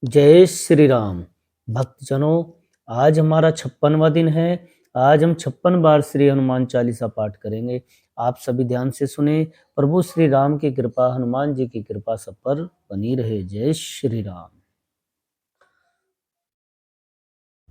जय श्री राम। भक्तजनों, आज हमारा 56वां दिन है। आज हम 56 बार श्री हनुमान चालीसा पाठ करेंगे। आप सभी ध्यान से सुने। प्रभु श्री राम की कृपा, हनुमान जी की कृपा सब पर बनी रहे। जय श्री राम।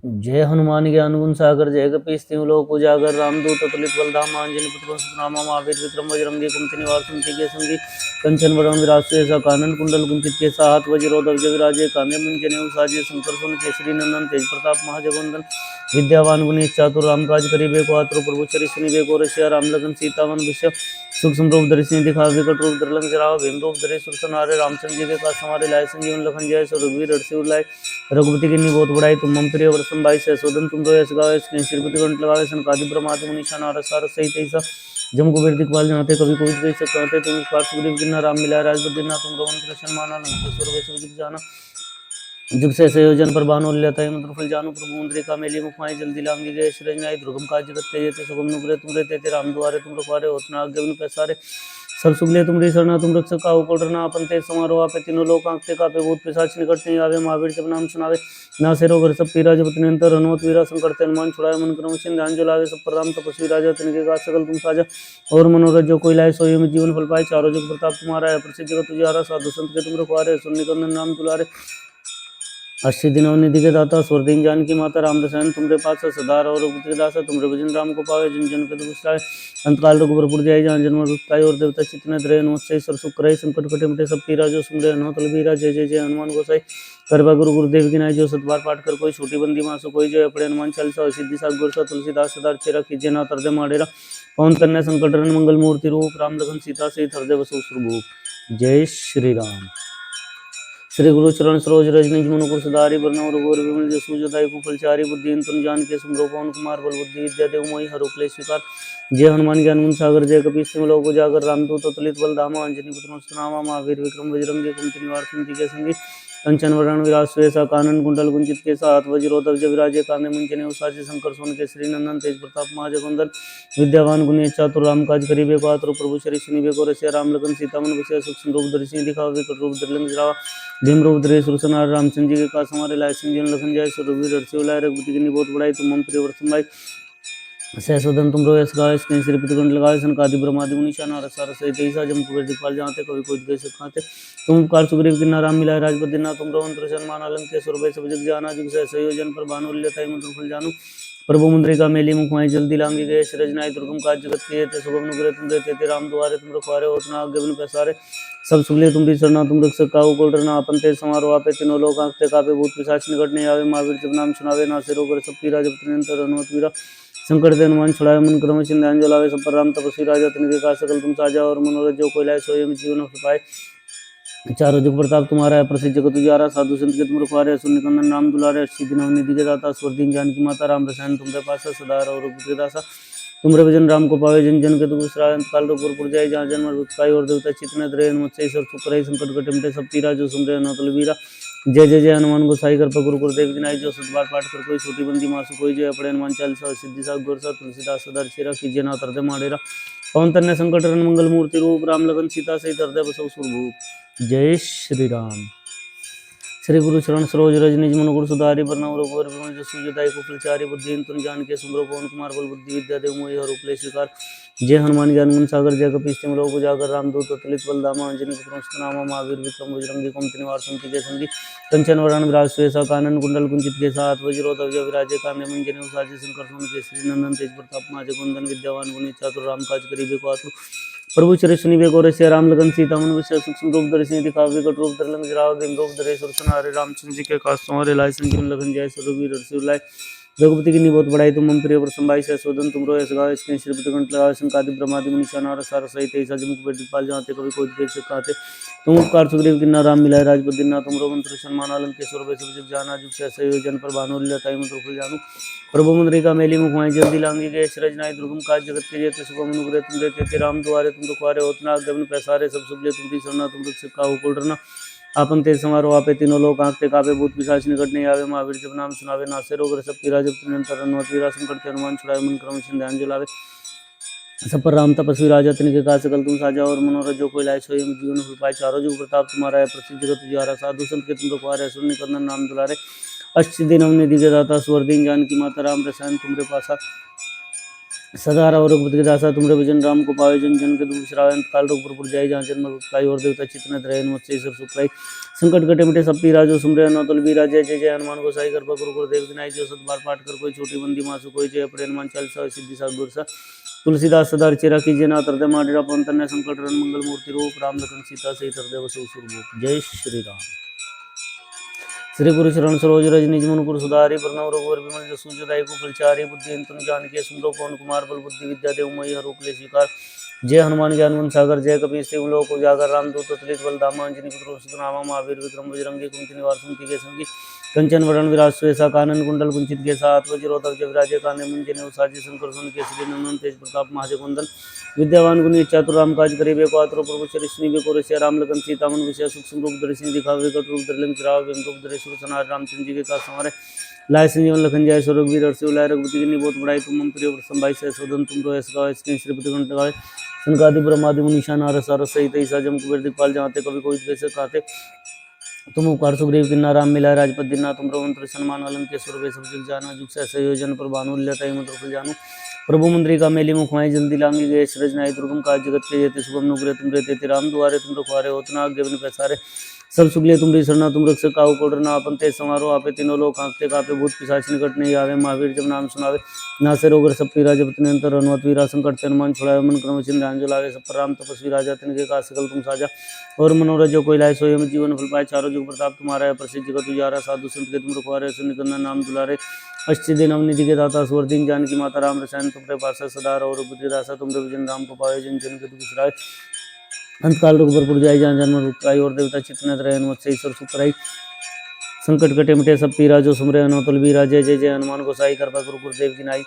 जय हनुमान ज्ञान गुण सागर, जय कपीस तिहुँ लोक उजागर, रामदूत अतुलित बलधाम, अंजनी पुत्र पवन महावीर विक्रम बजरंगी, कुमति निवार सुमति के संगी, कंचन वरण विराज सुबेसा, कानन कुंडल कुंचित केसा, हाथ वज्र ध्वजा विराजे, कांधे मुंज जनेऊ साजे, शंकर सुवन केसरी नंदन, तेज प्रताप महाजगवंदन, विद्यावान गुणी चातुर, राम काज करिबे को आतुर, प्रभु चरित सुनिबे को रसिया, राम लखन सीता मन बसिया, सूक्ष्म रूप धरि सिंह दिखावे, विकट रूप धरि लंक जरावे, भीम रूप धरि सुर संहारे, रामचंद्र जी के काज समारे, लाए संजीवन लखन जय, सो रघुवीर हर्षि उर लाए, रघुपति की बहुत बड़ाई, तुम मम प्रिय व्रतम भाई सहसोदन तुम रोयस गावे, श्रीपति कंठ लगावे, सनकादि ब्रह्मादि मुनीषा नारद सारद सहित ऐसा जम कुबेर दिखपाल जनाते, कभी कोई कही सकते तुम पार सुग्रीव किन्ना राम मिला राजपद दिना, तुम रोवन कृष्ण माना लंकेश्वर वे सब जाना, जुग से संयोजन पर भानु लेता है मंत्र फल जानू, प्रभु मुद्रिका मेली मुखमाई जल्दी लांगी गए सृजनाई, दुर्गम काज जगत के जेते सुगम नुग्रे तुम रहते थे, राम दुआरे तुम रखवारे होत ना आज्ञा बिनु पैसारे, सब सुगले तुम सरना तुम रक्षक काहू को डरना, अपन ते समारोह आपे तीनों लोग आंखते कापे, भूत पिशाच निकट नहीं आवे, महावीर जब नाम सुनावे, नासे रोग हर सब पीरा, जपत निरंतर हनुमत वीरा, संकट ते हनुमान छुड़ाए, मन क्रम वचन ध्यान जो लावे, सब पर राम तपस्वी राजा, तिनके काज सकल तुम साजा, और मनोरथ जो कोई लाए सोई में जीवन फल पाए, चारों जुग प्रताप तुम्हारा है, प्रसिद्ध जगत तुझारा, साधु संत के तुम रखवारे, सुन निकंदन नाम दुलारे, 80 दिनों निधि के दाता, स्वर्दीन जान की माता, राम रसायन तुमरे पास सदा और रघुपति दासा, तुमरे भजन राम को पावे, जिन जन के दुख बिसराए, अंतकाल रघुबर जाय, जहाँ जन्म दुखताई, और देवता चित्तन द्रय नमस्ते सर सुख करे, संकट कटे मिटे सब पीरा, जो सुमरे हनुमत बलबीरा, जय जय जय हनुमान गोसाई, कृपा गुरु गुरुदेव की नाई, जो सतबार पाठ कर कोई छोटी बंदी मासो कोई, जो अपने हनुमान चालीसा सिद्धि साग गुरसा तुलसीदास सदा चेरा कीजिए ना तरदे माडेरा, पवन कन्या संकट हरण मंगल मूर्ति रूप, राम लखन सीता सहित हृदय बसु सुरभूप। जय श्री राम। श्री गुरु चरण सरोज रजनीज मनुकुर सुधारी, वरनौ रघुवर विमल जसु जदायु कुफलचारी, बुद्धिहीन तनु जान के सुमरो पवन कुमार, बल बुद्धि विद्या देव मोहि हर क्लेश विकार, जय हनुमान ज्ञान गुण सागर, जय कपीस तिहुँ लोक उजागर, रामदूत अतुलित बल धामा, अंजनी पुत्र पवन सुनामा, महावीर विक्रम बजरंगी, कुमति निवार सुमति के संगी, कंचन वरण विराज सुबेसा, कानन कुंडल कुंचित केसा, हाथ वज्र ध्वजा विराजे, कांधे मुंज जनेऊ साजे, शंकर सुवन केसरी नंदन, तेज प्रताप महाजगवंदन, विद्यावान गुणी चातुर, राम काज करिबे को आतुर, प्रभु चरित सुनिबे को रसिया, राम लखन सीता मन बसिया, सूक्ष्म रूप धरि सिंह दिखावे, विकट रूप धरि लंक जरावा, भीम रूप धरे सुरसनार, रामचंद्र जी के काज हमारे लाए, संजीवन लखन जाय, सो रघुवीर हर्षि लाए, रघुपति की बहुत बड़ाई, तुम मम प्रिय व्रतम भाई सहसोदन तुम रोयस गावे, श्रीपति कंठ लगावे, सनकादि ब्रह्मादि मुनीषा नारद सारद सहित ऐसा जम कुबेर दिखपाल जहाँते, कभी कोई कही सकते तुम उपकार सुग्रीव किन्ना राम मिलाए, राजपद दिना, तुम रोवन कृष्ण माना लंकेश्वर वे सब जग जाना, जुग से संयोजन पर भानु लेता मंत्र फल जानू, प्रभु मुद्रिका मेली मुखमाई जल्दी लांगी गए सृजनाई, दुर्गम काज जगत के जेते सुगम नुग्रे तुम रहते थे, राम दुआरे तुम रखवारे होत ना आज्ञा बिनु पैसारे, सब सुगले तुम सरना तुम रक्षक काहू को डरना, अपन ते समारोह आपे तीनों लोग आंखते कापे, भूत पिशाच निकट नहीं आवे, महावीर जब नाम सुनावे, नासे रोग हर सब पीरा, जपत निरंतर हनुमत वीरा, संकट ते हनुमान छुड़ाए, मन क्रम वचन ध्यान जो लावे, सब पर राम तपस्वी राजा, तिनके काज सकल तुम साजा, और मनोरथ जो कोई लाए सोई में जीवन फल पाए, चारों जुग प्रताप तुम्हारा है, प्रसिद्ध जगत तुझारा, साधु संत के तुम रखवारे, सुन निकंदन नाम दुलारे, 80 दिनों निधि के दाता, स्वर्दीन जान की माता, राम रसायन तुमरे पास सदा और रघुपति दासा, तुमरे भजन राम को पावे, जिन जन के दुख बिसराए, अंतकाल रघुपुर जाय, जहाँ जन्म दुखताई, और देवता चित्तन द्रय हनुमत सब सुख करे, संकट कटे मिटे सब पीरा, जो सुमरे हनुमत बलबीरा, जय जय जय हनुमान गोसाई, कृपा गुरु गुरुदेव की नाई, जो सतबार पाठ कर कोई छोटी बंदी मासु कोई, जय अपने हनुमान चालीसा सिद्धि साग गुरसा तुलसीदास सदा चेरा कीजिए ना तरदे माडेरा, पवन तन्य संकट हरण मंगल मूर्ति रूप, राम लखन सीता सहित हृदय बसौ सुरभूप। जय श्री राम। श्री गुरु चरण सरोज रज निज मन गुरु सुधारि, वरनौ रघुवर विमल जसु जदायु कुफलचारि, बुद्धिहीन तनु जान के सुमरो पवन कुमार, बल बुद्धि विद्या देव मोहि हर क्लेश विकार, जय हनुमान ज्ञान गुण सागर, जय कपीस तिहुँ लोक उजागर, रामदूत अतुलित बल धामा, अंजनी पुत्र पवन सुनामा, महावीर विक्रम बजरंगी, कुमति निवार सुमति के संगी, कंचन वरण विराज सुबेसा, कानन कुंडल कुंचित केसा, हाथ वज्र ध्वजा विराजे, कांधे मुंज जनेऊ साजे, शंकर सुवन केसरी नंदन, तेज प्रताप महाजगवंदन, विद्यावान गुणी चातुर, राम काज करिबे को आतुर, प्रभु चरित सुनिबे को रसिया, राम लखन सीता मन बसिया, सूक्ष्म रूप धरि सिंह दिखावे, विकट रूप धरि लंक जरावे, भीम रूप धरि सुर संहारे, रामचंद्र जी के काज संवारे, लाए संजीवन लखन जाय, सो रघुवीर हर्षि लाए, रघुपति की बहुत बड़ाई, तुम मम प्रिय व्रतम भाई सहसोदन तुम रोयस गावे, श्रीपति कंठ लगावे, सनकादि ब्रह्मादि मुनीषा नारद सारद सहित ऐसा जम कुबेर दिखपाल जहाँते, कभी कोई देख सकते तुम उपकार सुग्रीव किन्ना राम मिलाए, राजपद दिना, तुम रोमन कृष्ण माना लंकेश्वर वे सब जग जाना, जुग से संयोजन पर भानु लेता मंत्र फल जानू, प्रभु मुद्रिका मेली मुखमाई जल्दी लांगी गए सृजनाई, दुर्गम काज जगत के जेते सुगम अनुग्रह तुम देते थे, राम दुआरे तुम रखवारे होत ना आज्ञा बिनु पैसारे, सब सुगले तुम सरना तुम रक्षक काहू को डरना, आपन ते समारोह आपे तीनों लोग आंखते कापे, भूत पिशाच निकट नहीं आवे, महावीर जब नाम सुनावे, नासे रोग हर सब पीरा, जपत निरंतर हनुमत वीरा, संकट ते हनुमान छुड़ाए, मन क्रम वचन ध्यान जो लावे, सब पर राम तपस्वी राजा तिनके का सकल तुम साजा और मनोरथ जो कोई लाए सोई जीवन फल पाए चारों जुग प्रताप तुम्हारा है प्रसिद्ध जगत तुझारा साधु संत के तुम रखवारे सुन निकंदन नाम दुलारे अष्ट दिन अवनिधि के दाता स्वर दीन जान की माता राम रसायन तुमरे पासा सदा रहो रघुपति के दासा तुमरे भजन राम को पावे जन जन के दुख बिसरावे अंत काल रोग पुर जाय जहाँ जन्म दुखाई और देवता चित्त न धरे मुझसे सब सुख पाई संकट कटे मिटे सब पीरा जो सुमरे अनौतल वीरा जय जय जय हनुमान गोसाई कर गुरु गुरुदेव विनाय जो सत बार पाठ कर कोई छोटी बंदी मासु कोई जय पड़े हनुमान चालीसा सिद्धि सा गुरसा तुलसीदास सदा चेरा कीजिए ना हृदय माडेरा पवन तनय संकट रन मंगल मूर्ति रूप राम लखन सीता सहित हृदय बसु सुरभूप जय श्री राम। श्री गुरु चरण सरोज रज निज मन गुरु सुधारी प्रणव रघुवर विमल जसु जदायु फलचारी बुद्धि तुम जानकी सुंदर पवन कुमार बल बुद्धि विद्या देव मई हर रूप ले स्वीकार जय हनुमान ज्ञान गुण सागर जय कपी शिव लोक उजागर रामदूत अतुलित बलधामा अंजनी पुत्र सुतनामा महावीर विक्रम बजरंगी कुंती निवार सुमति के संगी कंचन वरण विराज सुएसा कानन कुंडल कुंचित के साथ वज्रोधक जय विराजे काने मुंजने उसाजी शंकर सुन के श्री नंदन तेज प्रताप महाजगवंदन विद्यावान गुणी चातुर राम काज करिबे को आतुर प्रभु चरिश्री बेको रसिया राम लखन सीता मन विषय सूक्ष्म रूप दर्शन दिखावे विकट रूप धरलन चराव बिंब रूप धरे सुरसनार रामचंद्र जी के का संवारे लाय संजीवन लखन जाय स्वरूप वीर हर्षि लाय रघुपति की बहुत बड़ाई तुम प्रिय प्रसन्न भाई से सदन तुम रो ऐसा गावे इसके श्रीपति घंट गावे संकादि ब्रह्मादि मुनीषा नारद सारद सहित ईसा जम कुबेर दिखपाल जाते कभी कोई कैसे कहते तुम उपकार सुग्रीव किन्ना राम मिला राजपद दिना तुम मंत्र सन्मान अलंक के स्वरूप सब जग जाना जुग से संयोजन पर भानुल्यता मंत्र फल जानू प्रभु मंद्रिका मेली मुखमाई जल्दी लांगी गए सृजनाई दुर्गम काज जगत के जेते शुभम नुग्रे तुम रहते राम दुआरे तुम रखवारे होतना आज्ञा बिन पैसारे सब सुगले तुमरी शरणा तुम रक्षक काहू कोडरना अपन ते समारो आपे तीनों लोग कांपते कापे भूत पिशाच निकट नहीं आवे महावीर जब नाम सुनावे नासे रोगर सब पीरा जब तने अंतर अनुमत वीरा संकट से हनुमान छुड़ावे मन क्रम चिन्ह ध्यान जो लागे सब पर राम तपस्वी राजा तिनके का सकल तुम साजा और मनोरथ जो कोई लाए सोई जीवन फल पाए चारों जुग प्रताप तुम्हारा है प्रसिद्ध जगत उजारा साधु संत के तुम रखवारे सुन निकंदन नाम दुलारे अष्ट दिन अवनिधि के दाता स्वर दीन जान की माता राम रसायन तुमरे पास सदा और बुद्धि दासा तुमरे विजन राम को पावे जन जन के दुख बिसराए अंतकाल रघुबर जाय जहाँ जन्म रुकाई और देवता चित्त रहे मुझसे ईश्वर सुखराई संकट कटे मिटे सब पीरा जो सुमरे अनौतल वीरा जय जय जय हनुमान गोसाई कृपा गुरु गुरुदेव की नाई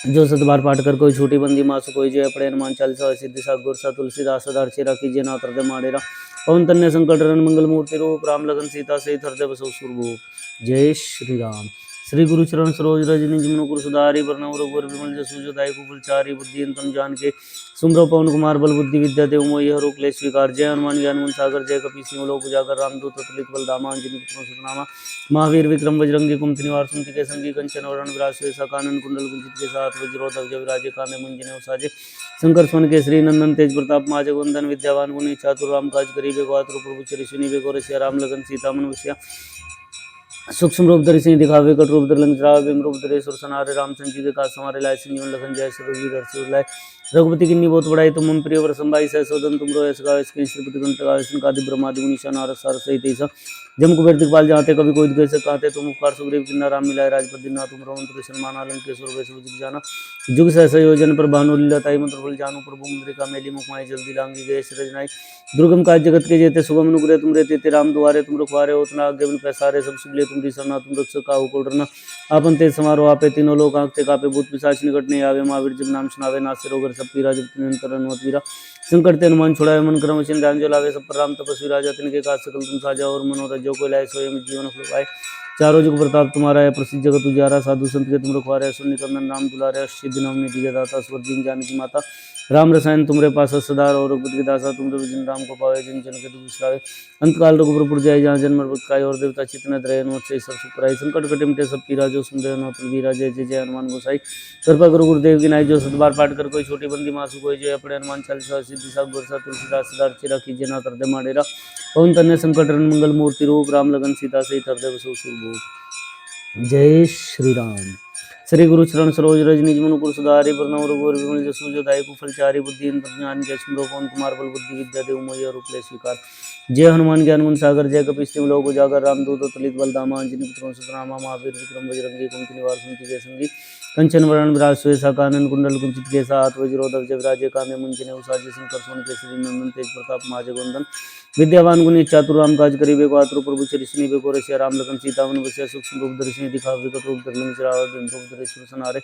जो सत बार पाठ कर कोई छोटी बंदी मासु कोई जय पड़े हनुमान चालीसा सिद्धि सा गुरसा तुलसीदास सदा चेरा कीजिए ना हृदय माडेरा पवन तन्य संकट रन मंगल मूर्ति रूप राम लखन सीता सहित हृदय बसो सुरभूप जय श्री राम। श्री गुरु चरण सरोज रज निज मन गुरु सुधारी वर्णव रघुवर विमल जसु जदायु फलचारी बुद्धि तम जान के सुमरो पवन कुमार बल बुद्धि विद्या देव मोहि हर रूप ले स्वीकार जय हनुमान ज्ञान गुण सागर जय कपी सिंह लोक उजागर रामदूत अतुलित बलधामा अंजनी पुत्र सुतनामा महावीर विक्रम बजरंगी कुमति निवार सुमति के संगी कंचन वरण विराज सुएसा कानन कुंडल कुंचित के साथ वज्रोधक जय विराजे काने मुंजने उसाजे शंकर सुन के श्री नंदन तेज प्रताप महाजगवंदन विद्यावान गुणी चातुर राम काज करिबे को आतुर प्रभु चरिश्री बेको रसिया राम लगन सीता मन विषया सूक्ष्म रूप धरि सिंह दिखावे कट रूप धर लंक चरावे बिम रूप धरे सुर सनारे रामचंद्र जी के काज संवारे लाए संजीवन लखन जय सुरवीर हर्षि लाए रघुपति की बहुत बड़ाई तुम मम प्रिय वर संभाई सह सोदन तुम रो ऐसा गावे इसके श्रीपति घंट गावे संकादि ब्रह्मादि मुनीषा नारद सारद सहित ईसा जम कुबेर दिखपाल जाते कभी कोई कैसे कहते तुम उपकार सुग्रीव किन्ना राम मिलाए राजपद दिना तुम रो मंत्र सन्मान अलंक के स्वरूप सब जग जाना जुग सहसा योजन पर भानु लीलाताई मंत्र फल जानू प्रभु मुद्रिका मेली मुखमाई जल्दी लांगी गए सृजनाई दुर्गम काज जगत के जेते सुगम नुग्रे तुम रहते राम दुआरे तुम रखवारे होतना आज्ञा बिन पैसारे सब सुगले तुम शरणा तुम रक्षक काहू को डरना आपन ते समारोह आपे तीनों लोग आंखते कापे भूत पिशाच निकट नहीं आवे महावीर जब नाम सुनावे नासे रोगर सब पीरा जब निरंतर अनुमत वीरा संकट ते हनुमान छुड़ावे मन क्रम चिन्ह ध्यान जो लावे सब पर राम तपस्वी राजा तिनके काज सकल तुम साजा और मनोरथ जो कोई लाए सोए जीवन फल पाए चारों जुग प्रताप तुम्हारा है प्रसिद्ध जगत उजारा साधु संत के तुम रखवारे सुन निकंदन राम दुलारे अष्ट दिन अवनिधि के दाता स्वर दीन जानकी माता राम रसायन तुमरे पास सदा और रघुपति के दासा तुमरे विजन राम को पावे जिन जन के दुख बिसरावे अंतकाल रघुपुर जाय जहाँ जन्म मृत और देवता चित्त रहे मुझसे सब सुखराई संकट कटे मिटे सब पीरा जो सुंदर नौतल वीरा जय जय जय हनुमान गोसाई कृपा गुरु गुरुदेव की नाई जो सत बार पाठ कर कोई छोटी बंदी मासु कोई जय अपने हनुमान चालीसा सिद्धि सा गुरसा तुलसीदास सदा चेरा कीजिए ना हृदय माडेरा पवन तन्य संकट रन मंगल मूर्ति रूप राम लगन सीता सहित हृदय बसो सुरभूप जय श्री राम। श्री गुरु चरण सरोज रज निज मन गुरु सुधारी वर्णव रघुवर विमल जसु जदायु फलचारी बुद्धि ज्ञान जय सुंदर पवन कुमार बल बुद्धि विद्या देव मोहि रूप ले स्वीकार जय हनुमान ज्ञान गुण सागर जय कपी लोक उजागर रामदूत अतुलित बलधामा अंजनी पुत्र सुतनामा महावीर विक्रम बजरंगी कुमति निवार सुमति के संगी कंचन वरण विराज सुएसा कानन कुंडल कुंचित के साथ वज्रोधक जय विराजे काने मुंजने उसाजे शंकर सुन के श्री नंदन तेज प्रताप महाजगवंदन विद्यावान गुणी चातुर राम काज करिबे को आतुर प्रभु चरिश्री बेको रसिया राम लखन सीता मन बसिया सूक्ष्म रूप दर्शनी दिखा विकट रूप धर लंक चरावे बिंब रूप धरे सुर सनारे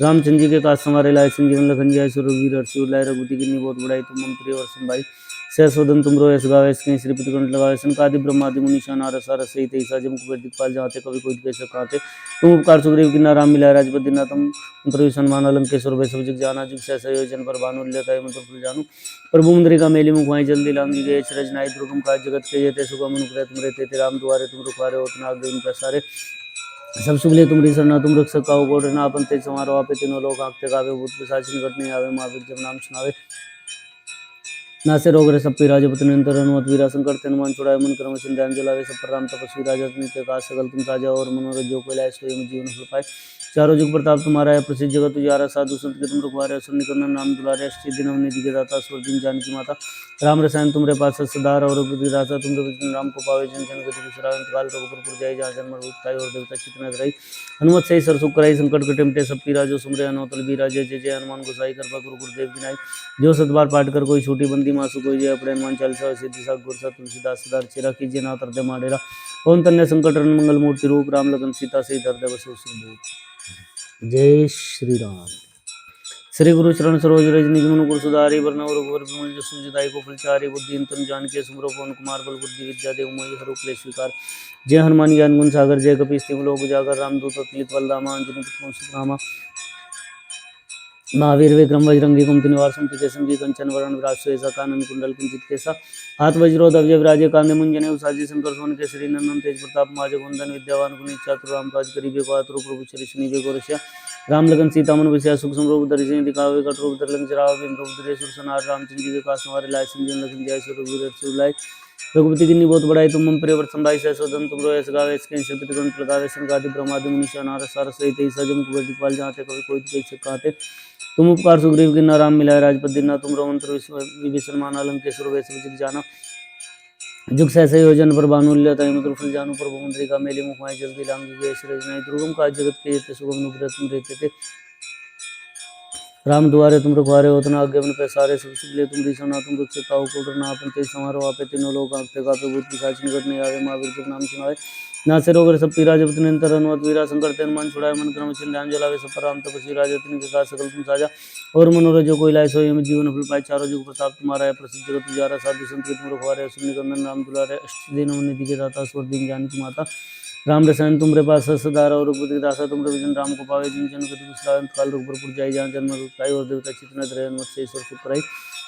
रामचंद्र जी के काज संवारे लाए संजीवन लखन जय सुरवीर हर्षि लाए रघुपति की बहुत बड़ाई तुम मम प्रिय वर संभाई सहस्वदन तुम रोयस गावे कहीं श्रीपति कंठ लगावे सनकादि ब्रह्मादि मुनीषा नारद सारद सहित ईसा जम कुबेर दिक्पाल जाते कवि कोई कैसे कहते तुम उपकार सुग्रीव की नाराम मिला राजपद दिना तुम प्रभु सन्मान अलंकेश्वर वैश्व जग जाना जुग सहसा योजन पर भानुल्यता मंत्र फुल जानू प्रभु मुद्रिका मेली मुखवाई जल्दी लांगी गए रजनाई दुर्गम काज जगत के ये सुगम अनुग्रह तुम रहते राम दुआरे तुम रुखवारे होतना आगे प्रसारे सब सुगले तुमरी सरना तुम रक्षक काओ गोडना अपन तेज समारो आपे तीनों लोग आंखते गावे भूत पिशाचिन घटने आवे महावीर जब नाम सुनावे नासे रोग रे सब पीरा जब निरंतर हनुमत वीरा संकट हनुमान छुड़ाए मन क्रम सिंध्यान जलावे सब पर राम तपस्वी राजा नित्य का सकल तुम साजा और मनोरथ जो कोई लाए सोई जीवन फल पाए चारों जुग प्रताप तुम्हारा है प्रसिद्ध जगत तुझारा साधु संत के तुम रखवारे असुर निकंदन नाम दुलारे अष्टि दिन निधि के दाता स्वर दिन जानकी माता राम रसायन तुमरे पास सदार और बुद्धि रासा तुमरे वचन राम को पावे जन जन गति विश्राम काल रघुपुर जाय जहाँ जन्म रूपताई और देवता चितना रही हनुमत से सर सुख कराई संकट कटिमटे सब पीरा जो सुमरे अनोतल बीरा जय जय जय हनुमान गोसाई कृपा गुरु गुरुदेव की नाई जो सतबार पाठ कर कोई छोटी बंदी मासु कोई जय अपने हनुमान चालीसा सिद्धि साग गुरसा तुलसीदास सदार चिरा कीजिए नाथ हृदय माडेरा ओम तन्य संकट मंगल मूर्ति रूप राम लगन सीता से हृदय बसो जय श्री राम। श्री गुरु चरण सरोज रजनी मनु गुरु सुधारी वर्ण रघुवर विमल जसु जदाई को फलचारी बुद्धि तन जान के सुमरो पवन कुमार बल बुद्धि विद्या देव मोहि हरु क्लेश स्वीकार जय हनुमान ज्ञान गुण सागर जय कपीस तिम लोक उजागर रामदूत अतुलित बलधामा अंजनी पुत्र सुनामा महावीर विक्रम बजरंगी कुमति निवार के संगी कंचन वरण विराज सुएसा कानन कुंडल कुंचित केसा हाथ वज्रो दव्य विराजे कांदे मुंजने उसाजी शंकर सोन केसरी नंदन तेज प्रताप माज वंदन विद्यावान गुणी चातुर राम काज करीबे को आतुर प्रभु चरि सुनीबे को रसिया राम लगन सीता मन विषया सुख समरूप दर्शन दिखावे कट रूप धर लंक जरावे बिन रूप धरे सुर सनार रामचंद्र जी के कास हमारे लाय संजीवन लखन जय सुर रघुवीर सुरलाय रघुपति किन्नी बहुत बड़ाई तुम मम प्रिय व्रत संभाई सहस्वदन तुम रोयस गावे इसके श्रीपति कंठ लगावे संगादि ब्रह्मादि मुनीषा नारद सारद सहित ईसा जम कुबेर दिक्पाल जाते कवि कोई कैसे कहते तुम उपकार सुग्रीव की नाराम मिलाए राजपद दिना तुम रोमंत्र विभीषण माना लंकेश्वर वैश्व जग जाना जुग सहसे योजन पर भानुल्य तय फल जानू प्रभु मुद्रिका मेली मुखमाई जल्दी लांगी गए रजनाई दुर्गम काज जगत के ये सुगम अनुग्रह तुम रहते थे राम दुआरे तुम रखवारे होतना आगे बन पैसारे सब सुगले तुम ऋषना तुम रक्षक काऊ को डरना अपन तेज समारोह आपे तीनों लोग आंखते कापे भूत पिशाच निकट नहीं आवे महावीर जब नाम सुनावे ना से रोग सब पीरा जब निरंतर हनुमत वीरा संकर तेन मन छुड़ाए मन क्रम चिंध्यान जलावे सब पर राम तपस्वी राजा तिनके का सकल तुम साजा और मनोरथ जो कोई लाए सोई में जीवन फल पाए चारों जुग प्रताप तुम्हारा है प्रसिद्ध जगत तुझारा साधु संत के तुम रखवारे असुर निकंदन राम दुलारे अष्ट दिन निधि के दाता स्वर दिन जानकी माता राम रसायन तुमरे पास सदार और बुद्धि दासा तुमरे विजन राम को पावे जिन जन गति विश्राम काल रघुपुर जाय जहाँ जन्म रूपताई और देवता चितना रहे हनुमत से ईश्वर सुख कराई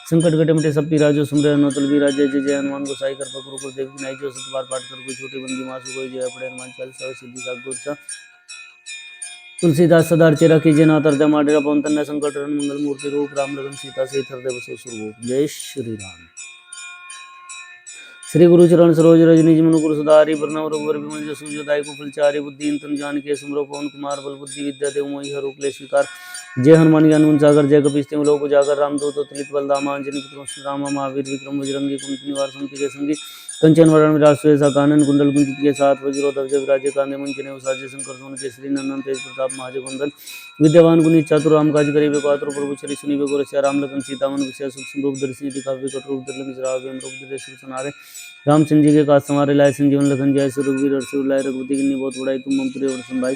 संकट घटे मिटे सब पीरा जो सुमरे अनोतल बीरा जय जय जय हनुमान गोसाई कृपा गुरु गुरुदेव की नाई जो सतबार पाठ कर कोई छोटी बंदी मासु कोई जय अपने हनुमान चालीसा सिद्धि साग गुरसा तुलसीदास सदार चेरा कीजिए नाथ हृदय माडेरा पवन तन्य संकट मंगल मूर्ति रूप राम लगन सीता से हृदय बसो सुरभूप जय श्री राम। श्री गुरु चरण सरोज रजनी मनु गुरु सुधारी वर्ण रघुवर विमल जसु जदाई को फलचारी बुद्धि तन जान के सुमरो पवन कुमार बल बुद्धि विद्या देव मोहि हरु क्लेश स्वीकार जय हनुमान ज्ञान गुण सागर जय कपीस तिम लोक उजागर रामदूत अतुलित बलधामा अंजनी पुत्र राम महावीर विक्रम बजरंगी कुमति निवार संत के संगी कंचन वरण विराज सुएसा कानन कुंडल कुंचित के साथ वज्रो ध्वज विराजे कांधे मुंजने उसाजे शंकर सोन केसरी नंदन तेज प्रताप महाजगवंदन विद्यावान गुणी चातुर राम काज करीबे को आतुर प्रभु चरि सुनीबे को रसिया राम लखन सीता मन विषय सुख रूप दर्शन दिखावे कट रूप धर लंक जरावे रूप धरे सुर सनारे रामचंद्र जी के काज समारे लाए संजीवन लखन जय सुर रघुवीर हर्षि लाए रघुपति किन्नी बहुत बड़ाई तुम मम प्रिय व्रत भाई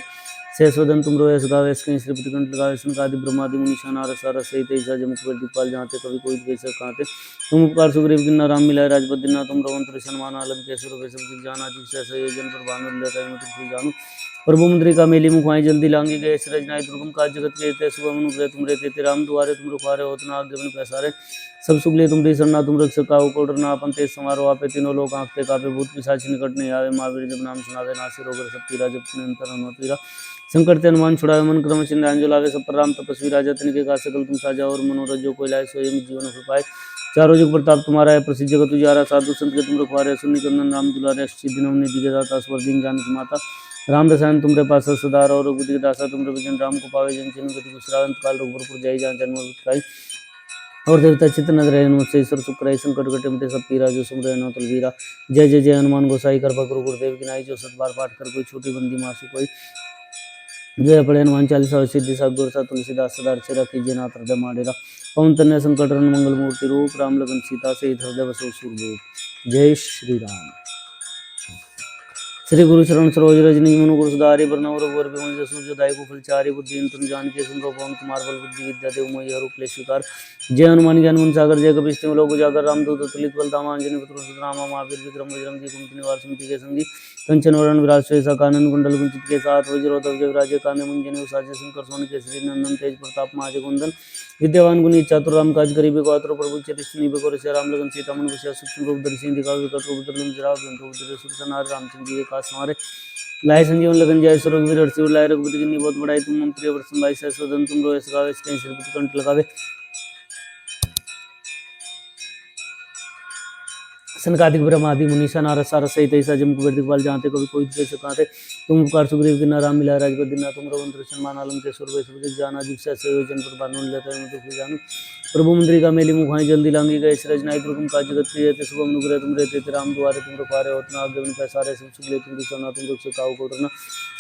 सहस्वदन तुम रोयस गावे कहीं श्रीपति कंठ लगावे सनकादि ब्रह्मादि मुनीषा नारद सारद सहित ईसा जम कुबेर दिक्पाल जाते कवि कोई कैसे कहते तुम उपकार सुग्रीव की नाराम मिलाए राजपद दिना तुम रोमंत्र सन्मान लंकेश्वर वैश्व जग जाना जुग सहसा योजन पर भानुल्यता तुम जानू प्रभु मुद्रिका मेली मुखवाई जल्दी लांगी गए रजनाई दुर्गम काज जगत के ते सुगम अनुग्रह तुम रहते राम दुआरे तुम रुखवारे होतना आगे बन पैसारे सब सुगले तुम सरना तुम रक्षक काऊ को डरना अपन तेज समारोह आपे तीनों लोग आंखते कापे भूत पिशाच निकट नहीं आवे महावीर जब नाम सुनावे नासे रोग सब पीरा जब निरंतर हनुमत वीरा संकट ते हनुमान छुड़ावे मन क्रम चिंध्यान जलावे सब पर राम तपस्वी राजा तिनके का सकल तुम साजा और मनोरथ जो कोई लाए सोई जीवन फल पाए चारों जुग प्रताप तुम्हारा है प्रसिद्ध जगत तुझारा साधु संत के तुम रखवारे सुनि कंदन राम दुलारे अष्ट दिन निधि के दाता स्वर दिन जानकी माता राम रसायन तुमरे पास सदार और बुद्धि दासा तुमरे विजन राम को पावे जन जन गति विश्रांत काल रघुपुर जाई जहाँ जन्म उत्काई और देवता चित्त नद रहे मुझसे ईश्वर सुखराई संकट घटे मिटे सब पीरा जो सुमरे अनोतल वीरा जय जय जय हनुमान गोसाई कृपा गुरु गुरुदेव की नाई जो सतबार पाठ कर कोई छोटी बंदी मासु कोई जय पड़े हनुमान चालीसा सिद्धि साग गुरसा तुलसीदास सदार चेरा कीजिए नाथ हृदय माडेरा पवन तन्य संकट मंगल मूर्ति रूप राम लगन सीता से हृदय बसो सुरभूप जय श्री राम। श्री गुरु चरण सरोज रज निज मनु गुरु सुधारि बरनउँ रघुवर बिमल जसु जो दायक फलचारि बुद्धि तुम जानकी सुंदर पवन कुमार बल बुद्धि विद्या देव मोहि हरु क्लेश विकार जय हनुमान ज्ञान गुण सागर जय कपीस तिहुँ लोक उजागर रामदूत अतुलित बल धाम अंजनी पुत्र सुतनामा महावीर विक्रम बजरंगी कुमति निवार सुमति के संगी कंचन वरण विराज सुबेसा कानन कुंडल कुंचित के साथ वज्रोधव जय विराजे कांधे मुंजनि साजे शंकर सोन केसरी नंदन तेज प्रताप महाजगवंदन विद्यावान गुणी चातुर राम काज करिबे को आतुर प्रभु चरित्र निबे को रसे राम लगन सीता मन बसिया सूक्ष्म रूप धरि सिंह दिखावे विकट रूप धरि लंक जराव धन रूप धरि सुरसनार रामचंद्र जी के काज हमारे लाए संजीवन लगन जाय स्वरूप वीर हर्षि लाए रघुपति की बहुत बड़ाई तुम मम प्रिय वर्षन भाई सदन तुम रोए सगावे इसके सिर कंठ लगावे सनकादिक ब्रह्मादि मुनीषा नारद सारद सहित ऐसा जम कुबेर दिखपाल जानते कभी कोई जैसे सकाते तुम उपकार सुग्रीव किन्ना राम मिला राजपद दिना तुम रघुवंश सन्मान आलम के स्वर वैश्विक जाना जिससे संयोजन पर बांधन लेता है मुझे जानू प्रभु मंत्री का मेली मुखाई जल्दी लांगी गए श्रज नायक रुकुम का जगत प्रिय थे शुभम नुग्रह तुम रहते थे राम द्वारे तुम रखवारे होतना आगे उनका सारे सब सुगले तुम दिशा तुम रुख से काऊ को करना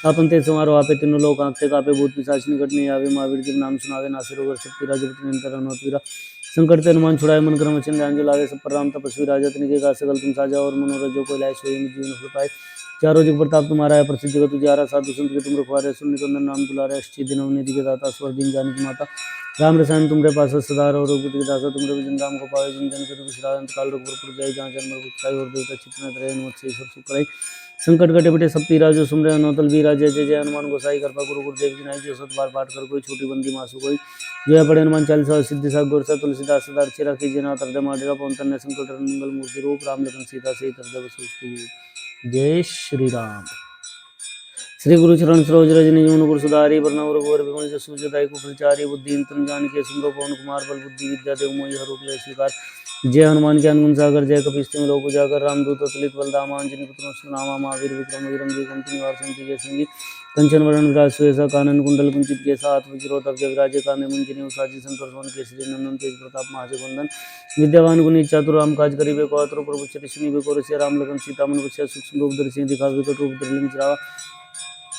अपन ते समारोह आपे तीनों लोग आंखते कापे भूत पिशाच निकट नहीं आवे महावीर जब नाम सुनावे नासिर होकर शक्ति राजपति निरंतर अनुपीरा संकट ते हनुमान छुड़ाए मन क्रम वचन ध्यान जो लावे सब पर राम तपस्वी राजा तनिके का सकल तुम साजा और मनोरथ जो कोई लाए सोई जीवन फल पाए चारों जुग प्रताप तुम्हारा है प्रसिद्ध जगत तुझारा साधु संत के तुम रखवारे सुन निकंदन नाम दुलारे अष्टी दिनों निधि के दाता स्वर दिन जानकी माता राम रसायन तुमरे पास सदा और रघुपति के दासा तुमरे भजन राम को पावे जिन जन के दुख अंत काल रघुपुर जाई जहाँ जन्म बुझाई और देवता चित्त रहे अनुमत से ईश्वर सुख संकट कटे बटे सब पीरा जो सुमरे अनोतल बीरा जय जय जय हनुमान गोसाई कृपा गुरु गुरुदेव की नाई जो सत बार पाठ कर कोई छोटी बंदी मासु कोई जय पड़े हनुमान चालीसा सिद्धि सा गोरसा तुलसीदास सदा अर्चे रखी जना तरदे माडेरा पवन तन्ने संकट मंगल मूर्ति रूप राम लखन सीता से तरदे बसु जय श्री राम श्री गुरु चरण सरोज रज निज मनु गुरु सुधारि बरनउँ रघुवर बिमल जसु जो दायक फलचारि बुद्धि तुम जानकी सुंदर पवन कुमार बल बुद्धि विद्या देव मोहि हरु क्लेश विकार जय हनुमान ज्ञान गुण सागर जय कपीस तिहुँ लोक उजागर रामदूत अतुलित बल धाम अंजनी पुत्र सुनामा महावीर विक्रम बजरंगी कुमति निवार सुमति के संगी कंचन वरण विराज सुबेसा कानन कुंडल कुंचित के साथ वज्रोधव जय विराजे कांधे मुंजनि साजी शंकर सोन केसरी नंदन तेज प्रताप महाजगवंदन विद्यावान गुणी चातुर राम काज करिबे को आतुर प्रभु चरित्र निबे को रसिया राम लगन सीता मन बसिया सूक्ष्म रूप धरि सिंह दिखावे विकट रूप धरि लंक जरावा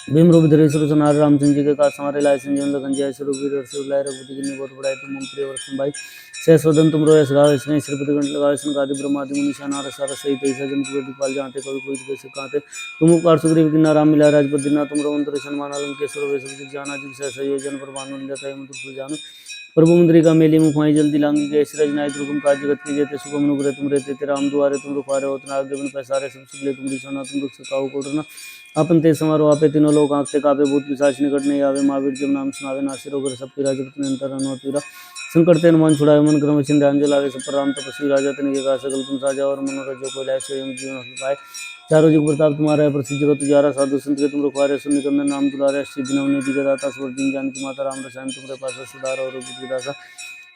भीम रूप धरे सुरसनार रामचंद्र जी के काज हमारे लाए संजीवन लगन जय स्वरूप वीर हर्षि लाए रघुपति की बहुत बड़ाई तुम मम प्रिय वर्षन भाई सहस्वदन तुम रोए सगावे इसने श्रीपति कंठ लगावे सनकादि ब्रह्मादि मुनीषा नारद सारद सहित ऐसा जम कुबेर दिखपाल जानते कभी कोई कैसे कहते तुम उपकार सुग्रीव किन्ना राम मिला राजपद दिना तुम रघुवंश सन्मान आलम के स्वर वैश्विक जाना जिससे संयोजन पर बांधन लेता है मुझे जानू प्रभु मंत्री का मेली मुखाई जल्दी लांगी गए श्रज नायक रुकुम काज जगत की जेते शुभम नुग्रह तुम रहते थे राम द्वारे तुम रुखवारे होतना आगे बन पैसारे सब सुगले तुम दिशा तुम दुख से काऊ को डरना अपन ते समारोह आपे तीनों लोग आंखते कापे भूत पिशाच निकट नहीं आवे महावीर जब नाम सुनावे नासिर होकर सब पीरा जब निरंतर अनुपीरा संकट ते हनुमान छुड़ाए मन क्रम वचन ध्यान जो लावे सब पर राम तपस्वी राजा तनिके का सकल तुम साजा और मनोरथ जो कोई लाए स्वयं जीवन फल पाए चारों जुग प्रताप तुम्हारा है प्रसिद्ध जगत तुझारा साधु संत के तुम रखवारे सुन निकंदन नाम दुलारे अष्टी दिनों निधि के दाता स्वर दिन जानकी माता राम रसायन तुमरे पास सुधार और रघुपति दासा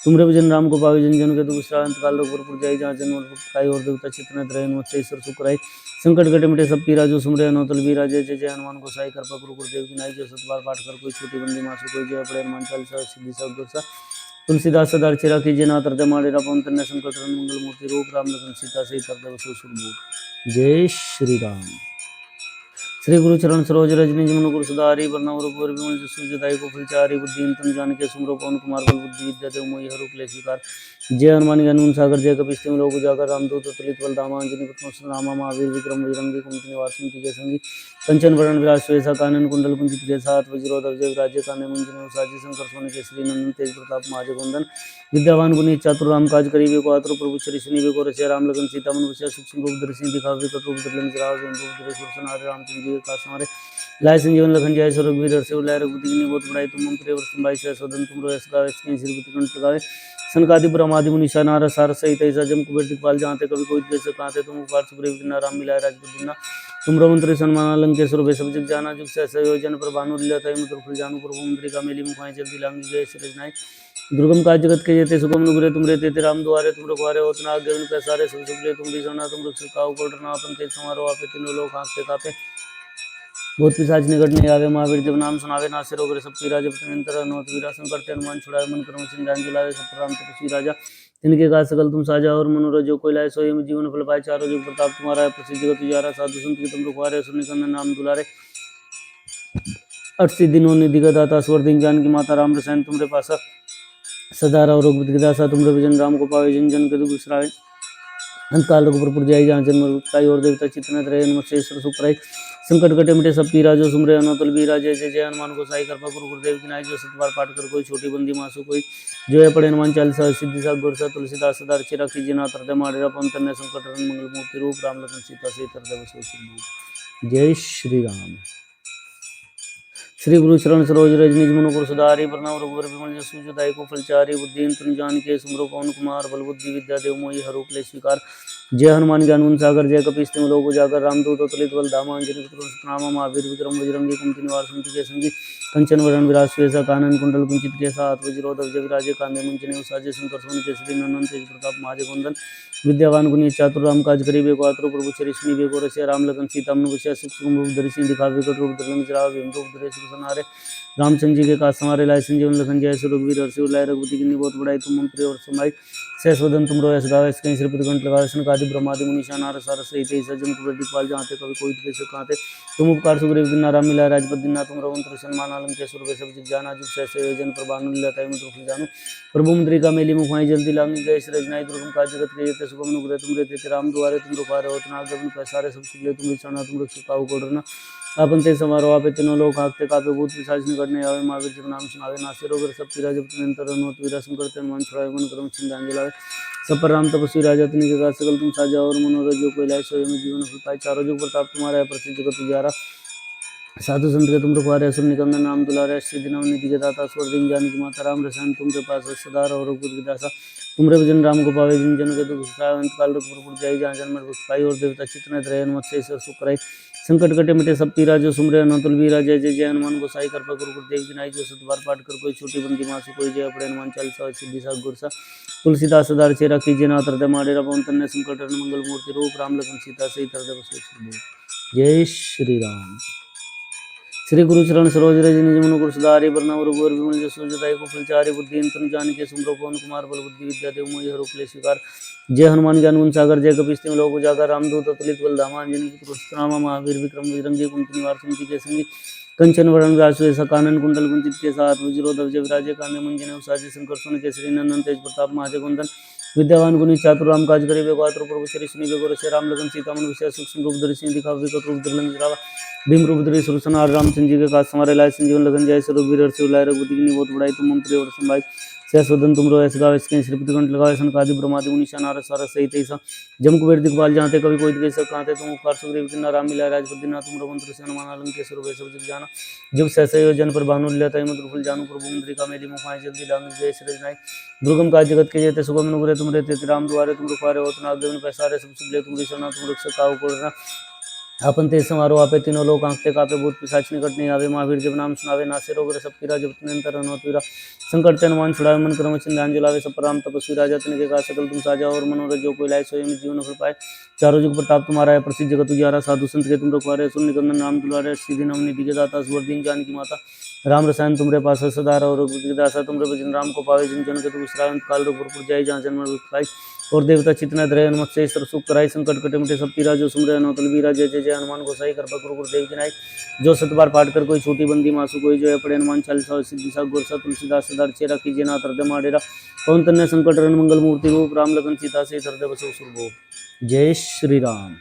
तुमरे भजन राम को पावे जन जन के दुख अंत काल रघुपुर जाई जहाँ जन्म खाई और देवता चित्त रहे मुझसे ईश्वर सुख रहे संकट कटे मिटे सब पीरा जो सुमरे अनोतल बीरा जय जय जय हनुमान गोसाई कृपा गुरु गुरुदेव की नाई जो सत बार पाठ कर कोई छोटी बंदी मासु कोई जय पड़े हनुमान चालीसा सिद्धि सा गोरसा तुलसीदास सदा अर्चे रखी जना तरदे माडेरा पवन तन्ने संकट मंगल मूर्ति रूप राम लखन सीता से तरदे बसु सुरभूप जय श्री राम श्री गुरु चरण सरोज रज निज मनु गुरु सुधारि बरनउँ रघुवर बिमल जसु जो दायक फलचारि बुद्धि तुम जानकी सुमरो पवन कुमार बल बुद्धि विद्या देव मोहि हरु क्लेश विकार जय हनुमान ज्ञान गुण सागर जय कपीस तिहुँ लोक उजागर रामदूत अतुलित बल धाम अंजनी पुत्र नामा महावीर विक्रम बजरंगी कुमति निवार सुमति के संगी कंचन वरण विराज सुबेसा कानन कुंडल कुंचित के साथ वज्रोधव जय विराजे कांधे मुंजनि साजी शंकर सोन केसरी नंदन तेज प्रताप महाजगवंदन विद्यावान गुणी चातुर राम काज करिबे को आतुर प्रभु चरित्र निबे को रसिया राम लगन सीता मन बसिया सूक्ष्म रूप धरि सिंह दिखावे विकट रूप धरि लंक जरावा रूप धरि सुरसनार रामचंद्र जी के काज हमारे लाए संजीवन लखन जाय स्वरूप वीर हर्षि लाए रघुपति की बहुत बड़ाई तुम मम प्रिय वर्षन भाई सहस्वदन तुम रोए सगावे श्रीपति कंठ लगावे सनकादि ब्रह्मादि मुनीषा नारद सारद सहित ऐसा जम कुबेर दिखपाल जानते कभी कोई जैसे कहते तुम उपकार सुग्रीव किन्ना राम मिलाए राजपद दिना तुम रघुवंश सन्मान लंकेश्वर वैश्विक जग जाना जुग से संयोजन पर भानु लीलाता मुद्र फल जानू प्रभु मंत्री का मेली मुखाई जल्दी लांगी गए श्री नाय दुर्गम काज जगत के जेते सुगम नुग्रह तुम रहते थे राम द्वारे तुम रखवारे होतना आगे उन पैसारे सब सुगले तुम दिशा तुम रुख काऊ को डरना अपन तेज समारोह आपे तीनों लोग आंखते कापे बहुत पिशाच निकट नहीं आवे महावीर जब नाम सुनावे नासिर होकर सब पीरा जब निरंतर अनुमत वीरा संकट हनुमान छुड़ाए मन क्रम ध्यान जुलावे सब राम तपस्वी राजा तिनके का सकल तुम साजा और मनोरथ जो कोई लाए सोई जीवन फल पाए चारों जुग प्रताप तुम्हारा है प्रसिद्ध जगत तुझारा साधु संत के तुम रखवारे सुन निकंदन नाम दुलारे अष्टि दिनों निधि का दाता स्वर दिन जान की माता राम रसायन तुमरे पासा सदा और रघुपति के दासा तुमरे भजन राम को पावे जन जन के दुख बिसरावे अंतकाल रघुपुर जाई जहाँ जन्म पाई और देवता चित्तन रहे नमस्ते सुखराई संकट कटे मिटे सब पीरा जो सुमरे अनोतल बीरा जय जय जय हनुमान को साई कृपा गुरु गुरुदेव की नाई जो सतबार पाठ कर कोई छोटी बंदी मासु कोई जो है पड़े हनुमान चालीसा सिद्धि सा गुरसा तुलसीदास सदा चिरा कीजिए नाथ हृदय माडेरा पवन तनय संकट हरण मंगल मूर्ति रूप राम लखन सीता सहित हृदय बसो सिद्धि। जय श्री राम। श्री गुरु चरण सरोज रज निज मनु पुर सुधारी प्रणाम रघुवर विमल जसु जदाई को फलचारी बुद्धिन तुम जान के सुमरो पवन कुमार बल बुद्धि विद्या देव मोहि हरो क्लेश स्वीकार। जय हनुमान ज्ञान गुण सागर जय कपीस तिम लोक उजागर रामदूत अतुलित बल धामा अंजनी पुत्र नाम महावीर विक्रम बजरंगी कुमति निवार सुमति के संगी कंचन वरण विराज सुवेसा कानन कुंडल कुंचित केसा हाथ वज्रोधर जय विराजे कांधे मुंचने साजे शंकर सोन केसरी नंदन तेज प्रताप महाजगवंदन विद्यावान गुणी चातुर राम काज करिबे को आतुर प्रभु चरिश्री बे को रसिया राम लखन सीता मन बसिया सुख सुख रूप धरि सिंह दिखावे विकट रूप धरि जरा भीम रूप धरि सुसनारे रामचंद्र जी के काज संवारे लाए संजीवन लखन जय रघुवीर हर्षि लाए रघुपति की बहुत बड़ाई तुम मन प्रिय और समाई सहस्वदन तुम रो सदा वैस कहीं श्रीपति कंठ लगा सनकादि ब्रह्मादि मुनि शानार सार सहित सज्जन कुबेर दिखपाल जहाँते कभी कोई कैसे कहाते तुम उपकार सुग्रीव दिन राम मिला राजपद दिन तुम रघुवंश सन्मान आलम के सुर सब जित जाना जिस सहसे योजन पर बानु लता में तो जानु प्रभु मुद्रिका मेली मुखाई जल्दी लांगी गए रजनाई दुर्गम काज जगत के जेते सुगम नुग्रह तुम रहते राम दुआरे तुम रुखारे होतना गगन पैसारे सब सुगले तुम विचरना तुम रक्षक काहू कोडरना आपन ते समारोह आपे तीनों लोग आते कापे भूत पिशाच निकटने आवे महावीर जब नाम सुनावे नासे रोग सब पीरा जब निरंतर अनुत वीरा संकर तेन मन छुड़ावे मन क्रम चिंतांजलि लावे सब पर राम तपस्वी राजा तिनके के काज सकल तुम साजा और मनोरथ जो कोई लाए सोई में जीवन फल पाए चारों जुग प्रताप तुम्हारा है प्रसिद्ध जगत उजियारा साधु संत के तुम रखवारे असुर निकंदन नाम दुलारे श्री दिनव निधि के दाता स्वर दिन जानी की माता राम रसायन तुम के पास सदा और रघुपति के दासा तुमरे भजन राम को पावे जिन जन के दुख सुखाए अंत काल रघुपुर जाई जहाँ जन्म पाई और देवता चित्तन रहे मत्स्य सुख कराई संकट कटे मिटे सब पीरा जो सुमरे अनंतुल बीरा जय जय जय हनुमान गोसाई कृपा गुरु गुरुदेव की नाई जो सतबार पाठ कर कोई छोटी बंदी मासु कोई जय अपने हनुमान चालीसा सिद्धि सा गुरसा तुलसीदास सदा चेरा कीजिए नाथ हृदय माडेरा पवन तनय संकट हरण मंगल मूर्ति रूप राम लखन सीता सहित हृदय बसो। जय श्री राम। श्री गुरु चरण सरोज रज निज मनु गुरु सुधारि बरनम रघुवर विमल जसु जदाई को फलचारि बुद्धि तनु जानिके सुमरो पवन कुमार बल बुद्धि विद्या देव मोहि हरो क्लेश स्वीकार। जय हनुमान ज्ञान गुण सागर जय कपीस तिम लोक उजागर रामदूत अतुलित बल धामा अंजनी पुत्र राम महावीर विक्रम बजरंगी कुमति निवार सुमति के संगी कंचन वरण विराज सुवेसा कानन कुंडल कुंचित केसा हाथ वज्रोधर जय विराजे कांधे मुंजने साजे शंकर सोन केसरी नंदन तेज प्रताप महाजगवंदन विद्यावान गुणी चातुर राम काज करिबे को आतुर प्रभु चरिश्री बे को रसिया राम लखन सीता मन बसिया सूक्ष्म रूप धरि सिंह दिखावे विकट रूप धरि लंक भीम रूप धरि सुरसनार रामचंद्र जी के काज संवारे लाए संजीवन लखन जय रघुवीर हर्षि लाए रघुपति की बहुत बड़ाई तुम मन प्रिय और समाई सहस्वदन तुम रो सदा वैस कहीं श्रीपति कंठ लगाए सनकादि ब्रह्मादि मुनि शानार सार सहित ऐसा जम कुबेर दिखपाल जहाँते कभी कोई कैसे कहाते तुम उपकार सुग्रीव दिन राम मिला राजपद दिन तुम रघुवंश हनुमान आलम के सुर सब जग जाना जब सहसे योजन पर भानु लेता मधुर जानू प्रभु मुद्रिका मेली मुखाई जल्दी लांग जय रजनाई दुर्गम काज जगत के जेते सुगम नुग्रह तुम रहते राम दुआरे तुम रुखारे होतना गगन पैसारे सब सुगले तुम विचरना तुम रक्षक काहू कोडरना आपन ते समारोह आपे तीनों लोग आंखते कापे भूत पिशाच निकट नहीं आवे महावीर जब नाम सुनावे नासे रोग सब पीरा जब निरंतर अनुत वीरा संकट ते हनुमान छुड़ावे मन क्रम चिंतांजलि लावे सब पर राम तपस्वी राजा तिनके काज सकल तुम साजा और मनोरथ जो कोई लाए सोई में जीवन फल पाए चारों जुग प्रताप तुम्हारा है प्रसिद्ध जगत उजियारा साधु संत के तुम रखवारे सुन निकंदन नाम दुलारे सीधी नव निधि के दाता स्वर दिन जान की माता राम रसायन तुमरे पास सदा और दासा तुमरे भजन राम को पावे जिन जन के तुम श्रावंत काल रघुपुर जाई जहाँ जन्म पाई और देवता चितना द्रय मत्स्य सुख कराई संकट कटे मिटे सब पीरा जो सुमरे अनोतल बीरा जय जय जय हनुमान गोसाई कृपा गुरु गुरुदेव की नाई जो सतबार पाठ कर कोई छोटी बंदी मासु कोई जो है पड़े हनुमान चालीसा सिद्धि सा गुरसा तुलसीदास सदा चेरा कीजिए नाथ हृदय माडेरा पवन तनय संकट हरण मंगल मूर्ति रूप राम लखन सीता सहित हृदय बसो सुरभो। जय श्री राम।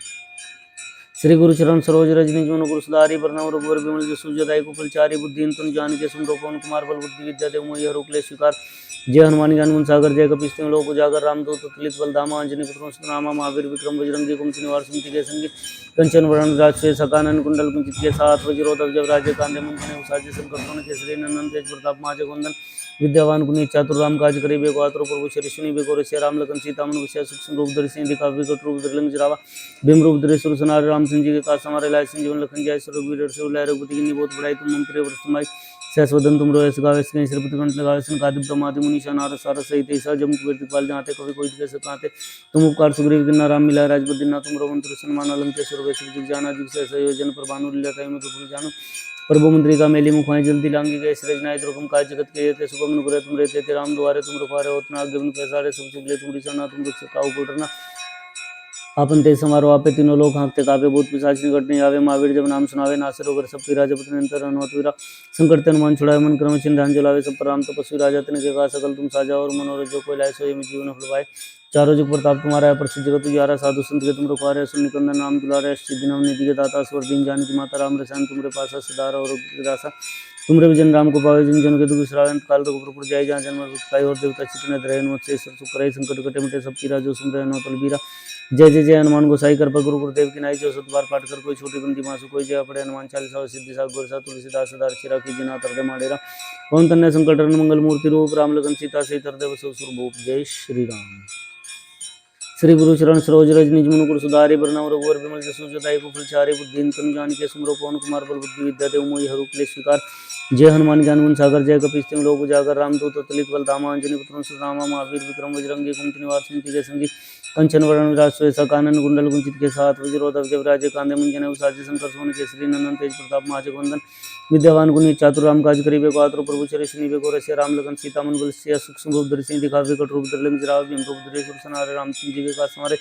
श्री गुरु चरण सरोज रज निज मनु गुरु सुधारि बरनम रघुवर विमल जसु जदाई को फलचारि बुद्धि तनु जानिके सुमरो पवन कुमार बल बुद्धि विद्या देव मोहि हरो क्लेश स्वीकार। जय हनुमान ज्ञान गुण सागर जय कपीस तिम लोक उजागर रामदूत अतुलित बल धामा अंजनी पुत्र नामा महावीर विक्रम बजरंगी कुमति निवार सुमति के संगी कंचन वरण विराज सुवेसा कानन कुंडल कुंचित केसा हाथ वज्रोधर जय विराजे कांधे मुंजने साजे शंकर सोन केसरी नंदन तेज प्रताप महाजगवंदन विद्यावान गुणी चातुर राम काज करिबे को आतुर प्रभु चरिश्री बे को रसिया राम लखन सीता मन बसिया सूक्ष्म रूप धरि सिंह दिखावे विकट रूप धरि लंक जरावा भीम रूप धरि सुरसनार रामचंद्र जी के काज संवारे लाए संजीवन लखन जय रघुवीर हर्षि लाए रघुपति की बहुत बड़ाई तुम मन प्रिय और समाई सहस्वदन तुम रो गावे श्रीपति कंठ लगावे सनकादि ब्रह्मादि मुनि शानार सार सहित ऐसा जम कुबेर दिखपाल जहाँते कभी कोई कैसे कहाते तुम उपकार सुग्रीव दिन राम मिला राजपद दिन तुम रघुवंश सन्मान आलम के सुर जग जाना जिग सहसे योजन पर भानु लीला मधुर जानो प्रभु मुद्रिका मेली मुखाई जल्दी लांगी गए रजनाई दुर्गम काज जगत के जेते सुगम नुग्रह तुम रहते राम दुआरे तुम रुखारे होतना गगन पैसारे सब सुगले तुम रिचरना तुम रक्षक काहू कोडरना आपन ते समारोह आपे तीनों लोग हाँकते कापे भूत पिशाच निकट नहीं आवे महावीर जब नाम सुनावे नासे रोग सब पीरा जब निरंतर अनुत वीरा संकट ते हनुमान छुड़ावे मन क्रम चिंतांजलि लावे सब पर राम तपस्वी राजा तिनके काज सकल तुम साजा और मनोरथ जो कोई लाए सोई में जीवन फल पाए चारों जुग प्रताप तुम्हारा है, प्रसिद्ध जगत उजियारा, साधु संत के तुम रखवारे, असुर निकंदन नाम दुलारे, सिद्धि नव निधि के दाता, स्वर दीन जानकी माता, राम रसायन तुमरे पासा, सदारा और दासा, तुमरे विजन राम को पावे, जिन जन के दुख श्रावण काल रघुपुर जाय, जहाँ जन्म दुखाई और देवता चित्त रहे मत्स्य सुख संकट कटे मिटे सब पीरा, जो सुन रहे नो तलबीरा। जय जय जय हनुमान गोसाई कृपा गुरु गुरुदेव की नाई, जो सत बार पाठ कर कोई छोटी बंदी मासु कोई, जय पड़े हनुमान चालीसा सिद्धि सागर गोरसा, तुलसीदास सदा चिरा की जिना तरदे माडेरा, पवन तन्य संकट हरण मंगल मूर्ति रूप, राम लगन सीता सहित हृदय बसव सुरभूप। जय श्री राम। श्री गुरु चरण सरोज रज निज मनु गुरु सुधारि बरनउँ रघुवर विमल जसु जताई कुफल चारि, बुद्धिहीन तनु जानिके सुमिरौ पवन कुमार बल बुद्धि विद्या देव मोहि हरहु क्लेश विकार। जय हनुमान ज्ञान गुण सागर, जय कपीस तिहुँ लोक उजागर, रामदूत अतुलित बल धामा, अंजनी पुत्र सुदामा, महावीर विक्रम बजरंगी कुमति निवार सुमति के संगी, कंचन वरण विराज सुबेसा कानन कुंडल कुंचित के साथ, वज्रोधर जब राजे कांधे मुंजन उसाजी शंकर सोन केसरी नंदन तेज प्रताप महाजगवंदन, विद्यावान गुणी चातुर राम काज करिबे को आतुर प्रभु चरित सुनिबे को रसिया, राम लगन सीता मन बल सिया, सूक्ष्म रूप धरि सिंह दिखावे कट रूप धरि लंक जरावे, भीम रूप धरि असुर संहारे, रामचंद्र जी के काज सवारे,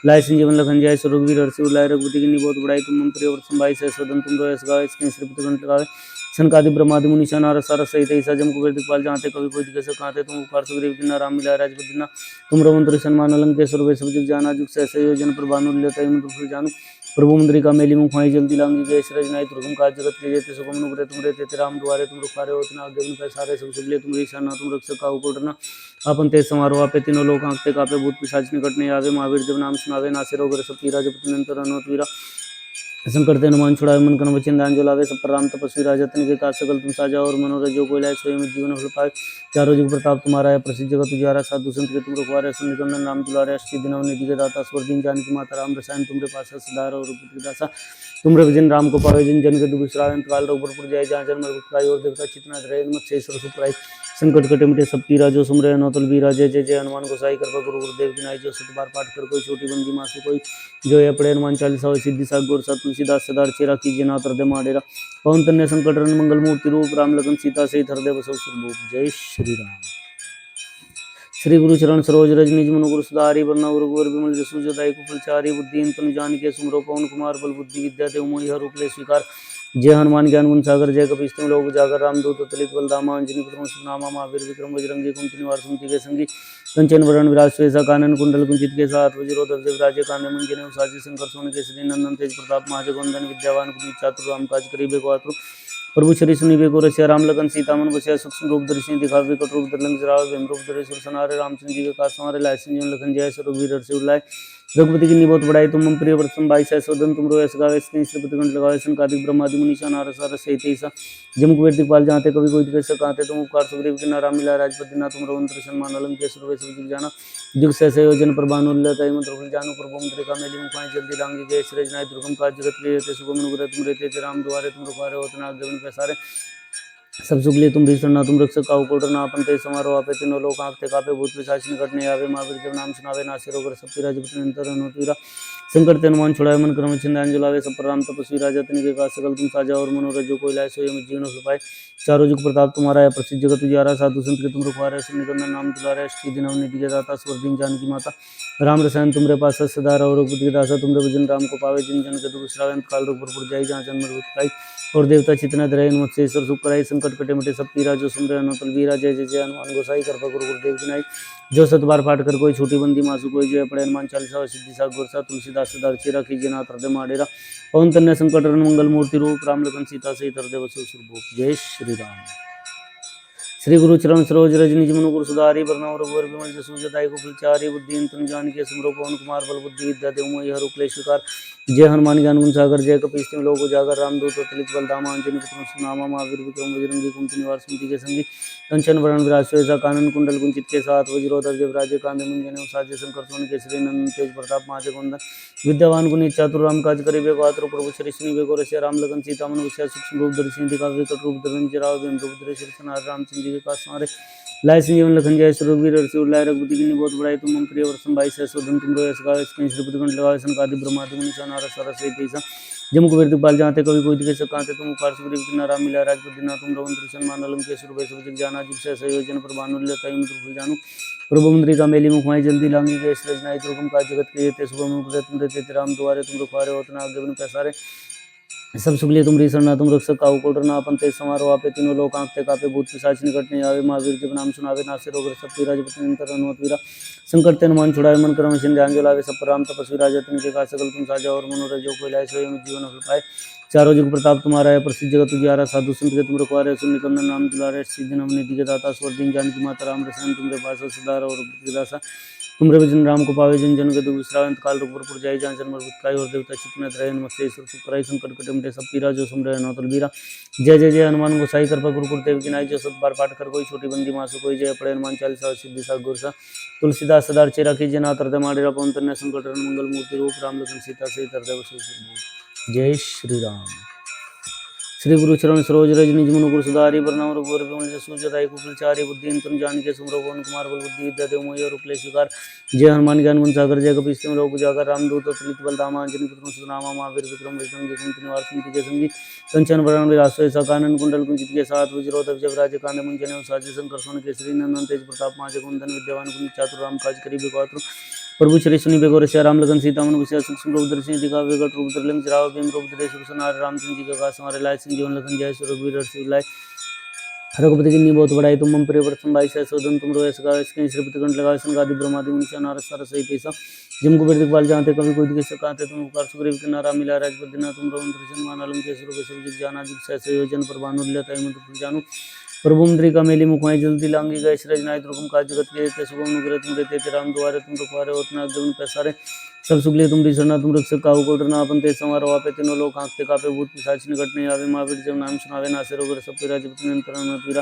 लाय संजीवन लखन जाय, रघुवीर हर्षि उर लाय, रघुपति की बहुत बड़ाई, तुम मम प्रिय व्रत संभाई, सहस्रवदन तुम रोयस गावे, इसके श्रीपति कंठ लगावे, सनकादि ब्रह्मादि मुनि नारद सारद सहित ऐसा जम कुबेर दिखपाल, जहाँ ते कवि कोई दिखे सकाते, तुम उपकार सुग्रीव किन्ना राम मिलाय राजपद दीन्ना, तुम रमंत्र सन्मान अलंकेश्वर वे सब जग जाना, जुग सहस्र योजन प्रभानु लेता ही जानु, प्रभु मुद्रिका मेली मुख माहि जल्दी लांगी, जय श्री नाई दुर्गम काज जगत के जेते सुगम अनुग्रह तुम रे तेते राम दुआरे, तुम रुखारे होत न आज्ञा बिनु पैसारे, सब सुगले तुम रे शरण तुम रक्षक काहू को डरना, आपन तेज समारोह आपे तीनों लोक कांपते कापे, भूत पिशाच निकट नहीं आवे, महावीर जब नाम सुनावे, नासे रोग हरै सब पीरा, जपत निरंतर हनुमत वीरा, संकट ते हनुमान छुड़ावे, मन क्रम वचन ध्यान जो लावे, सब पर राम तपस्वी राजा तिनके काज सकल तुम साजा, और मनोरथ जो कोई लाए सोई में जीवन फल पाए, चारों जुग प्रताप तुम्हारा है, प्रसिद्ध जगत उजियारा, साधु संत के तुम रखवारे, असुर निकंदन राम दुलारे, सिद्धि नव निधि के दाता, स्वर दीन जानकी माता, राम रसायन तुमरे पासा, सदार और दासा, तुमरे भजन राम को पावे, जिन जन के दुख श्रावण काल रघुपुर जाय, जहाँ जन्म दुखाई और देवता चित्त रहे मत्स्य सुख संकट कटे मिटे सब पीरा, जो सुमरे नौतल बीरा। जय जय जय हनुमान गोसाई कृपा गुरु गुरुदेव की नाई, जो सत बार पाठ कर कोई छोटी बंदी मासु कोई, जो ये पड़े हनुमान चालीसा सिद्धि सागर गोरसा, तुलसीदास सदा चेरा कीजिए नाथ हृदय माडेरा, पवन तन्य संकट हरण मंगल मूर्ति रूप, राम लगन सीता सहित हृदय बसव सुरभूप। जय श्री राम। श्री गुरु चरण सरोज रज निज मनु गुरु सुधारि बरनउँ रघुवर विमल जसु जताई कुफल चारि, बुद्धिहीन तनु जानिके सुमिरौ पवन कुमार बल बुद्धि विद्या देव मोहि हरहु क्लेश विकार। जय हनुमान ज्ञान गुण सागर, जय कपीस तिहुँ लोक उजागर, रामदूत अतुलित बल धामा, अंजनी पुत्र सुनामा, महावीर विक्रम बजरंगी कुमति निवार सुमति के संगी, कंचन वरण विराज सुबेसा कानन कुंडल कुंचित के साथ, वज्रोधर जब राजे कांधे मुंजन उसाजी शंकर सोन केसरी नंदन तेज प्रताप महाजगवंदन, विद्यावान गुणी चातुर राम काज करिबे को आतुर प्रभु चरित सुनिबे को रसिया, राम लगन सीता मन बसिया, सूक्ष्म रूप धरि सिंह दिखावे कट रूप धरि लंक जरावे, भीम रूप धरि असुर संहारे, रामचंद्र जी के काज सवारे, लाय संजीवन लखन जाय, रघुवीर हर्षि उर लाय, रघुपति की बहुत बड़ाई, तुम मम प्रिय व्रत संभाई, सहस्रवदन तुम रोयस गावे, इसके श्रीपति कंठ लगावे, सनकादिक ब्रह्मादि मुनि नारद सारद सहित ऐसा जम कुबेर दिखपाल, जहाँ ते कवि कोई दिखे सकाते, तुम उपकार सुग्रीव किन्ना राम मिलाय राजपद दीन्ना, तुम रमंत्र सन्मान अलंकेश्वर वे सब जग जाना, जुग सहस्र योजन प्रभानु लेता ही मंत्र जानु, प्रभु मुद्रिका मेली मुख माहि जल्दी लांगी, जय श्री नाई दुर्गम काज जगत के जेते सुगम अनुग्रह तुम रे तेते राम दुआरे, तुम रखवारे होत न आज्ञा बिनु पैसारे, सब सुख लिए तुम भीषण तुम रक्षक काहू को डरना, आपन तेज समारोह आपे तीनों लोक कांपते कापे, भूत पिशाच निकट नहीं आवे, महावीर जब नाम सुनावे, नासे रोग हरै सब पीरा, जपत निरंतर हनुमत वीरा, संकट ते हनुमान छुड़ावे, मन क्रम वचन ध्यान जो लावे, सब पर राम तपस्वी राजा तिनके काज सकल तुम साजा, और मनोरथ जो कोई लाए सोई में जीवन फल पाए, चारों जुग प्रताप तुम्हारा है, प्रसिद्ध जगत उजियारा, साधु संत के तुम रखवारे, असुर निकंदन नाम दुलारे, सिद्धि नव निधि के दाता, स्वर दीन जानकी माता, राम रसायन तुमरे पास सदा रहो, रघुपति के दासा तुमरे भजन राम को पावे, जिन जन के दुख श्रावण काल रघुपुर जाई, जहाँ जन्म दुखाई और देवता चितना रहे मत्स्य सुख कराई, संकट कटे मिटे सब पीरा, जो सुन रहे हनुमत वीरा। जय जय जय हनुमान गोसाई कृपा गुरु गुरुदेव की नाई, जो सत बार पाठ कर कोई छोटी बंदी मासु कोई, जय पड़े हनुमान चालीसा सिद्धि सागर गोरसा, तुलसीदास सदा चेरा कीजिए नाथ हृदय माडेरा, पवन तन्य संकट हरण मंगल मूर्ति रूप, राम लगन सीता सहित हृदय बसव सुरभूप। जय श्री राम। श्री गुरु चरण सरोज रज निज मनु गुरु सुधारि बरनउँ रघुवर विमल जसु जताई कुफल चारि, बुद्धिहीन तनु जानिके सुमिरौ पवन कुमार बल बुद्धि विद्या देव मोहि हरहु क्लेश विकार। जय हनुमान ज्ञान गुण सागर, जय कपीस तिहुँ लोक उजागर, रामदूत अतुलित बल धामा, अंजनी पुत्र सुनामा, महावीर विक्रम बजरंगी कुमति निवार सुमति के संगी, कंचन वरण विराज सुबेसा कानन कुंडल कुंचित के साथ, वज्रोधर जब राजे कांधे मुंजन उसाजे शंकर सोन केसरी नंदन तेज प्रताप महाजगवंदन, विद्यावान गुणी चातुर राम काज करिबे को आतुर प्रभु चरित सुनिबे को रसिया, राम लगन सीता मन बसिया, सूक्ष्म रूप धरि सिंह दिखावे कट रूप धरि लंक जरावे, भीम रूप धरि असुर संहारे, रामचंद्र जी के काज सवारे, लाय संजीवन लखन जाय, रघुवीर हर्षि उर लाय, रघुपति की बहुत बड़ाई, तुम मम प्रिय व्रत संभाई, सहस्रवदन तुम रोयस गावे, इसके श्रीपति कंठ लगावे, सनकादिक ब्रह्मादि मुनि नारद सारद सहित ऐसा जम कुबेर दिखपाल, जहाँ ते कवि कोई दिखे सकाते, तुम उपकार सुग्रीव किन्ना राम मिलाय राजपद दीन्ना, तुम रमंत्र सन्मान अलंकेश्वर वे सब जग जाना, जुग सहस्र योजन प्रभानु लेता ही मंत्र फल जानु, प्रभु मुद्रिका मेली मुख माहि जल्दी लांगी, जय श्री नाई दुर्गम काज जगत के जेते सुगम अनुग्रह तुम रे तेते राम दुआरे, तुम रखवारे होत न आज्ञा बिनु पैसारे, सब सुख लिए तुमरी शरणा तुम रक्षक काहू को डरना अपन तेज समारोह आपे तीनों लोग कांपते कापे भूत पिशाच निकट नहीं आवे महावीर जब नाम सुनावे नासे रोग सब पीरा जब निरंतर हनुमत वीरा संकट ते हनुमान छुड़ावे मन क्रम वचन ध्यान जो लावे सब पर राम तपस्वी राजा तिनके का सकल तुम साजा और मनोरथ जो कोई लाए सोई जीवन फल पाए चारों जुग प्रताप तुम्हारा है प्रसिद्ध जगत तुझारा साधु संत के तुम रखवारे सुन निकंदन नाम दुलारे सिद्धि नम निधि के दाता स्वर दिन जानकी माता राम रसन तुमरे पास सदार और दासा तुमरे भजन राम को पावे जन जन के दुख विश्रांत काल रूप जाय जहाँ जन्म काय और देवता चित्त रहे नमस्ते ईश्वर सुख कराई संकट कटे मिटे सब पीरा जो सुमरे नौतल बीरा जय जय जय हनुमान गोसाई कृपा गुरुकुल देव की नाई जो सब बार पाठ कर कोई छोटी बंदी मासु कोई जय पड़े हनुमान चालीसा सिद्धि सा गुरसा तुलसीदास सदार चेरा की जना तरदे माडेरा पवन तन्य संकट मंगल मूर्ति रूप राम लखन सीता से तरदे जय श्री राम। श्री गुरु चरण सरोज रज निज मनु गुरु सुधारी बरनाम रघुवर विमल जसु जदाई कुशल चारि बुद्धि तुम जानिके सुमरो पवन कुमार बल बुद्धि विद्या देव मोहि और उपले स्वीकार जय हनुमान ज्ञान गुण सागर जय कपीस तिम लोक उजागर रामदूत अतुलित बल धामा अंजनी पुत्र सुनामा महावीर विक्रम विष्णु कुंती निवार कुंती के संगी कंचन वरण विरासो ऐसा कानन कुंडल कुंजित के साथ वज्रोत जब राज कांद मुंजन साजे शंकर सोन केसरी नंदन तेज प्रताप माजे कुंदन विद्यावान कुंज चातुर राम काज करी बेपात्र प्रभु श्री सुनि बेगोर श्या राम लगन सीता मन विषय सूक्ष्म रूप दर्शन दिखा विकट रूप धरलिंग जराव भीम रूप धरे सुरसनार रामचंद्र जी का कास हमारे लाय संजीवन लखन जय रघुवीर हर्षि लाय रघुपति की बहुत बड़ाई तुम मम प्रिय वर्तन भाई सह सोदन तुम रोय सगा इसके श्रीपति कंठ लगा संगादि ब्रह्मादि मुनि नारद सार सहित ऐसा जम को बेद पाल जानते कभी कोई दिखे सकाते तुम उपकार सुग्रीव के नारा मिला राजपद दिन तुम रवन दर्शन मान अलम के सुर सब जिग जाना जिग सहस योजन पर भानु लता मत जानू प्रभु मुद्रिका मेली मुखमाई जल्दी लांगी गए श्रज नाय दुर्गम काज जगत के शुभम नुग्रह तुम रहते राम द्वारे तुम रखवारे उतना जवन पैसारे सब सुखले तुम शरणा तुम रक्षक काहू को डरना अपन तेज समारोह आपे तीनों लोग आंखते कापे भूत पिशाच निकट नहीं आवे महावीर जब नाम सुनावे नासे रोग सब पीरा जब निरंतर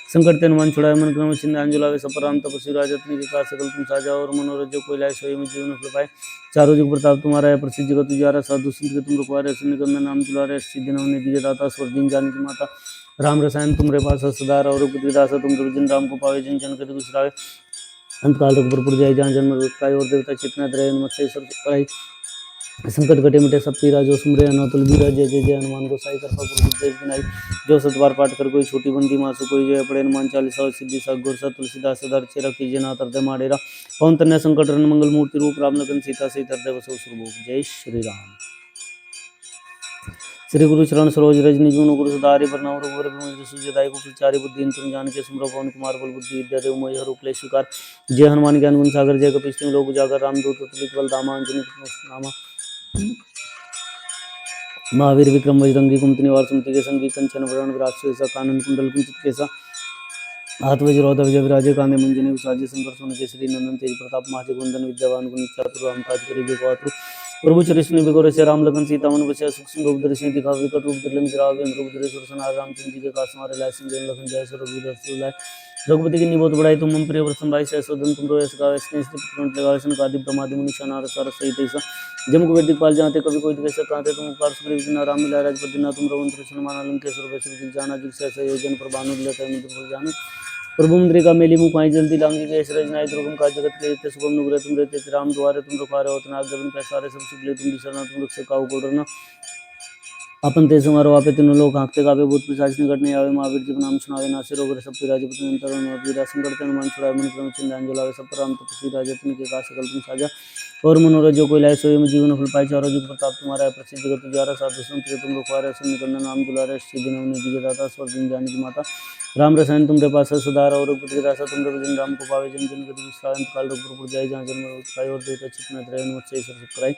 संकट ते हनुमान छुड़ावे मन क्रम चिन्ह अंजुलावे सब राम तपस्वी राजा तिनके का सकल तुम साजा और मनोरथ जो कोई लाए सोई में जीवन फल पाए चारों जुग प्रताप तुम्हारा है प्रसिद्ध जगत तुझारा साधु संत के तुम रखवारे सुनिकंदन नाम दुलारे सिद्धि नव निधि के दाता स्वर दिन जानकी माता राम रसायन तुमरे पास सदार और बुद्धिदासा तुम दुर्जन राम को पावे जन जन के दुष्रावे अंतकाल रघुपुर जाय जहाँ जन्म काय और देवता चितना रहे नमस्ते ईश्वर संकट कटे मिटे सब पीरा जो सुमरे अनौतल बीरा जय जय जय हनुमान गोसाई कृपा गुरुदेव की नाई जो सतबार पाठ कर कोई छोटी बंदी मासु कोई जय पड़े हनुमान चालीसा सिद्धि सा गुरसा तुलसीदास सदार चेरा कीजिए ना तरदे माडेरा पवन तन्य संकट रन मंगल मूर्ति रूप राम लखन सीता से तरदे बसो सुरभूप जय श्री राम। श्री गुरु चरण सरोज रज निज मनु गुरु सुधारि बरनाम रघुवर विमल जसु जदाई कुशल चारि बुद्धि तुम जानिके सुमरो पवन कुमार बल बुद्धि विद्या देव मोहि हर उपले स्वीकार जय हनुमान ज्ञान गुण सागर जय कपीस तिम लोक उजागर रामदूत अतुलित बल धामा अंजनी पुत्र नामा महावीर विक्रम बजरंगी कुमति निवार सुमति के संगी कंचन वरण विराज ऐसा कानन कुंडल कुंचित केसा हाथ वज्रोध विजय विराजे कांदे मुंजने विसाजे शंकर सोन केसरी नंदन तेज प्रताप माचे कुंदन विद्यावान गुणी चातुर राम काज करी बेपात्र प्रभु चरिष्ण बिगोर से राम लगन सीता मन बसिया सूक्ष्म रूप दर्शन दिखा विकट रूप धरलिंग जराव रूप धरे सुरसनार रामचंद्र जी के कास हमारे लाय संजीवन लखन जय रघुवीर हर्षि लाय रघुपति की बहुत बड़ाई तुम मम प्रिय वर्तन भाई सहसोदन तुम रोय सगा इसके कंठ लगा संगादि ब्रह्मादि मुनि नारद सार सहित ऐसा जम को वेदिक पाल जाते कभी कोई दिवस कहते तुम उपकार सुग्रीव दिन राम मिला राजपद दिन तुम रवन दर्शन मान अलम के सुर वैश्व जाना जिग सहस योजन पर भानु लता मत जानो प्रभु मुद्रिका मेली मुखमाई जल्दी लांगी गए सरज नाय दुर्गम काज जगत के रहते शुभम नुग्रह तुम रहते राम द्वारे तुम रखवारे उतना जबन पैसारे सब सुखले तुम शरणा तुम रक्षक काहू को डरना अपन तेज मारो आपे तीनों लोग आंखते कापे भूत पिशाच निकट नहीं आवे महावीर जब नाम सुनावे नासे रोग सब पीरा जब निरंतर संकट हनुमान छुड़ावे मन क्रम चिन्ह अंजलावे सब राम तपस्वी राजा तिनके का सकल तुम साजा और मनोरथ जो कोई लाए सोई में जीवन फल पाए चारों जुग प्रताप तुम्हारा है प्रसिद्ध जगत तुझारा साधु संत के तुम रखवारे निकंदन नाम दुलारे सिद्धि नव निधि के दाता स्वर दिन जानकी माता राम रसायन तुमरे पास सदार और बुद्धिदासा तुम भजन राम को पावे जन जन के दुष्रांत काल रघुपुर जाय जहाँ जन्म और देवता चित्त रहे नमस्ते ईश्वर कराई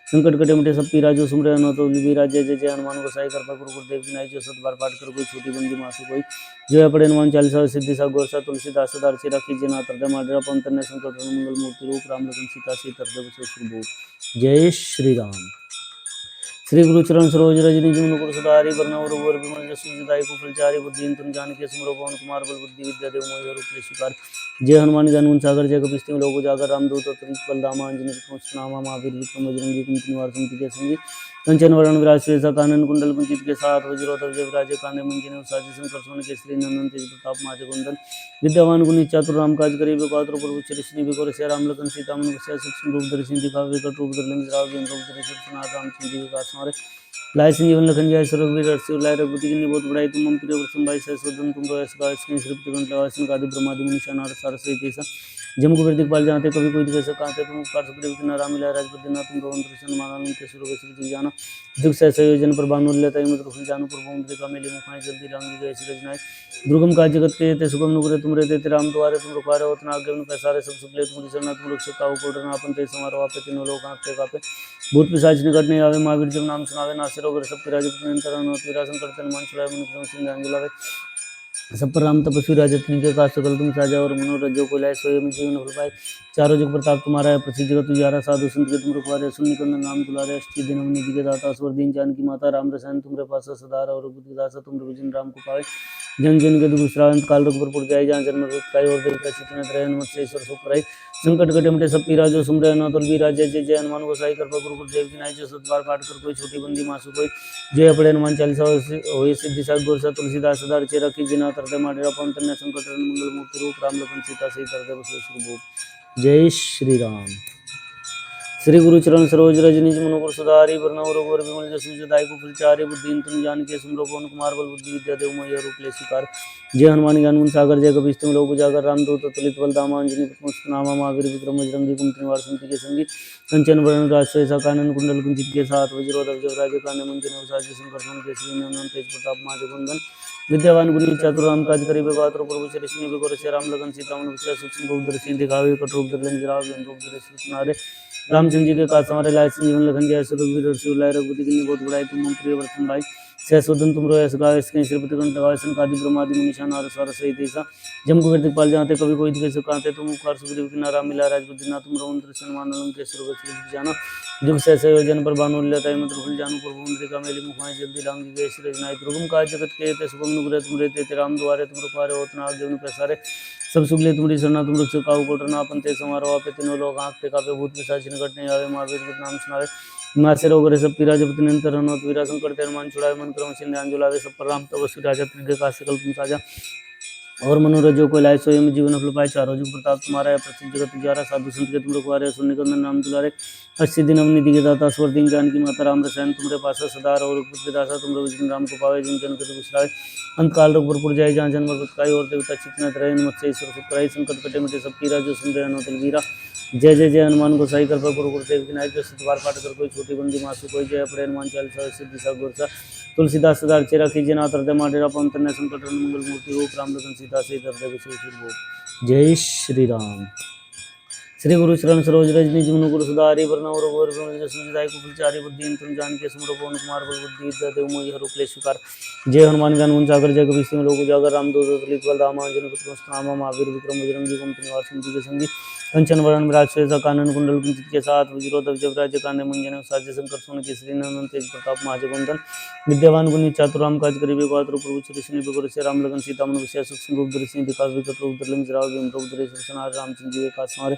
संकट कटे मिटे सब पीरा जो सुमरे तो बीरा जय जय जय हनुमान गोसाई कृपा गुरुदेव की नाई जो सतबार पाठ कर कोई छोटी बंदी मासु कोई जो है पड़े हनुमान चालीसा सिद्धि सा गोरसा तुलसीदास सदार चेरा कीजिए ना तरदे माडेरा पवन तन्य संकट मंगल मूर्ति रूप राम लखन सीता से तरदे बसो सुरभूप जय श्री राम। श्री गुरु चरण सरोज रज निज मनु गुरु सुधारि बरनाम रघुवर विमल जसु जदाई कुशल चारि बुद्धि तुम जानिके सुमरो पवन कुमार बल बुद्धि विद्या देव मोहि हर उपले स्वीकार जय हनुमान ज्ञान गुण सागर जय कपीस तिम लोक उजागर रामदूत अतुलित बल धामा अंजनी पुत्र नामा महावीर विक्रम बजरंगी कुमति निवार सुमति के संगी कंचन वरण विराज सुवेसा कानन कुंडल कुंचित के साथ वज्रोत विजय विराजे कांदे मुंजने साजे शंकर सोन केसरी नंदन तेज प्रताप माचे कुंदन विद्यावान गुणी चातुर राम काज करी बेपात्र प्रभु चरिष्ण बिगोर से राम लखन सीता मन बसिया सूक्ष्म रूप दर्शन दिखा विकट रूप धरलिंग जराव रूप धरे सुरसनार रामचंद्र जी के कास हमारे लाय संजीवन लखन जय रघुवीर हर्षि लाय रघुपति की बहुत बड़ाई तुम मम प्रिय वर्तन भाई सहसोदन तुम रोय सगा इसके श्रीपति कंठ लगा संगादि ब्रह्मादि मुनि नारद सार सहित ऐसा जम कुबेर दिखपाल जाते कभी कोई कैसे कांते तुम उपकार सुग्रीव किन्नर राम मिलाए राजपद दिन तुम रोहन कृष्ण मानन के सुर वैसे जी जाना जुग सहसा योजन पर बानु लेता है मत रुखन जानू प्रभु मुद्रे का मेली मुखाई जल्दी लांगी गए सिरज नाय दुर्गम काज जगत के ते सुगम नुगरे तुम रे ते राम द्वारे तुम रुखारे होत नाग गवन पैसारे सब सुखले तुम शरणा तुम रक्षक काहू को डरना आपन ते समारो आपे तीनों लोग आंखते कापे भूत पिशाच निकट नहीं आवे महावीर जब नाम सुनावे नासे रोग सब पिराज निरंतर अनोत विरासन करते हनुमान छुड़ाए मन क्रम सिंह अंजुलावे सब पर राम तपस्वी राजा तिनके का सकल तुम साजा और मनोरजो को लाए सोए जीवन फल पाए चारों जुग प्रताप तुम्हारा है प्रसिद्ध जगत उजियारा साधु संत के तुम रखवारे सुन निकंदन नाम दुलारे अष्टी दिन निधि के दाता स्वर दीन जानकी माता राम रसायन तुमरे पास सदार और बुद्धि दासा तुम विजन राम को पाए जन जन के दुख श्रावंत काल रघुपुर पुर जाए जहाँ जन्म रुकाई और दिल प्रसिद्ध नयन मत से ईश्वर सुख कराई संकट कटे मटे सब पीरा जो सुमरे न तुल बीरा जय जय जय हनुमान गोसाई कृपा गुरु गुरुदेव की नाई जो सतबार पाठ कर कोई छोटी बंदी मासु कोई जय पड़े हनुमान चालीसा होए सिद्धि साग गोरसा तुलसीदास सदार चेरा की जिना तरदे माडेरा पवन तन्य संकट मंगल मुक्ति रूप राम लखन सीता सही तरदे बसो श्री जय श्री राम। श्री गुरु चरण सरोज रज निज मनोहर सुधारी वरनव रघुवर विमल जसु जदायु फलचारि बुद्धिन तुम जानकी सुमरो पवन कुमार बल बुद्धि विद्या देव मैया रूप ले शिकार जय हनुमान ज्ञान गुण सागर जय कपीस तुम लोग उजागर रामदूत तुलित बल धाम अंजनी पुष्प नामा महावीर विक्रम बजरंगी कुमति निवार सुमति के संगी कंचन वरण राजश्री कानन कुंडल कुंचित के साथ वज्रोधर जवराज कान्य मंजन साज संकर्षण के श्री नंदन तेज प्रताप महाजगवंदन विद्यावान गुणी चातुर राम काज करिबे पात्र प्रभु चरिष्ण बिगोर से राम लगन सीता मन विषय सूक्ष्म रूप दर्शी दिखावे कटरूप दर्लन जराव रूप दर्शी सुनारे रामचंद्र जी के काज हमारे लाय संजीवन लखन जय सुरवीर रसूल रघुपति की बहुत बड़ाई तुम प्रिय वर्तन भाई सहसोदन तुम रो ऐसा गावे इसके श्रीपति कंठ लगावे संकादि ब्रह्मादि मुनिषा नार सार सहित ऐसा जम को कीर्ति पाल जाते कभी कोई कैसे कहते तुम उपकार सुग्रीव की नारा मिला राजपति ना तुम रोहन कृष्ण मानन के सुर जाना जुग सहसा योजन पर बानु लेता है मंत्र फुल जानू प्रभु मुद्रे का मेली मुखाई जल्दी लांगी गए श्री नाय दुर्गम काज जगत के ते सुगम नुग्रह तुम रहते राम द्वारे तुम रुखारे होत नाग जवन पैसारे सब सुगले तुम्हारी शरणा तुम रक्षक काहू को डरना अपन ते समारो आपे तीनों लोग आंखते कापे भूत पिशाच निकट नहीं आवे महावीर के नाम सुनावे नासे रोग रे सब पीरा जपति निरंतर हनुमत वीरा संकट ते हनुमान छुड़ाए मन क्रम सिंह अंजुलावे सब पर राम तपस्वी राजा तिनके का सकल तुम साजा और मनोरजो को लाए सोए जीवन फल पाए चारों जुग प्रताप तुम्हारा है प्रसिद्ध जगत उजियारा साधु संत के तुम रखवारे सुन निकंदन नाम दुलारे अस्सी दिन निधि के दाता स्वर दिन जानकी माता राम रसायन तुमरे पास सदार और पुत्र दासा तुम विष्णु राम को पावे जिन जन के विश्राय अंत काल रघुपुर जाए जहाँ जन्म मृतकाई और देवता चित्त रहे मत से ईश्वर सुखराई संकट कटे मिटे सब पीरा जो सुन रहे अनुतल वीरा जय जय जय हनुमान गोसाई कृपा गुरु गुरुदेव की नाय जो सतबार पाठ कर कोई छोटी बंदी मासु कोई जय पड़े हनुमान चालीसा सिद्धि सा गोरसा तुलसीदास सदार चेरा कीजिए नाथ हृदय माडेरा पवन तनय संकट मंगल मूर्ति रूप राम लखन सीता से हृदय विशेष जय श्री राम। श्री गुरु चरण सरोज रज निज मनु गुरु सुधारी वरनव रघुवर विमल जसु जदायु फलचारि बुद्धि तुम जानकी सुमरो पवन कुमार बल बुद्धि विद्या देव मोहि रूप ले स्वीकार जय हनुमान ज्ञान गुण सागर जय कपीस लोक उजागर रामदूत अतुलित बल धाम अंजनी पुत्र नामा महावीर विक्रम बजरंगी कुमति निवार सुमति के संगी कंचन वरण विराज सुबेसा कानन कुंडल कुंचित के साथ वज्रोधर जवराज कान्य मंजन साज शंकर सोन केसरी नंदन तेज प्रताप महाजगवंदन विद्यावान गुणी चातुर राम काज करिबे पात्र प्रभु चरिष्ण बिगोर से राम लगन सीता मन विषय सूक्ष्म रूप दर्शी दिखावे विकट रूप दर्लन जराव रूप दरेश सनार रामचंद्र जी के काज हमारे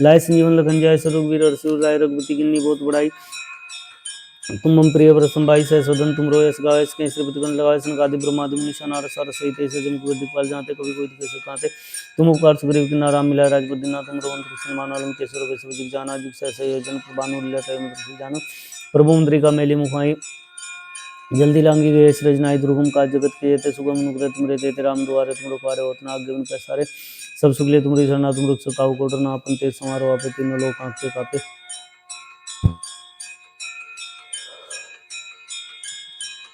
लाय संजीवन लखन जाय रघुवीर रसूल राय रघुपति किन्नी बहुत बड़ाई तुम मम प्रिय प्रसम भाई सहसोदन तुम रोयस गावे इसके श्रीपति कंठ लगावे संकादि ब्रह्मादि मुनिषा नार सार सहित ऐसे जम को दिखपाल जाते कभी कोई कैसे कहते तुम उपकार सुग्रीव की नारा मिला राजपति ना तुम रोहन कृष्ण मानव केसर वैश्व जिग जाना जुग सहसा योजन प्रभानु लेता है जानो प्रभु मुद्रिका मेली मुखाई जल्दी लांगी गए सृज नाई दुर्गम काज जगत के ते सुगम नुग्रह तुम रहते राम द्वारे तुम रुखारे होत नाग जवन पैसारे सब सुगले तुम्हारी शरणा तुम रक्षक काहू को डरना अपन तेज समारो आपे तीनों लोग आंखते कापे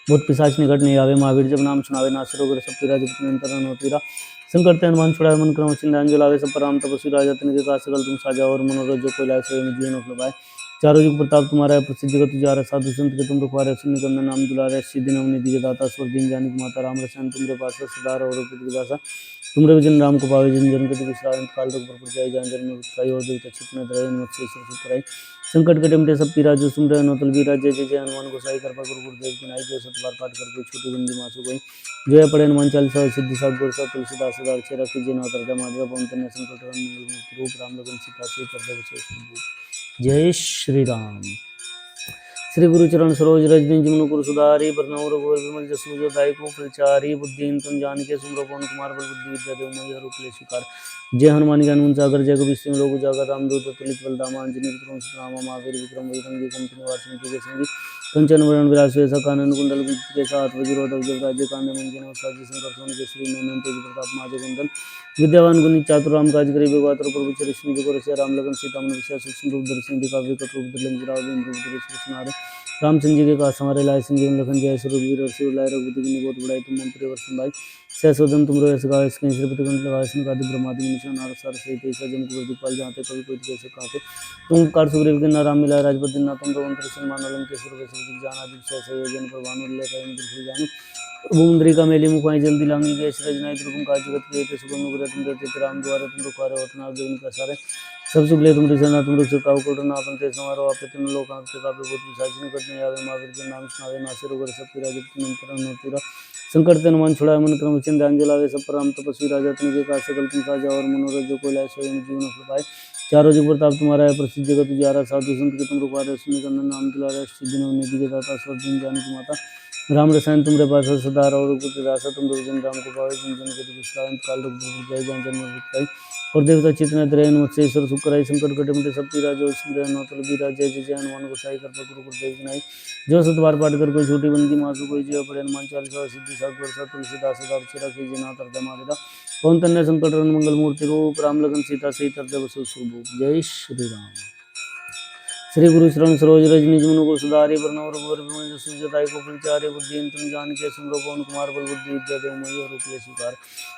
भूत पिशाच निकट नहीं आवे महावीर जब नाम सुनावे नासे रोग सब पीरा जपति निरंतर हनुमत वीरा संकट ते हनुमान छुड़ाए मन क्रम सिंह अंजुलावे सब पर राम तपस्वी राजा तिनके का सकल तुम साजा और मनोरथ जो कोई लाए सोए जीवन फल पाए चारों जुग प्रताप तुम्हारा है प्रसिद्ध जगत उजियारा साधु संत के तुम रखवारे सुन निकंदन नाम दुलारे सिद्धि नवनिधि के दाता स्वर दीन जानकी माता राम रसायन तुमरे पास सदार और पुत्र दासा तुमरे विजन राम को पावे जिन जन के विश्राम काल तक पर जाए जान जन में कई और देवता चित्त रहे मत से ईश्वर कराई संकट कटे मिटे सब पीरा जो सुन रहे नोतल वीरा जय जय जय हनुमान गोसाई कृपा गुरु गुरुदेव की नाई जो सतबार पाठ करके छोटी बंदी मासु कोई जय पड़े हनुमान चालीसा सिद्धि सा गोरसा तुलसीदास सदार चेरा कीजिए नाथ हृदय माधव पवन तनय संकट मंगल रूप राम लगन सीता से हृदय जय श्री राम। श्री गुरु चरण सरोज रज निज मनु गुरु सुधारी वरनव रघुवर विमल जसु जदायु फलचारि बुद्धि तुम जानकी सुमरो पवन कुमार बल बुद्धि विद्या देव मैया रूप ले स्वीकार जय हनुमान ज्ञान गुण सागर जय कपीस लोक उजागर रामदूत अतुलित बल धाम अंजनी पुत्र नामा महावीर विक्रम बजरंगी कुमति निवार सुमति के संगी कंचन वरण विराज सुयसा कानन कुंडल के साथ वज्रोधक जब राज्य कांदे मंजन साजी शंकर सोन के श्री नंदन तेज प्रताप माजे कुंदन विद्यावान गुणी चातुर राम काज करी बेगात्र प्रभु चरिष्ण विगो रसिया राम लगन सीता मन विषय सूक्ष्म रूप दर्शन दिखा विकट रूप दलन जराव इंद्र रूप कृष्ण रामचंद्र जी के काज हमारे लाए संजीवन लखन जय स्वरूप वीर और लाए रघुपति की बहुत बड़ाई तुम मंत्री वर्षन भाई सहसोदन तुम रोय सगा इसके श्रीपति कंठ लगा सन कादि ब्रह्मादि निशान नारद सार सहित ऐसा जम को दिपाल जाते कभी कोई कैसे कहते तुम कार सुग्रीव के नाम मिला राजपद दिन ना तुम रोगन कृष्ण मान लंकेश्वर वैसे जान आदि सहस योजन पर भानु ले कहीं बिल्कुल जानी भूमंद्री का मेली मुखाई जल्दी लांगी गए रजनाई दुर्गम काज जगत के ते सुगम नुग्रह तुम देते राम द्वारा तुम रुखारे वतना देवन का सारे सब सुख ले तुम रिसना तुम रुख सुखाओ कोटो ना अपन ते समारो आपे तुम लोग आंखते कापे बहुत विसाचन करने आवे महावीर के नाम सुनावे नासिर उगर सब पीरा जब तुम अंतरन हो पूरा संकट तन मन छुड़ाए मन क्रम चिंत अंजलावे सब पर राम तपस्वी राजा तुम के काज सकल तुम साजा और मनोरथ जो कोई लाए स्वयं जीवन फल चारों जुग प्रताप तुम्हारा है प्रसिद्ध जगत उजियारा साधु संत के तुम रुखारे सुनि कंदन नाम दुलारे सिद्धि नव निधि के दाता स्वर दिन जानकी माता राम रसायन तुमरे पास सदा और रासा तुम जन राम को पावे जिन जन के दुष्टांत काल रूप जय जन जन में और देवता चित्त त्रयन मत्स्येश्वर शुक्राई संकट कटे मुझे सब पीरा जो स्मरण नौतल बीरा जय जय जय हनुमान गोसाई कर गुरु गुरुदेव विनाई जो सत बार पाठ कर कोई छोटी बंदी मासु कोई जय पड़े हनुमान चालीसा सिद्धि सागर वर्षा तुलसीदास सदा चिरा की जना तरदा मारेदा पवन तन्ने संकट रन मंगल मूर्ति रूप राम लगन सीता सहित हृदय बसु सुरभूप जय श्री राम श्री गुरु शरण सरोज रज निज मनु को सुधारे वरनवर गोर विमल जसु जताई को फलचारे बुद्धि तुम जान के सुमरो पवन कुमार बल बुद्धि विद्या देव मई और उपले स्वीकार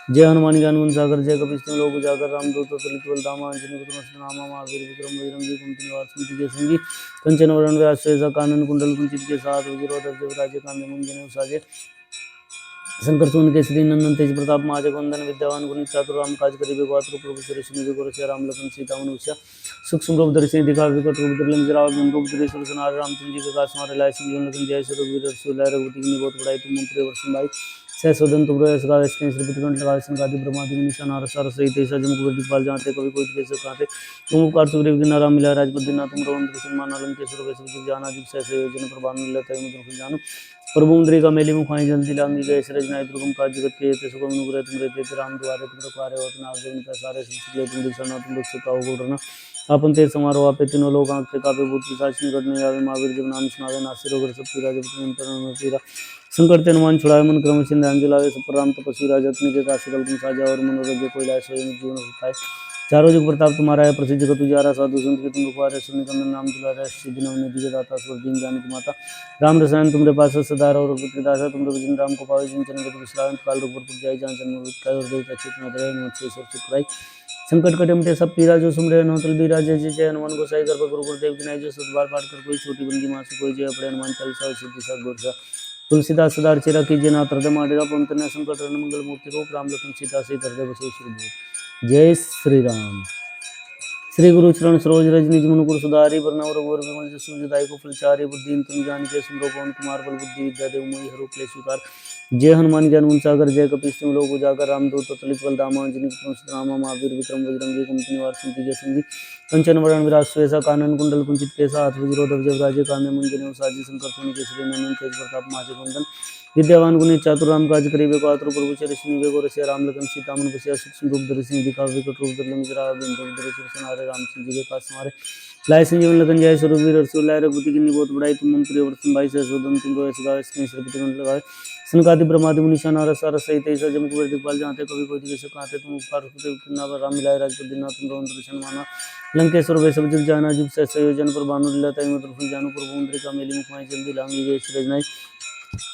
जय हनुमान ज्ञान गुण सागर जय कपीश तिम लोक उजागर राम दूत तुलित बल धामा अंजनी पुत्र नामा महावीर विक्रम बजरंगी कुमति निवास स्मृति के संगी कंचन वरण विराज सुयसा कानन कुंडल कुंचित के साथ वज्रोधर जब राज्य कांदे मुंजन साजे शंकर सोन के श्री नंदन तेज प्रताप माजक वंदन विद्यावान गुणी चातुर राम काज करी बेगवात्र प्रभु चरिष्ण विगो रसिया राम लखन सीता मन विषय सूक्ष्म रूप दर्शन दिखा विकट रूप दर्लन जराव रूप दृश्य सुनार रामचंद्र जी के काज हमारे लाए संजीवन लखन जय स्वरूप वीर रघुपति की बहुत बड़ाई तुम मंत्री वर्षन भाई सहसोदन तुम रोय सगा इसके श्रीपति कंठ लगा सन कादि ब्रह्मादि निशान नारद सार सहित ऐसा जम को दिपाल जाते कभी कोई कैसे कहते तुम उपकार सुग्रीव के नाम मिला राजपद दिन ना तुम रोगन कृष्ण मान लंकेश्वर वैसे जाना जिस सहस योजन पर भानु लेते मुद्र जानो प्रभु मुद्री का मेली मुखाई जल्दी लांगी गए रजनाई दुर्गम काज जगत के ते सुगम नुग्रह तुम रहते राम द्वारे तुम रखवारे होतना आगे उनका सारे संस्कृत तुम दिशा तुम दुख सुखाओ गोरना आपन ते समारोह आपे तीनों लोग आंख कापे भूत पिशाच निकटने आवे महावीर जब नाम सुनावे नासिर होकर सब पीरा जब तुम अंतरन में पीरा संकट ते हनुमान छुड़ाए मन क्रम चिंत अंजलावे सब पर राम तपस्वी राजा तुम के काज सकल तुम साजा और मनोरथ जो कोई लाए स्वयं जीवन सुखाए चारों जुग प्रताप तुम्हारा है प्रसिद्ध जगत उजियारा साधु संत के तुम रुखवारे सुनि कंदन नाम दुलारे सिद्धि नव निधि के दाता स्वर दीन जानकी माता राम रसायन तुमरे पास सदा और दासा तुम जिन राम को पावे जिन चरण विश्रांत काल रूप जाय जहाँ जन्म काय और देवता चित्त में रहे मुझसे सब सुखराई संकट कटे मिटे सब पीरा जो सुमरे नौतल बीरा जय जय जय हनुमान गोसाई कर गुरु गुरुदेव की नाई जो सतबार पाठ कर कोई छोटी बंदी मासु कोई जय पड़े हनुमान चालीसा सिद्धि सा गोरसा तुलसीदास सदा चिरा कीजिए नाथ हृदय माडेरा पवन संकट रन मंगल मूर्ति रूप राम लखन सीता से हृदय बसो श्री जय श्री राम श्री गुरु चरण सरोज रज निज मनुकुर सुधारी वरनवर गोर विमल जसु जदाई को फलचारी बुद्धि तुम जान के सुमरो पवन कुमार बल बुद्धि विद्या देव मई हरो क्लेश स्वीकार जय हनुमान ज्ञान गुण सागर जय कपीश तिम लोक उजागर रामदूत तुलित बल धामा अंजनी पुत्र नामा महावीर विक्रम बजरंगी कुमति निवार सिद्धि के संगी कंचन वरण विराज सुयसा कानन कुंडल कुंचित के साथ वज्रोधर जब राजे कांदे मुंजन साजी शंकर सोनी के श्री नंदन तेज प्रताप माचे वंदन विद्यावान गुणी चातुर राम काज करी बेगवात्र प्रभु चरिष्ण विगो रसिया राम लखन सीता मन बसिया सूक्ष्म रूप दर्शन दिखा विकट रूप दर्लन जरा बिंदु दृश्य सुनारे रामचंद्र जी के पास हमारे लाए संजीवन लखन जय स्वरूप वीर रसूल लाए रघुपति की बहुत बड़ाई तुम मंत्री वर्षन भाई सहसोदन तुम रोय सगा इसके श्रीपति कंठ लगाए सनकादि ब्रह्मादि मुनि नारद सार सहित ऐसा जम कुबेर दिखपाल जाते कभी कोई कैसे कहते तुम उपकार राम मिलाए राजपद दिन तुम रोहन दर्शन माना लंकेश्वर वै सब जग जाना जुग सहस योजन पर भानु लीलाता मधुर जानु प्रभु मुद्री का मेली मुखमाई जल्दी लांगी गए रजनाई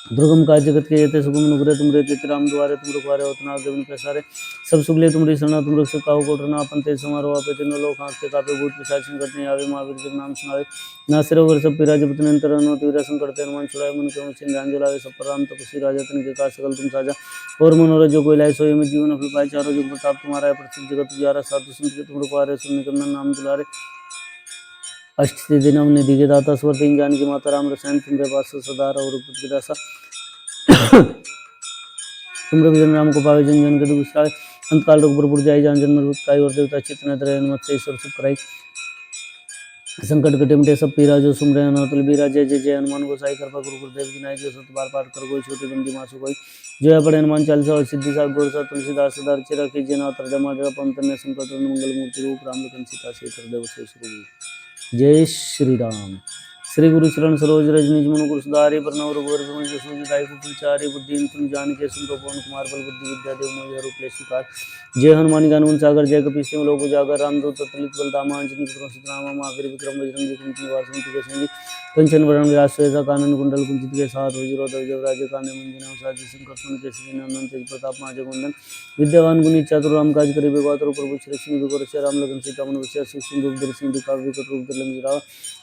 दुर्गम काज जगत के जेते सुगम नुग्रह तुम रहते राम द्वारे तुम रुखवारे होतना आगे उनके सारे सब सुगले तुम रिसना तुम रख सकाओ कोटरना अपन ते समारोह आपे तीनों लोग आंखते कापे भूत पिशाच निकटने आवे महावीर जब नाम सुनावे नासिर होकर सब पीरा जब तुम अंतर नो तीरा संकट हनुमान छुड़ाए मन के मुझे ध्यान सब पर राम तपस्वी राजा तन के काज सकल तुम साजा और मनोरथ जो कोई लाए सोई में जीवन फल पाए चारों जुग प्रताप तुम्हारा है प्रसिद्ध जगत उजियारा साधु संत के तुम रुखवारे सुन निकंदन नाम दुलारे अष्ट सिद्धि नव निधि के दाता स्वर दीन जानकी माता राम रसायन तुम्हारे पास सदा और रघुपति के दासा तुम रविजन राम को पावे जन जन के दुख विश्राय अंतकाल रघुपुर जाय जान जन्म काय और देवता चित्त न तरह मत्स्येश्वर सुखराई संकट कटे मिटे सब पीरा जो सुमरे अनोतल बीरा जय जय जय हनुमान गोसाई कृपा गुरु गुरुदेव की नाई जो सत बार पाठ कर कोई छोटी बंदी मासु कोई जय पड़े हनुमान चालीसा और सिद्धि साग गोरसा तुलसीदास सदा चिरा कीजिए नाथ हृदय माडेरा पवन तनय संकट मंगल मूर्ति रूप राम लखन सीता से हृदय बसो श्री जय श्री राम श्री गुरु चरण सरोज रज निज मनु गुरु सुधारि प्रणव रघुवर विमल जसु दायि कुचारि बुद्धि तुम जानिके सुन पवन कुमार बल बुद्धि विद्या देव मोहि रूप ले स्वीकार। जय हनुमान ज्ञान गुण सागर जय कपीस तिहुँ लोक उजागर रामदूत अतुलित बल धामा अंजनी पुत्र सुतनामा महावीर विक्रम बजरंगी कुमति निवार सुमति संगी कंचन वरण विराज सुवेसा कानन कुंडल कुंचित के साथ वज्रो ध्वज राजे काने मंजन साज शंकर सुन केसरी नंदन तेज प्रताप महाजगवंदन विद्यावान गुणी चातुर राम काज करिबे बातुर प्रभु श्री विगुर राम लगन सीता मन बसिया सूक्ष्म रूप दर्शन दिखा विकट रूप धर लंगी राव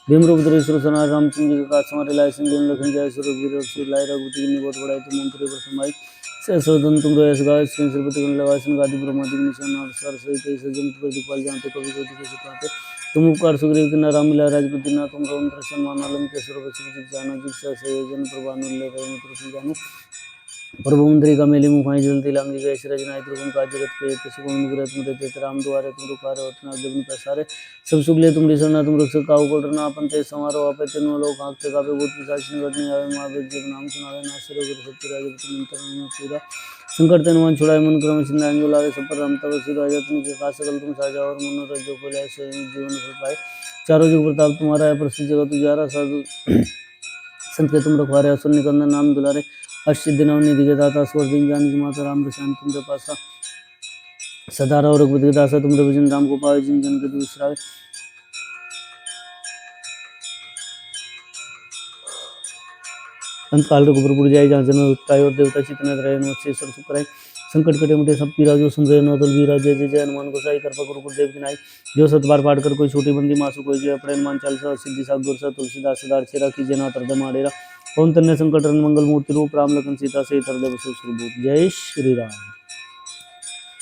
भीम रूप धरे सुरसना रामचंद्र जी का समारे लाए संजन लखन जाय सुरवीर और लाए रघुपति की बहुत बड़ाई तुम मंत्री पर समाई सहस्रदन तुम रोयस गाय श्रीपति गण लगाय गादी ब्रह्मादि निशान सर सहित सज्जन पर दिखपाल जानते कवि को दिखे सुखाते तुम उपकार सुग्रीव की नाम मिला राजपति ना तुम रोम दर्शन मानलम के सुर बचन जाना जिस संयोजन प्रभानुल्ले रहे मित्र जानो प्रभु मंत्री का मेली मुखाई जलती लांगी गए रजना तुम का जगत के सुगम ग्रह मुदे राम द्वारे तुम रुकार वतना जबन प्रसारे सब सुगले तुम रिसना तुम रक्षक काउ कोटरना अपन ते समारोह आपे तीनों लोग आंखते कापे भूत पिशाच निकटने आवे महावीर जब नाम सुनावे नासिर अगर सत्य राज तुम मंत्र में पूरा संकट तन छुड़ाए मन क्रम सिंधान लावे सब पर राम तब सिर राजा तुम के सकल तुम साजा और मनोरथ जो को लाए स्वयं जीवन फल पाए चारों जुग प्रताप तुम्हारा है प्रसिद्ध जगत उजारा साधु संत के तुम रखवारे असुर निकंदन नाम दुलारे अश्चित दिनवनी दिगे दाता स्वर दिन जान की माता राम प्रशांत तुम पासा सदा रहो रघुपति दासा तुम भजन राम को पावे जिन जन के दूसरा अंत काल रघुपुर जाए जहाँ जन उत्ताय और देवता चितन रहे नमस्ते सब सुख कराए संकट कटे मुटे सब पीरा जो सुन रहे नौतल वीरा जय जय जय हनुमान गोसाई कृपा गुरु गुरुदेव की नाई जो सत बार पाठ कर कोई छोटी बंदी मासु कोई जय अपने हनुमान चालीसा सिद्धि साग गुरसा तुलसीदास सदार चेरा की जना तरद माडेरा ओम तन्ने संकट रन मंगल मूर्ति रूप राम लखन सीता से हृदय स्वरूप जय श्री राम।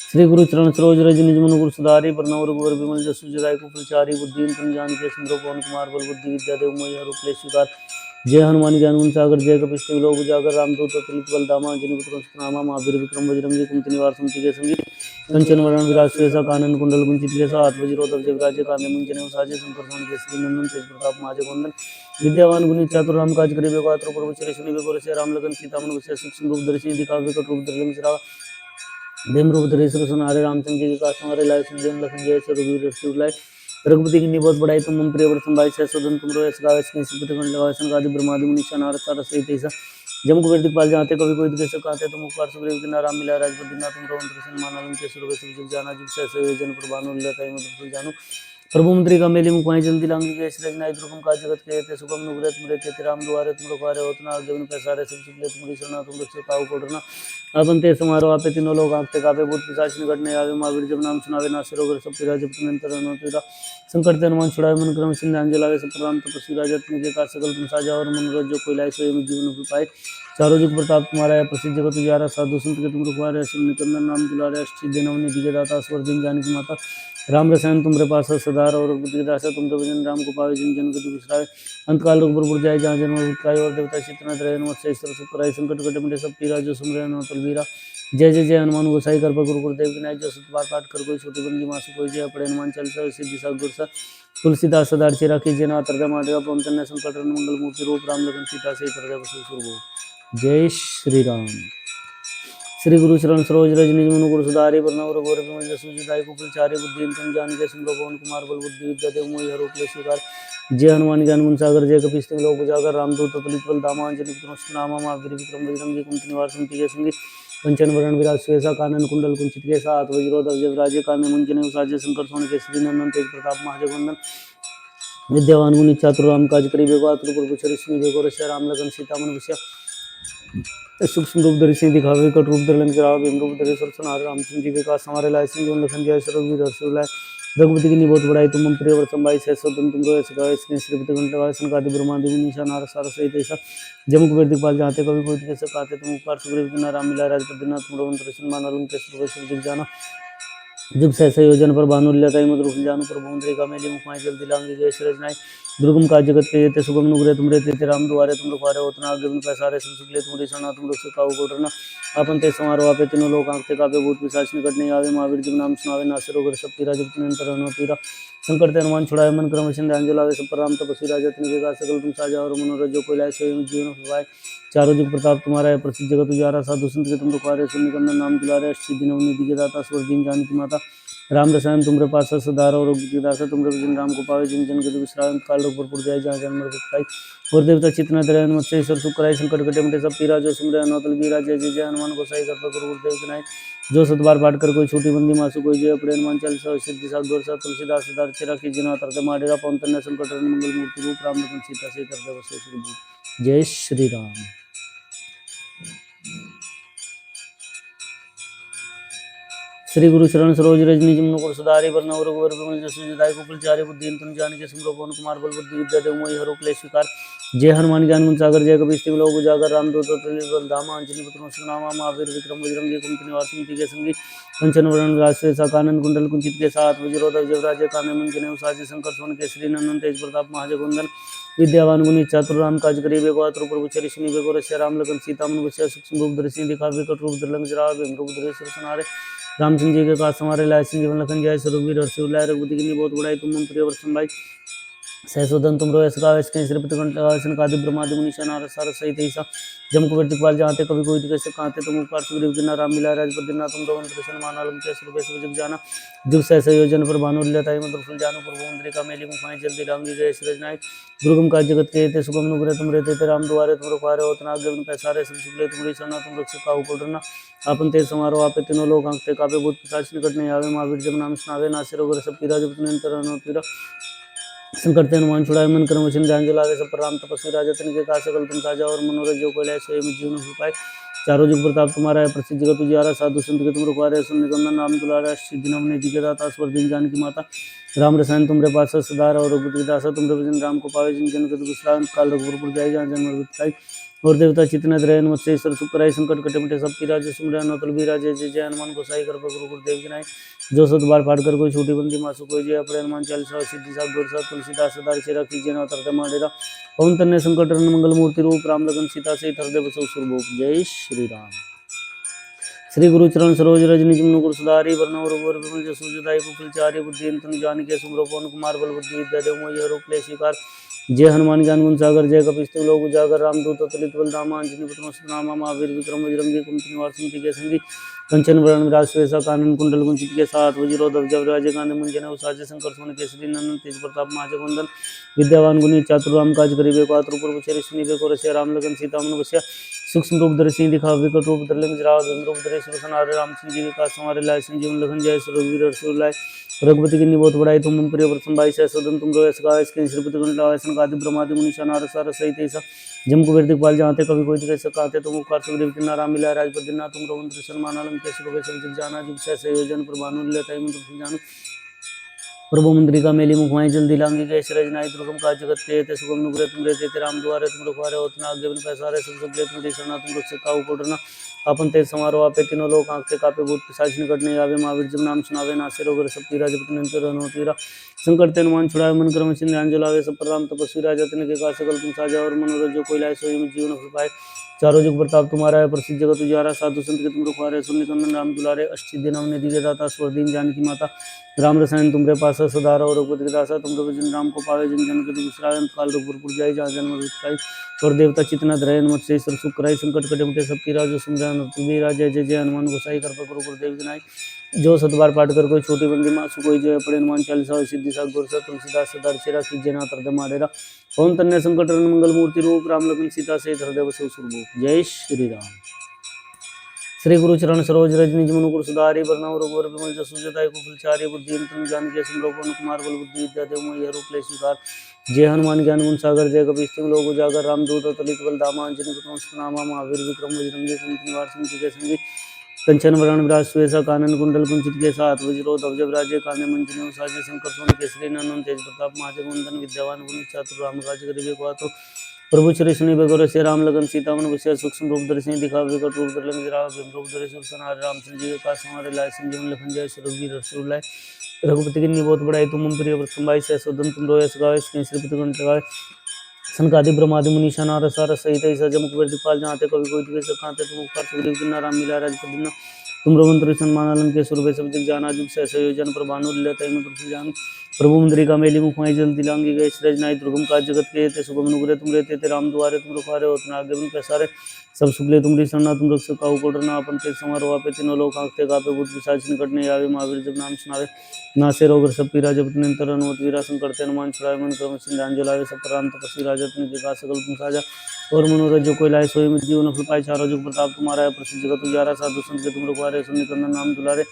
श्री गुरु चरण सरोज रज निज मनु गुरु सुधारि प्रणव रघुवर विमल जसु जय कुचारि बुद्धि तुम जानिके सुन पवन कुमार बल बुद्धि विद्या देव मोहि रूप ले स्वीकार। जय हनुमान ज्ञान गुण सागर जय कपीस तिहुँ लोक उजागर रामदूत अतुलित बल धामा अंजनी पुत्र सुतनामा महावीर विक्रम बजरंगी कुमति निवार सुमति के संगी कंचन वरण विराज सुवेसा कानन कुंडल कुंचित केसा हाथ वज्रो ध्वज राजे काने मुंजने साजे शंकर सुन केसरी नंदन तेज प्रताप महाजगवंदन विद्यावान गुणी चातुर राम काज करिबे बातुर प्रभु श्री विगुर राम लगन सीता मन बसिया सूक्ष्म रूप दर्शन दिखा विकट रूप धर लंगी राव भीम रूप धरे सुरसनारे रामचंद्र जी का समारे लाए संजन लखन जय रघुवीर लाए रघुपति की बहुत बड़ाई तुम मम प्रिय वर्तन भाई सदन तुम रोयस गावे सिद्धि लगावे संगादि ब्रह्मादि मुनीषा नारद सारद सहित ऐसा जम कुबेर दिखपाल जाते कभी कोई दिखे सकाते तुम उपकार सुग्रीव की नाम मिला राजपति ना तुम रोम दर्शन मानलम के सुर जग जाना जिस से जन प्रभानु लेता है जानो प्रभु मंत्री का मेली मुखाई जल्दी लांगी गए रजना दुर्गम का जगत के ते सुगम नुग्रह तुम रहते राम द्वारे तुम रखवारे होतना जवन पैसारे सब सुगले तुम रिसना तुम रक्षक काउ कोटरना अपन ते समारोह आपे तीनों लोग आंखते कापे भूत पिशाच निकटने आवे महावीर जब नाम सुनावे नासिर अगर सब पिरा जब तुम अंतर तेरा संकट ते हनुमान छुड़ाए मन क्रम सिंधान जलावे सब राम तपस्वी राजा तुम के का सकल तुम साजा और मनोरथ जो कोई लाए स्वयं जीवन भी पाए चारों जुग प्रताप तुम्हारा है प्रसिद्ध जगत उजारा साधु संत के तुम रखवारे असुर निकंदन नाम दुलारे अष्टि दिनवनी दिगे दाता स्वर दिन जानकी माता राम रसायन तुम पास सदार और बुद्धि दासा तुम भजन राम को पावे जिन जन के दुसराए अंतकाल रघुपुर जाए जहाँ जन्म उत्काय और देवता चितना रहे नमस्ते ईश्वर सुखराय संकट कटे मुटे सब पीरा जो सुन रहे नौतल वीरा जय जय जय हनुमान गोसाई कृपा गुरु गुरुदेव विनायक जो सतबार पाठ कर कोई छोटी बंदी मासु कोई जय अपने हनुमान चालीसा सिद्धि साग गुरसा तुलसीदास सदार चेरा की जना तरदा माडेगा पवन तन्ने संकट रन मंगल मूर्ति रूप राम लखन सीता से हृदय स्वरूप जय श्री राम। श्री गुरु चरण सरोज रज निज मनु गुरु सुधारि प्रणव रघुवर विमल जसु दायि कुचारि बुद्धि तुम जानिके सुन पवन कुमार बल बुद्धि विद्या देव मोहि रूप ले स्वीकार। जय हनुमान ज्ञान गुण सागर जय कपीस तिहुँ लोक उजागर रामदूत अतुलित बल धामा अंजनी पुत्र नामा महावीर विक्रम बजरंगी कुमति निवार सुमति के संगी कंचन वरण विराज सुवेसा कानन कुंडल कुंचित केसा हाथ वज्रो ध्वज राजे काने मुंजने साजे शंकर सुन केसरी नंदन तेज प्रताप महाजगवंदन विद्यावान गुणी चातुर राम काज करिबे बातुर प्रभु श्री विगुर राम लगन सीता मन बसिया सूक्ष्म रूप धरि सिंह दिखावे कट रूप धर लंग राव भीम रूप धरे सुरसनारे रामचंद्र जी के का समारे लाए संजन लखन जय रघुवीर लाए रघुपति की बहुत बड़ाई तुम मम प्रिय वर्तन भाई सदन तुम रोयस गावे श्रीपति गण लगावे संगादि ब्रह्मादि मुनीषा नारद सारद सहित ऐसा जम कुबेर दिखपाल जाते कभी कोई दिखे सकाते तुम उपकार सुग्रीव की नाम मिला राजपति ना तुम रोम दर्शन मानलम के सुर जग जाना जुग सहसे योजन पर भानु लेता मत रूप जानु प्रभु मंत्री का मेली मुखमाय जल्दी लांगी जय रचनाई दुर्गम का जगत के ते सुगम नुग्रह तुम रहते राम द्वारे तुम रखवारे होतना आगे पैसारे सब सुगले तुम रिसना तुम रक्षक काउ कोटरना अपन ते समारोह आपे तीनों लोग आंखते कापे भूत पिशाच निकट नहीं आवे महावीर जब नाम सुनावे नासिर अगर सब पीरा जब तुम अंतर हनुमान पीरा संकट ते हनुमान छुड़ाए मन क्रम सिंधान जलावे सब पर राम तपस्वी राजा तुम का सकल तुम साजा और मनोरथ जो कोई लाए स्वयं जीवन फलवाए चारों जुग प्रताप तुम्हारा है प्रसिद्ध जगत उजारा साधु संत के तुम रखवारे सुन निकंदन नाम दुलारे अष्टि दिनवनी दिगे दाता स्वर दिन जानकी माता राम रसायन तुमरे पास सदार और दासा तुमरे जिन राम को पावे जिन जन के विश्राम काल रोग जाए जहाँ जन्म पाई और देवता चितना दयान मत्स्य ईश्वर सुखराय संकट कटे मटे सब पीरा जो सुमरे अनोतल बीरा जय जय जय हनुमान गोसाई कर गुरुदेव के नाय जो सतबार पाठ कर कोई छोटी बंदी मासु कोई जय अपने हनुमान चालीसा सिद्धि सात गोर सा तुलसीदास सदार चिरा की जना तरते माडेरा पवन तन्ने संकट मंगल मूर्ति रूप राम लखन सीता से कर दे वसे श्री जय श्री राम। श्री गुरु चरण सरोज रजनी जमुन कुर सुधारी वरना रघुवर विमल जसु जदाई कुल चारि बुद्धि तुम जान के सिमरो पवन कुमार बल बुद्धि विद्या देव मोहि हरो क्लेश विकार जय हनुमान ज्ञान गुण सागर जय कपीस तिम लोक उजागर रामदूत अतुलित बल धामा अंजनी पुत्र सुनामा महावीर विक्रम बजरंगी कुमति निवास सुमति के संगी कंचन वरण राष्ट्र साकानन कुंडल कुंचित के साथ वज्रोधर जयराज काने मंजने उसाजी शंकर सोन के श्री नंदन तेज प्रताप महाजगवंदन विद्यावान गुणी चातुर राम काज करिबे को आतुर प्रभु चरि सुनिबे को रस्य राम लखन सीता मन बसिया सूक्ष्म रूप दर्शी दिखा विकट रूप धरलंग जरा बिम रूप धरे सुर सनारे रामचंद्र जी के काज समारे लाय सिंह जीवन लखन जय स्वरूपवीर हर्षि उल्लाय रघुपति की बहुत बड़ाई तुम मम प्रिय वर्षम भाई सहसोदन तुम रोयस का वैस के श्रीपति कंठ कादि ब्रह्मादि मुनीषा नारद सारद सहित ऐसा जम कुबेर दिखपाल जाते कभी कोई कैसे कहते तुम उपकार सुग्रीव किन्ना राम मिला राजपद दिना तुम रोवन कृष्ण माना लंक स्वरूप जग जाना जुग सहस योजन पर भानु लताई मधुर फुल जानो प्रभु मंद्रिका मेली मुखाई जल्दी रांगी जय श्री रजनाई दुर्गम काज जगत के ते सुगम नुग्रह तुम रहते थे राम दुआरे तुम रखवारे होतना आगे उन पैसारे सब शुक्ले तुम्हारी सना तुम रक्षक काहू को डरना आपन तेज समारोह आपे तीनों लोग आंखते कापे भूत पिशाच निकट नहीं आवे महावीर जब नाम सुनावे नासिर वगर सब पीरा जब निरंतर अनो पीरा संकट हनुमान छुड़ाए मन कर्म वचन ध्यान जलावे सब पर राम तपस्वी राजा तन के काज सकल तुम साजा और मनोरथ जो कोई लाए सोई जीवन हो पाए चारों जुग प्रताप तुम्हारा है प्रसिद्ध जगत उजियारा साधु संत के तुम रखवारे सुन निकंदन राम दुलारा सिद्धि नवने दी के दाता स्वर दिन जान की माता राम रसायन तुमरे पास सदार और रघुपति दासा तुमरे भजन राम को पावे जिन जन के विश्राम काल रघुपुर जाय जहाँ जन्म मृत्यु और देवता चितना दयान मत्स्य ईश्वर सुखराय संकट कटे मिटे सब पीरा जय सुमरे अनोतल बीरा जय जय जय हनुमान गोसाई कर गुरु गुरुदेव की नाय जो सत बार पाठ कर कोई छोटी बंदी मासु कोई जय अपने हनुमान चालीसा सिद्धि सात गोर सात तुलसीदास सदार चिरा की जना तरते माडेरा पवन तन्ने संकट मंगल मूर्ति रूप राम लखन सीता से हृदय बसो सुरभूप जय श्री राम। श्री गुरु चरण सरोज रजनी जमुन कुर सुधारी वरना रघुवर विमल जसु जदाई कुल चारि बुद्धि तुम जान के सुमरो पवन कुमार बल बुद्धि विद्या देव मोहि हरो क्लेश विकार जय हनुमान ज्ञान गुण सागर जय कपीस तिम लोक उजागर रामदूत अतुलित बल धामा अंजनी पुत्र सुनामा महावीर विक्रम बजरंगी कुमति निवास सुमति के संगी कंचन वरण विराज सुवेसा कानन कुंडल कुंचित के साथ वज्रोधर जयराज काने मंजने उसाजे शंकर सोन केसरी नंदन तेज प्रताप महाजगवंदन विद्यावान गुणी चातुर राम काज करिबे को आतुर प्रभु चरि सुनिबे को रस्य राम लखन सीता मन बसिया सूक्ष्म रूप दर्शी दिखा विकट रूप धरलंग जरा रूप धरे सुर सनारे रामचंद्र जी के काज समारे लाय संजीवन लखन जय स्वरूपवीर हर्षि उल्लाय रघुपति की बहुत बड़ाई तुम मम प्रिय वर्षम भाई सहसोदन तुम रोयस का वैस के श्रीपति कंठ लाय कादि ब्रह्मादि मुनीषा नारद सारद सहित ऐसा जम कुबेर दिखपाल जाते कभी कोई कैसे कहते तुम उपकार सुग्रीव किन्ना राम मिला राजपद दिना तुम रोवन कृष्ण माना लंक स्वरूप जग जाना जुग सहस योजन पर भानु लताई मधुर जानो प्रभु मंद्रिका मेली मुखमाई जल्दी लांगी गए रजनाई दुर्गम काज जगत के ते सुगम नुग्रह तुम रहते थे राम दुआरे तुम रखवारे होतना आगे बिन पैसारे सब शुक्ले तुम शरणा तुम रक्षक काहू को डरना अपन तेज समारोह आपे तीनों लोग आंखते कापे भूत पिशाच निकट नहीं आवे महावीर जब नाम सुनावे नासिर वगर सब पीरा जब निरंतर अनो पीरा संकट हनुमान छुड़ावे मन कर्म चिन्ह ध्यान जलावे सब पर राम तपस्वी राजा तन के काज सकल तुम साजा और मनोरथ जो कोई लाए सोई जीवन हो पाए चारों जुग प्रताप तुम्हारा है प्रसिद्ध जगत उजियारा साधु संत के तुम रखवारे सुन निकंदन राम दुलारे अष्टि दिन हमने दिए दाता स्वर दिन जानकी माता राम रसायन तुमरे पास सदार और रघुपति दासा तुम भजन राम को पावे जिन जन के विश्राम काल रघुपुर जाय जहाँ जन्म मृत्यु और देवता चितना दयान मत्स्य ईश्वर सुखराय संकट कटे मिटे सब पीरा जो सुमरन जय जय जय हनुमान गोसाई कर गुरु गुरुदेव की नाय जो सतबार पाठ कर कोई छोटी बंदी मासु कोई जय अपने हनुमान चालीसा सिद्धि सात गोर सात तुलसीदास सदार चिरा की जना तरते माडेरा पवन तन्ने संकट मंगल मूर्ति रूप राम लखन सीता से हृदय बसो सुरभूप जय श्री राम। श्री गुरु चरण सरोज रजनी जमुन कुर सुधारी वरना रघुवर विमल जसु जदाई कुल चारि बुद्धि तुम जान के सिमरो पवन कुमार बल बुद्धि विद्या देव मोहि हरो क्लेश विकार जय हनुमान ज्ञान गुण सागर जय कपीस तिम लोक उजागर रामदूत अतुलित बल धामा अंजनी पुत्र सुनामा महावीर विक्रम बजरंगी कुमति निवास सुमति के संगी कंचन वरण विराज सुवेसा कानन कुंडल कुंचित के साथ वज्रोधर जयराज काने मंजने उसाजे शंकर सोन केसरी नंदन तेज प्रताप महाजगवंदन विद्यावान गुणी चातुर राम काज करिबे को आतुर प्रभु चरि सुनिबे को रस्य राम लखन सीता मन बसिया सूक्ष्म रूप दर्शी दिखा विकट रूप धरलंग जरा रूप धरे सुर सनारे रामचंद्र जी के काज समारे लाय संजीवन लखन जय स्वरूपवीर हर्षि उल्लाय रघुपति की बहुत बड़ाई तुम मम प्रिय वर्षम भाई सहसोदन तुम रोयस गावे श्रीपति कंठ लगाए सनकादि ब्रह्मादि मुनीषा नारद सारद सहित ऐसा जम कुबेर दिखपाल जाते कभी कोई कैसे कहते तुम उपकार सुग्रीव किन्ना राम मिला राजपद दिना तुम रोवन कृष्ण माना लंक स्वरूप सब जग जाना जुग सहस योजन पर भानु लताई मधुर जानो प्रभु मुद्रिका मेली मुखमाई जल दिलांगी गए सृजनाई दुर्गम काज जगत के ते सुगम अनुग्रह तुम रहते थे राम द्वारे तुम रुखारे होतना आगे बन पैसारे सब सुखले तुमरी शरणा तुम रक्षक काहू कोडरना अपन ते समारोह पे तीनों लोग आंखते कापे भूत पिशाच निकट नहीं आवे महावीर जब नाम सुनावे नासे रोग सब पीरा जब निरंतर अनुमत वीरा संकट हनुमान छुड़ाए मन क्रम सिंधान जलावे सब प्रांत तपस्वी राजा तुम के का सकल तुम साजा और मनोरथ जो कोई लाए सोई मत जीवन फल पाए चारों जुग प्रताप तुम्हारा है प्रसिद्ध जगत उजारा साधु संत के तुम रखवारे सुन कंदन नाम दुलारे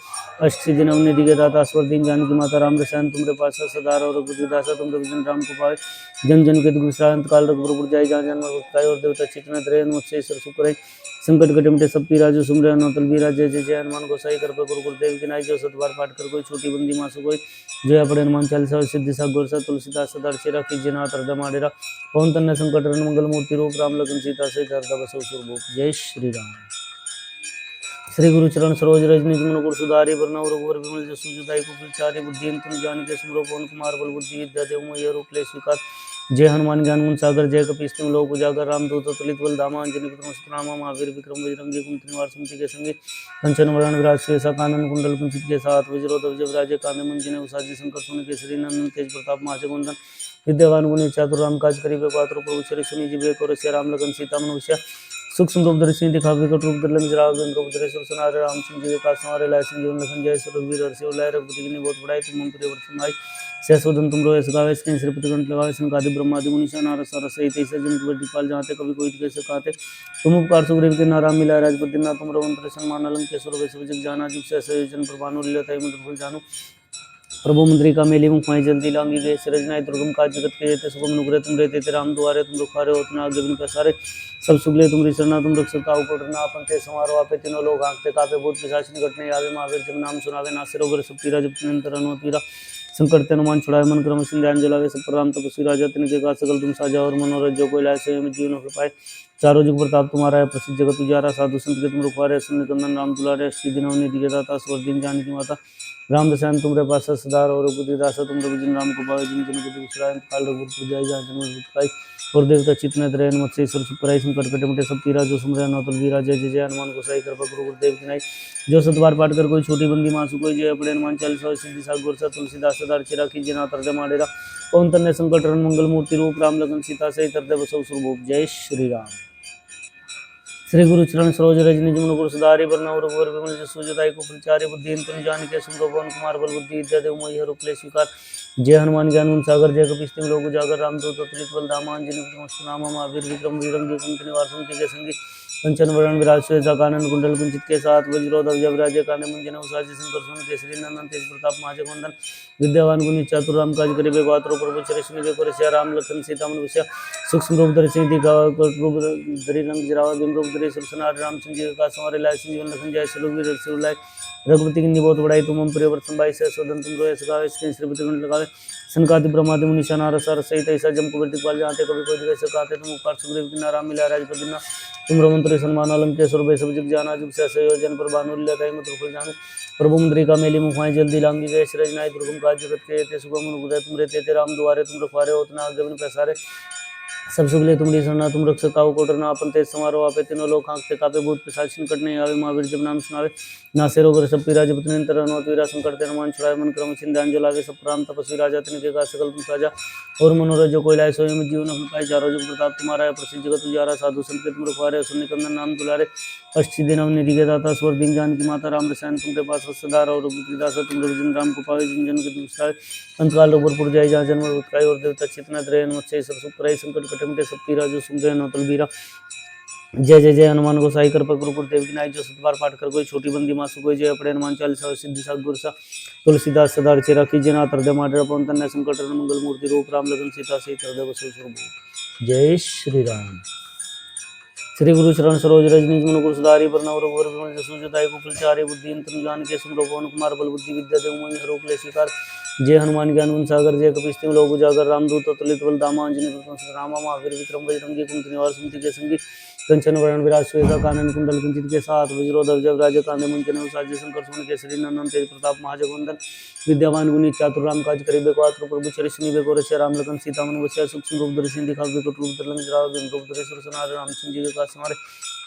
अष्ट सिद्धि नव निधि के दाता स्वर दीन जानकी माता राम रसायन तुमरे पास सदा और रघुदासा तुम रघुजन राम को पाए जन जन के दुष्टांत काल रघुपुर जाय जान जन्म भक्ताय और देवता चित्त न धरे मुझसे सर सुकर संकट कटे मिटे सब पीरा जो सुमरे अनोतल बीरा जय जय जय हनुमान गोसाई कर पे गुरु गुरुदेव की नाई जो सतबार पाठ कर कोई छोटी बंदी मासु कोई जय अपने हनुमान चालीसा सिद्धि सा गोरसा तुलसीदास सदा चेरा कीजिए नाथ हृदय माडेरा पवन तन्ने संकट हरण मंगल मूर्ति रूप राम लखन सीता से हृदय बसो सुरभूप जय श्री राम। श्री गुरु चरण सरोज रज निज मन गुरु सुधारी वरना रघुवर विमल जसु जुदाई को विचारी बुद्धि तुम जान के सुमरो पवन कुमार बल बुद्धि विद्या देव मय रूप ले स्वीकार जय हनुमान ज्ञान गुण सागर जय कपीस तुम लोग उजागर रामदूत तुलित बल धामा अंजनी पुत्र सुतनामा महावीर विक्रम बजरंगी कुंती निवार सुमति के संगे कंचन वरण विराज शेषा कानन कुंडल कुंचित के साथ वज्रोधव जब राजे कांदे मंजिने उसाजी शंकर सुन केसरी नंदन तेज प्रताप महाजगवंदन विद्यावान गुणी चातुर राम काज करिबे पात्र प्रभु चरि सुनि जिबे को रसिया राम लगन सीता मनुष्य सूक्ष्म रूप धरि सिंह दिखा विकट रूप धरि लंग जराव दिन रूप धरि सुरसनार राम सिंह जी का संवारे लाय सिंह जीवन लखन जय सुरवीर हर्षि और लाय रघुपति की बहुत बड़ाई तुम प्रिय वर्ष माई सहस्वदन तुम रोए सगावे स्किन श्रीपति कंठ लगावे संकादि ब्रह्मादि मुनिषा नारद सारस सहित ऐसे जन कबड्डी पाल जाते कभी कोई कैसे कहते तुम उपकार सुग्रीव के नाराम मिला राजपति ना तुम रवंतर सन्मान अलंकेश्वर वैश्व जग जाना जुग से जन प्रभानु लीलताई मुद्र फल जानू प्रभु मुद्रिका मेली मुखमाई जल्दी लांगी गए सृजनाई दुर्गम काज जगत के रहते सुगम अनुग्रह तुम रहते थे राम द्वारे तुम रुखारे होतना आगे बिन पैसारे सब सुगले तुमरी शरणा तुम रक्षक काहू कोडरना अपन ते समारोह आपे तीनों लोग आंखते कापे भूत पिशाच निकट नहीं आवे महावीर जब नाम सुनावे नासे रोग सब पीरा जब निरंतर अनुमत वीरा संकट हनुमान छुड़ाए मन क्रम सिंध्यान जलावे सब राम तपस्वी राजा तिनके का सकल तुम साजा और मनोरथ जो कोई लाए से जीवन हो पाए चारों जुग प्रताप तुम्हारा है प्रसिद्ध जगत उजारा साधु संत के तुम रुखवारे सुन कंदन राम दुलारे श्री दिनों निधि के दाता स्वर दिन जानकी माता राम रसायन तुमरे पास सदार और बुद्धिदासा तुम रघुजन राम को पावे जिन जन के दुष्टायन काल रघुपुर जाय जहाँ जन्म पाई और देवता चित्त न धरे मुझसे ईश्वर सुपराई संकट कटे मिटे सब पीरा जो सुमरे अनोतल वीरा जय जय जय हनुमान गोसाई कृपा गुरु गुरुदेव की नाई जो सतबार पाठ कर कोई छोटी बंदी मासु कोई जय अपने हनुमान चालीसा सिद्धि सा गोरसा तुलसीदास सदार चिरा कीजिए नाथ हृदय माडेरा पवन तन्ने संकट हरण मंगल मूर्ति रूप राम लखन सीता सहित हृदय बसो सुरभूप जय श्री राम। श्री गुरु चरण सरोज रज निज मन गुरु सुधारी वरना रघुवर विमल जसु जदाई को प्रचारे बुद्धि तुम जान के सुमरो पवन कुमार बल बुद्धि विद्या देव मय रूप ले स्वीकार जय हनुमान ज्ञान गुण सागर जय कपीस तिम लोक उजागर रामदूत तुलित बल धामा अंजनी पुत्र नामा महावीर विक्रम बजरंगी कुंती निवार सुमति के संगी कंचन वरण विराज शेषा कानन कुंडल कुंचित के साथ वज्रोधव जब राजे कांदे मंजिने उसाजी शंकर सुन केसरी नंदन तेज प्रताप महाजगवंदन विद्यावान गुणी चातुर राम काज करिबे पात्र प्रभु चरि सुनिबे को रसिया राम लखन सीता मनुष्य सूक्ष्म रूप धरि सिंह दिखा रूप धरि लंग जरावा दिन रूप धरि सुरसनार राम सिंह जी का संवारे लाय सिंह जीवन लखन जय सुरवीर हर्षि लाय रघुपति की बहुत बड़ाई तुम प्रिय वर्ष बाई सहस्वदन तुम रोए सगावे स्किन श्रीपति कंठ लगावे संकादि ब्रह्मादि मुनिषा नारद सारस सहित ऐसा जम को बेटी पाल जाते कभी कोई जगह से कहते तुम उपकार सुग्रीव की नाराम मिला राजपति ना तुम रमंत्री सन्मान अलंकेश्वर वैश्व जग जाना जुग से जन पर भानु लीलताई मुद्र फल जानू प्रभु मुद्रिका मेली मुखमाई जल्दी लांगी गए सृजनाई दुर्गम काज जगत के रहते सुगम अनुग्रह तुम रहते थे राम द्वारे तुम रखवारे होतना आगे बिन पैसारे सब सुगले तुमरी शरणा तुम रक्षक काहू कोडरना अपन तेज समारोह आपे तीनों लोग आंखते कापे भूत पिशाच निकट नहीं आवे महावीर जब नाम सुनावे नासे रोग सब पीरा जब निरंतर अनुमत वीरा संकट हनुमान छुड़ाए मन क्रम सिंधान जलावे सब राम तपस्वी राजा तिनके का सकल तुम साजा और मनोरथ जो कोई लाए सोई जीवन अपने पाए चारों जुग प्रताप तुम्हारा है प्रसिद्ध जगत उजारा साधु संत के तुम रखवारे सुन कंदन नाम दुलारे अष्ट दिन निधि के दाता स्वर दिन जानकी माता राम रसायन तुमरे पास सदार और बुद्धिदासा तुम रघुजन राम को पावे जिन जन के दुष्टाय अंतकाल रघुपुर जाय जहाँ जन्म उत्काय और देवता चितना द्रय मुझसे सुपराई संकट कटे मिटे सब पीरा जो सुमरे अनोतल बीरा जय जय जय हनुमान गोसाई कृपा गुरु गुरुदेव की नाई जो सतबार पाठ कर कोई छोटी बंदी मासु कोई जय अपने हनुमान चालीसा सिद्धि सा गुरसा तुलसीदास सदा चेरा कीजिए नाथ हृदय माडेरा पवन तन्ने संकट हरण मंगल मूर्ति रूप राम लखन सीता सहित हृदय बसो सुरभूप जय श्री राम। श्री गुरु चरण सरोज रज निज मन गुरु सुधारी वरना रघुवर विमल जसु जदाई को प्रचारे बुद्धि तुम जान के सुमरो पवन कुमार बल बुद्धि विद्या देव मय रूप ले स्वीकार जय हनुमान ज्ञान गुण सागर जय कपीस तिम लोक उजागर रामदूत तुलित बल धामा अंजनी पुत्र रामा महावीर विक्रम बजरंगी कुंती निवार सुमति के संगी कंचन वरण विराज शेषा कानन कुंडल कुंचित के साथ वज्रोधव जब राजे कांदे मंजिने उसाजी शंकर सुन केसरी नंदन तेज प्रताप महाजगवंदन विद्यावान गुणी चातुर राम काज करिबे पात्र प्रभु चरि सुनिबे को रसिया राम लखन सीता मनुष्य सूक्ष्म रूप धरि सिंह दिखा विकट रूप धरि लंग जरावा दिन रूप धरि सुरसनार राम सिंह जी का संवारे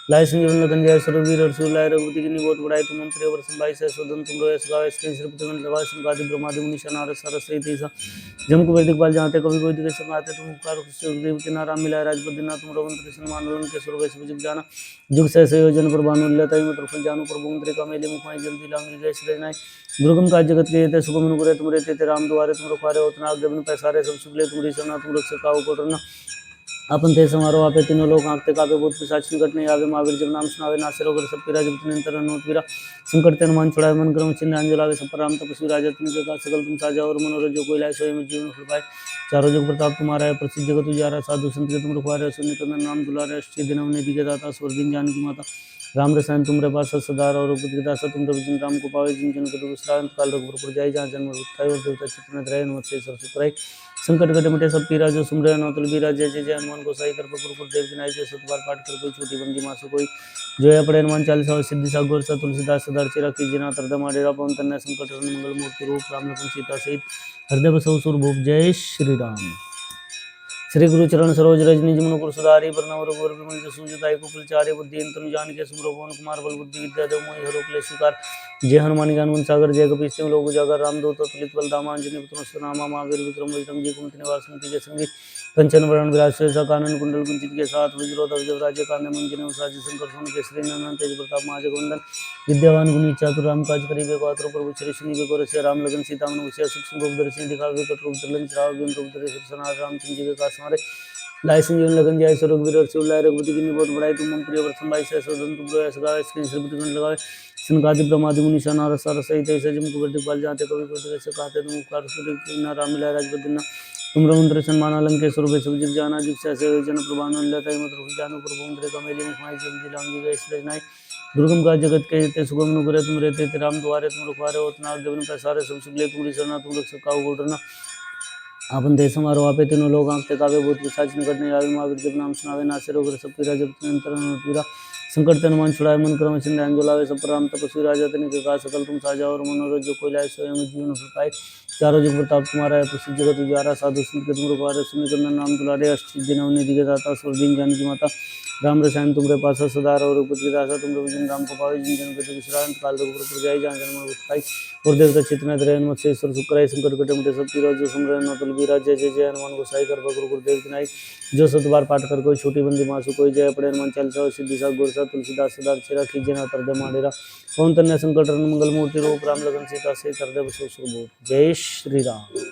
लाय संजीवन लगन जय सुरवीर अर्षु लाय रघुपति की निबोध बढ़ाई तुम प्रिय वर्षम भाई से स्वदन तुम रोयस गावे स्क्रीन श्रीपति गण लगाए संगादि ब्रह्मादि मुनि नारद सरस सहित ईसा जम को वैदिक बाल जानते कभी कोई दिखे संगाते तुम उपकार देव के नाराम मिलाए राजपति ना तुम रोमन कृष्ण मानलन के सुर वैसे जुग जाना जुग से योजन पर भानु लता मतलब जानू प्रभु मंत्री का मेले मुखाई जल्दी लांगी जय श्री नाय दुर्गम का जगत के ते सुगम अनुग्रह तुम रहते राम द्वारे तुम रखवारे उतना आज्ञा पैसारे सब सुगले तुम रिसना तुम रक्षक काऊ कोटरना अपन ते समारोह आपे तीनों लोग आंखते कापे भूत पिशाच निकट नहीं आवे महावीर जब नाम सुनावे नासिर होकर सब पीरा जब निरंतर अनोत पीरा संकट ते हनुमान छुड़ाए मन क्रम चिन्ह अंजलावे सब पर राम तपस्वी राजा तुमके का सकल तुम साजा और मनोरथ जो कोई लाए सोए में जीवन फल पाए चारों जुग प्रताप तुम्हारा है प्रसिद्ध जगत उजारा साधु संत के तुम रखवारे सुनि कंदन नाम दुलारे अष्टि दिन निधि के दाता स्वर्गीन जानकी माता राम रसायन तुमरे पास सदार और दासा तुम रवि राम को पावे जिन जन को विश्रांत काल रघुपुर जाय जहाँ जन्म उत्थाय और देवता चित्त में रहे नमस्ते सरसुतराय संकट कटे मिटे सब पीरा जो सुमरे नौतल बीरा जय जय जय हनुमान गोसाई कर गुरुकुल देव की नाय जय सतबार पाठ कर कोई छोटी बंदी मासु कोई जो है पड़े हनुमान 40 सिद्धि सागोर सा तुलसीदास सदार चिरा की जिना तरद माडेरा पवन तन्ने संकट हरण मंगल मूर्ति रूप राम लखन सीता सहित हृदय बसव सुर भूप जय श्री राम श्री गुरु चरण सरोज रजनी जमुन कुर सुधारी वर्णव रघुवर विमल जसु जताई कुल चार्य बुद्धि तनु जान के सुमरो पवन कुमार बल बुद्धि विद्या देव मोहि हरो क्लेश विकार जय हनुमान ज्ञान गुण सागर जय कपीस तिहुँ लोक उजागर रामदूत अतुलित बल धाम अंजनी पुत्र सुनामा महावीर विक्रम बजरंगी कुमति निवास सुमति के संगी कंचन वरण विराज सुबेसा कानन कुंडल कुंचित के साथ वज्रोधर जब राज्य कान्य मंजन उसाजी शंकर सोन केसरी नंदन तेज प्रताप महाजगवंदन विद्यावान गुणी चातुर राम काज करिबे को आतुर प्रभु श्री सुनि बे को रसिया राम लगन सीता मन उसिया सुख रूप दर्शन दिखावे कट रूप दलन चराव बिन रूप दरे सनाथ रामचंद्र जी के कास मारे लाय संजीवन लगन जाय सो रघुवीर और शिवलाय रघुपति की निबोध बढ़ाई तुम मन प्रिय वर्षम भाई से स्वदन तुम रोयस गावे स्क्रीन श्रीपति गण लगावे संगादि ब्रह्मादि मुनि नारद सरस सहित ऐसे जम को वैदिक बाल जानते कभी कोई कैसे कहते तुम उपकार सूर्य ना राम मिलाए राजपति ना तुम रमंत्र सन्मान अलंके स्वरूप सब जिग जाना जिग से जन प्रभान लता मत जानु प्रभु मंत्र का मेले मुखाई जल्दी लांगी गए श्री नाय दुर्गम का जगत के ते सुगम अनुग्रह तुम रहते थे राम द्वारे तुम रखवारे उतना जब पैसारे सब सुगले तुम रिसना तुम रक्षक काऊ गोटरना अपन देश समारोह आपे तीनों लोग आंखते कावे भूत पिशाच निकट नहीं आवे महावीर जब नाम सुनावे नासिर होकर सब पीरा जब निरंतर पीरा संकट ते हनुमान छुड़ाए मन क्रम चिन्ह अंजलावे सब पर राम तपस्वी राजा तनिक का सकल तुम साजा और मनोरथ जो कोई लाए स्वयं जीवन फल पाए चारों जुग प्रताप तुम्हारा है प्रसिद्ध जगत उजारा साधु संत के तुम रखवारे सुनि कंदन नाम दुलारे अष्टि दिन निधि के दाता स्वर्गीन जानकी माता राम रसायन तुमरे पास सदार और उपति दासा तुम रवि राम को पावे जिन जन के विश्रांत काल रघुपुर जाय जहाँ जन्म उत्थाय और देवता चित्त रहे मत्स्य शुक्राय संकट कटे मुटे सब पीरा जो सुमरे नौतल बीरा जय जय जय हनुमान गोसाई कर गुरुदेव की नाई जो सतबार पाठ कर कोई छोटी बंदी मासु कोई जय पड़े हनुमान 40 सिद्धि सा गोरसा तुलसीदास सदार चिरा खींचे ना तरदे माडेरा पवन तन्ने संकट हरण मंगल मूर्ति रूप राम लगन सीता से तरदे बसो सुर जय श्री राम